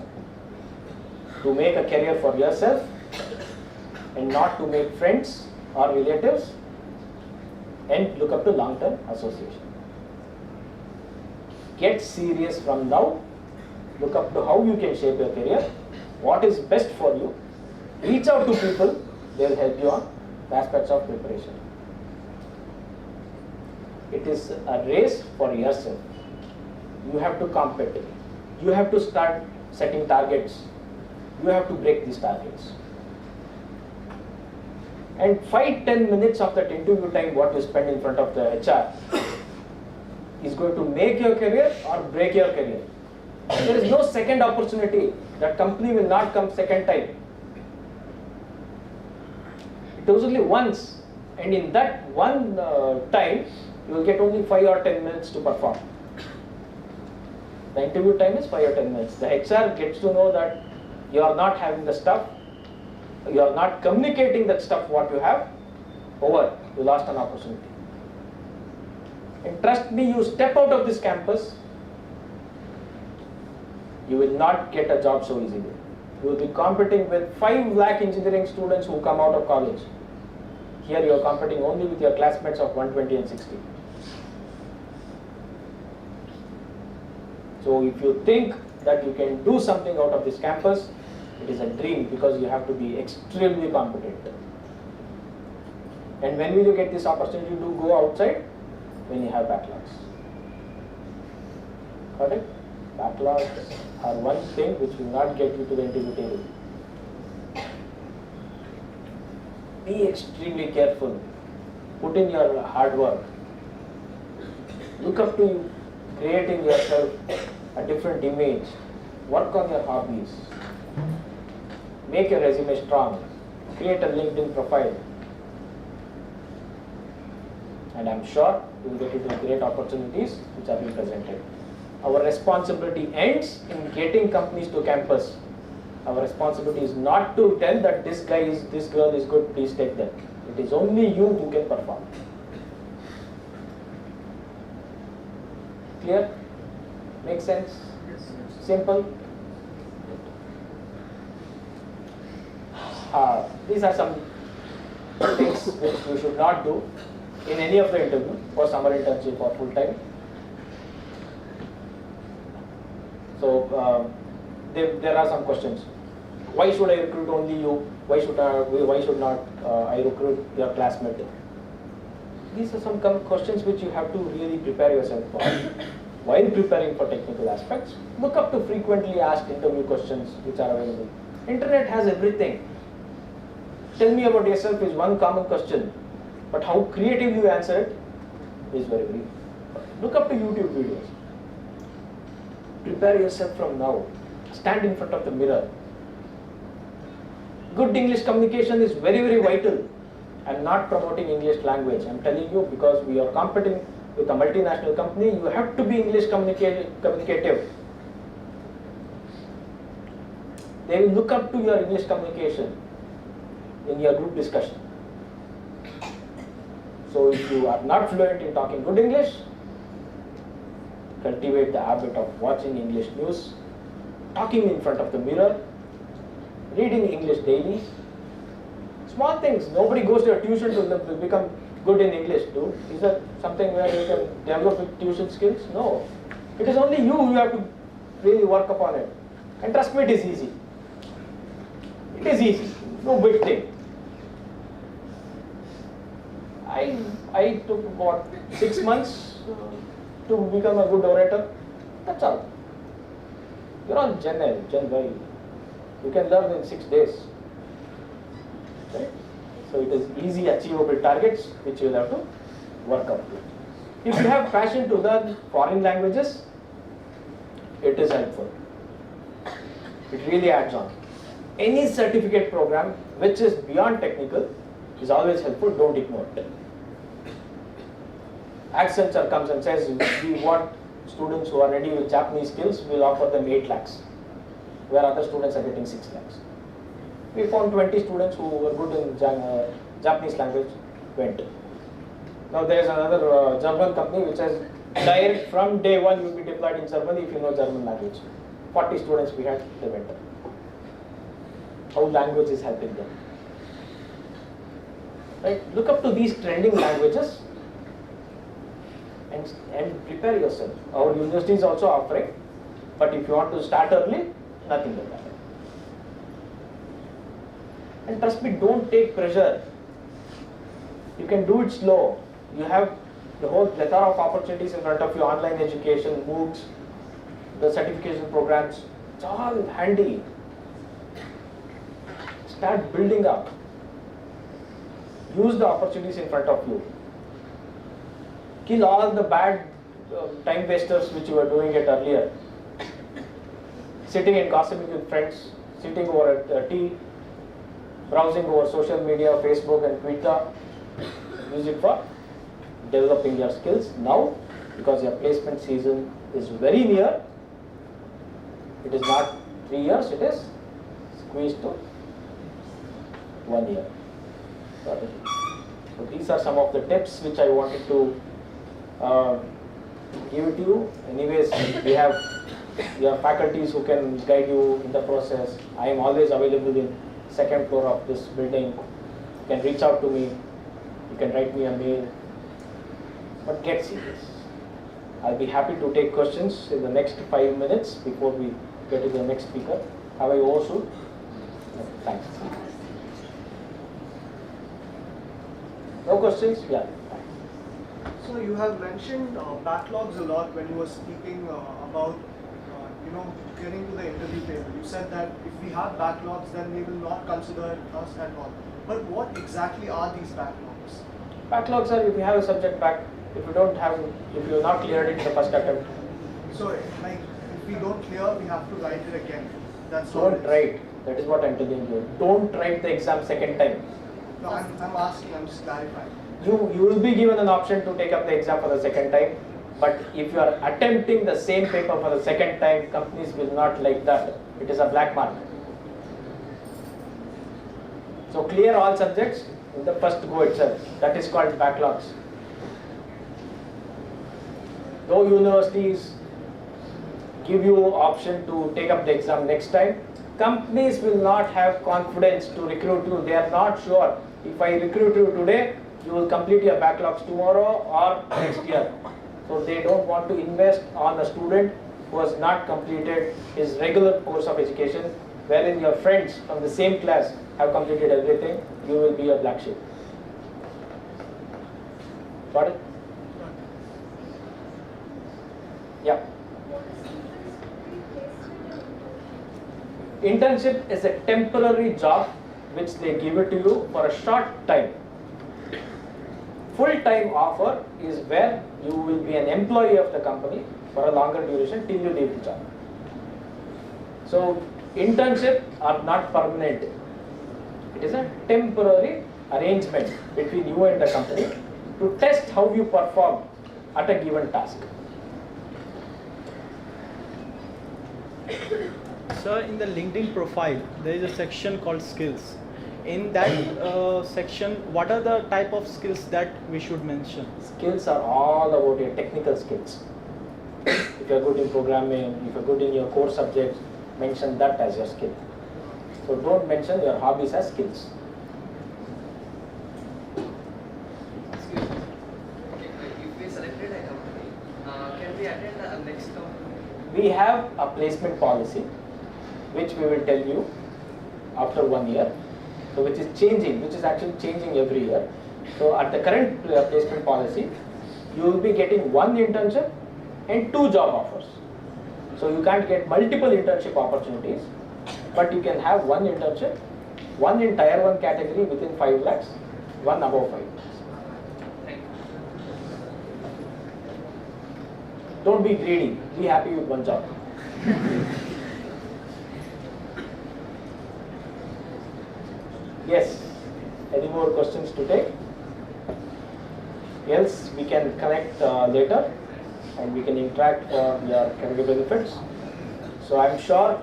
to make a career for yourself and not to make friends or relatives and look up to long-term association. Get serious from now. Look up to how you can shape your career, what is best for you. Reach out to people, they will help you on the aspects of preparation. It is a race for yourself. You have to compete. You have to start setting targets. You have to break these targets. And 5-10 minutes of that interview time what you spend in front of the HR is going to make your career or break your career. There is no second opportunity. That company will not come second time. It was only once, and in that one time, you will get only 5 or 10 minutes to perform. The interview time is 5 or 10 minutes. The HR gets to know that you are not having the stuff, you are not communicating that stuff what you have, over, you lost an opportunity. And trust me, you step out of this campus, you will not get a job so easily. You will be competing with 5 lakh engineering students who come out of college. Here you are competing only with your classmates of 120 and 60. So if you think that you can do something out of this campus, it is a dream because you have to be extremely competent. And when will you get this opportunity to go outside? When you have backlogs. Got it? Backlogs are one thing which will not get you to the interview table. Be extremely careful. Put in your hard work. Look up to you, creating yourself a different image. Work on your hobbies. Make your resume strong. Create a LinkedIn profile. And I'm sure you will get into great opportunities which are being presented. Our responsibility ends in getting companies to campus. Our responsibility is not to tell that this girl is good, please take them. It is only you who can perform. Clear? Make sense? Simple? These are some things which you should not do in any of the interview for summer internship or full time. So there are some questions. Why should I recruit only you? Why should not I recruit your classmate? These are some questions which you have to really prepare yourself for. While preparing for technical aspects, look up to frequently asked interview questions which are available. Internet has everything. Tell me about yourself is one common question, but how creative you answer it is very brief. Look up to YouTube videos. Prepare yourself from now. Stand in front of the mirror. Good English communication is very, very vital. I'm not promoting English language. I'm telling you because we are competing with a multinational company, you have to be English communicative. They will look up to your English communication in your group discussion. So if you are not fluent in talking good English, cultivate the habit of watching English news, talking in front of the mirror, reading English daily. Small things. Nobody goes to a tuition to become good in English, dude. Is that something where you can develop with tuition skills? No. It is only you who have to really work upon it. And trust me, it is easy. It is easy. No big thing. I took about 6 months to become a good orator. That's all. You're on Gen Y. You can learn in 6 days. Right? So it is easy achievable targets which you will have to work up to. If you have passion to learn foreign languages, it is helpful. It really adds on. Any certificate program which is beyond technical is always helpful, don't ignore it. Accenture comes and says, we want students who are ready with Japanese skills, we'll offer them 8 lakhs, where other students are getting 6 lakhs. We found 20 students who were good in Japanese language, went. Now there is another German company which says, direct from day one you will be deployed in Germany if you know German language. 40 students we had, they went. How language is helping them. Right? Look up to these trending languages and prepare yourself. Our university is also offering, but if you want to start early, nothing like that. And trust me, don't take pressure. You can do it slow. You have the whole plethora of opportunities in front of you, online education, MOOCs, the certification programs, it's all handy. Start building up. Use the opportunities in front of you. Kill all the bad time wasters which you were doing it earlier. Sitting and gossiping with friends, sitting over at tea, browsing over social media, Facebook and Twitter. Use it for developing your skills now, because your placement season is very near. It is not 3 years, it is squeezed to 1 year. Got it? So these are some of the tips which I wanted to give it to you. Anyways, we have your faculties who can guide you in the process. I am always available in 2nd floor of this building. You can reach out to me. You can write me a mail. But get serious. I'll be happy to take questions in the next 5 minutes before we get to the next speaker. Have I overshoot? No, thanks. No questions? Yeah. So you have mentioned backlogs a lot when you were speaking about getting to the interview table. You said that if we have backlogs, then they will not consider us at all. But what exactly are these backlogs? Backlogs are if you have a subject back, if you're not cleared it in the first attempt. So like if we don't clear, we have to write it again. That's Don't write. That is what I'm telling you. Don't write the exam second time. No, I'm asking. I'm just clarifying. You will be given an option to take up the exam for the second time. But if you are attempting the same paper for the second time, companies will not like that. It is a black mark. So clear all subjects in the first go itself. That is called backlogs. Though universities give you option to take up the exam next time, companies will not have confidence to recruit you. They are not sure. If I recruit you today, you will complete your backlogs tomorrow or next year. So they don't want to invest on a student who has not completed his regular course of education, wherein your friends from the same class have completed everything. You will be a black sheep. Got it? Yeah. Internship is a temporary job which they give it to you for a short time. Full-time offer is where you will be an employee of the company for a longer duration till you leave the job. So internship are not permanent. It is a temporary arrangement between you and the company to test how you perform at a given task. Sir, in the LinkedIn profile, there is a section called skills. In that section, what are the type of skills that we should mention? Skills are all about your technical skills. If you are good in programming, if you are good in your core subjects, mention that as your skill. So don't mention your hobbies as skills. Excuse me. If we selected a company, can we attend the next company? We have a placement policy, which we will tell you after 1 year. So which is changing, which is actually changing every year. So at the current placement policy, you will be getting 1 internship and 2 job offers. So you can't get multiple internship opportunities, but you can have 1 internship, 1 in tier 1 category within 5 lakhs, 1 above 5 lakhs. Don't be greedy, be happy with 1 job. Yes, any more questions to take? Else we can connect later and we can interact for your career benefits. So I'm sure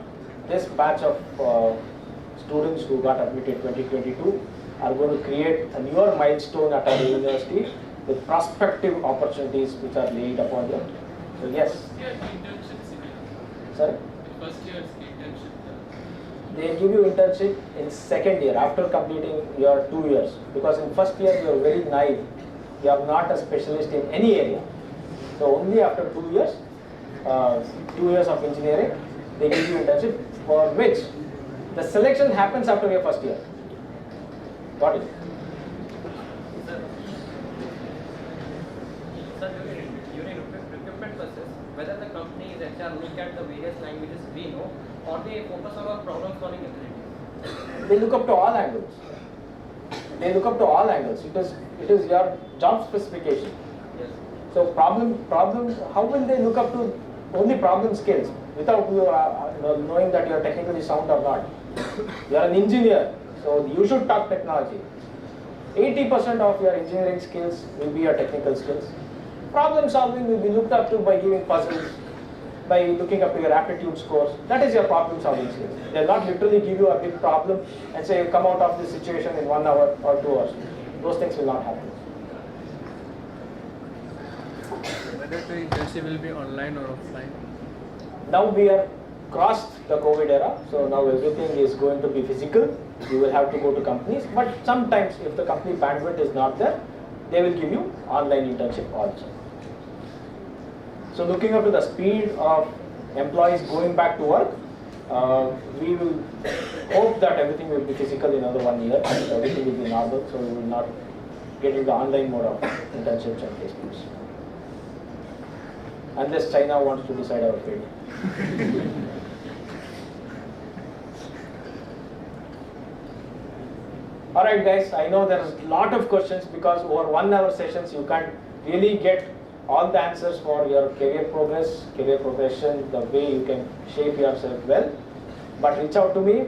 this batch of students who got admitted 2022 are going to create a newer milestone at our university with prospective opportunities which are laid upon them. So yes. Sorry? First year's internship. They give you internship in second year after completing your 2 years, because in first year you are very naive, you are not a specialist in any area. So only after 2 years, 2 years of engineering, they give you internship, for which the selection happens after your first year. Got it? Sir, during recruitment process, whether the company is HR look at the various languages we know, or they focus on our problem solving ability? They look up to all angles. They look up to all angles. It is your job specification. Yes. So problem. How will they look up to only problem skills without you knowing that you are technically sound or not? You are an engineer, so you should talk technology. 80% of your engineering skills will be your technical skills. Problem solving will be looked up to by giving puzzles, by looking up to your aptitude scores. That is your problem solving skills. They will not literally give you a big problem and say come out of this situation in 1 hour or 2 hours. Those things will not happen. Whether the internship will be online or offline? Now we are crossed the COVID era, so now everything is going to be physical. You will have to go to companies, but sometimes if the company bandwidth is not there, they will give you online internship also. So looking up to the speed of employees going back to work, we will hope that everything will be physical in another 1 year and everything will be normal, so we will not get into the online mode of internships and placements. Unless China wants to decide our fate. Alright guys, I know there is a lot of questions because over 1 hour sessions you can't really get all the answers for your career progress, career progression, the way you can shape yourself well. But reach out to me,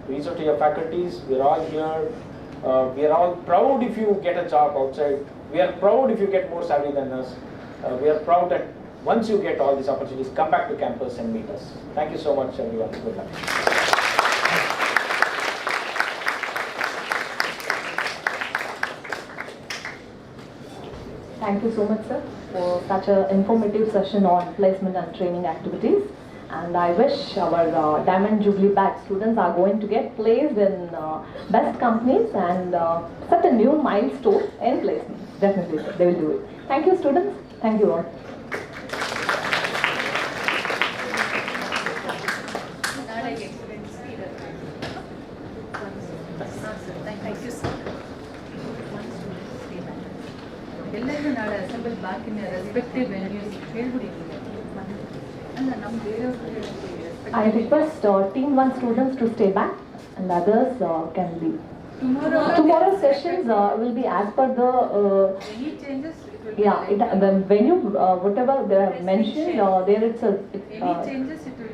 reach out to your faculties, we're all here. We are all proud if you get a job outside. We are proud if you get more salary than us. We are proud that once you get all these opportunities, come back to campus and meet us. Thank you so much everyone. Good luck. Thank you so much, sir, for such an informative session on placement and training activities. And I wish our Diamond Jubilee batch students are going to get placed in best companies and set a new milestone in placement. Definitely, sir, they will do it. Thank you, students. Thank you all. Thank you, sir. ಎಲ್ಲರೂ ನಾಳೆ assemble back in respective venues ಹೇಳ್ಬಿಟ್ಟಿದ್ದೀವಿ ಅಲ್ಲ ನಮ್ಮ ಬೇರೆಯವ್ರಿಗೆ I request team 1 students to stay back and others can leave. Tomorrow sessions will be as per the any changes it will yeah, the venue whatever they have mentioned there it's a any changes it will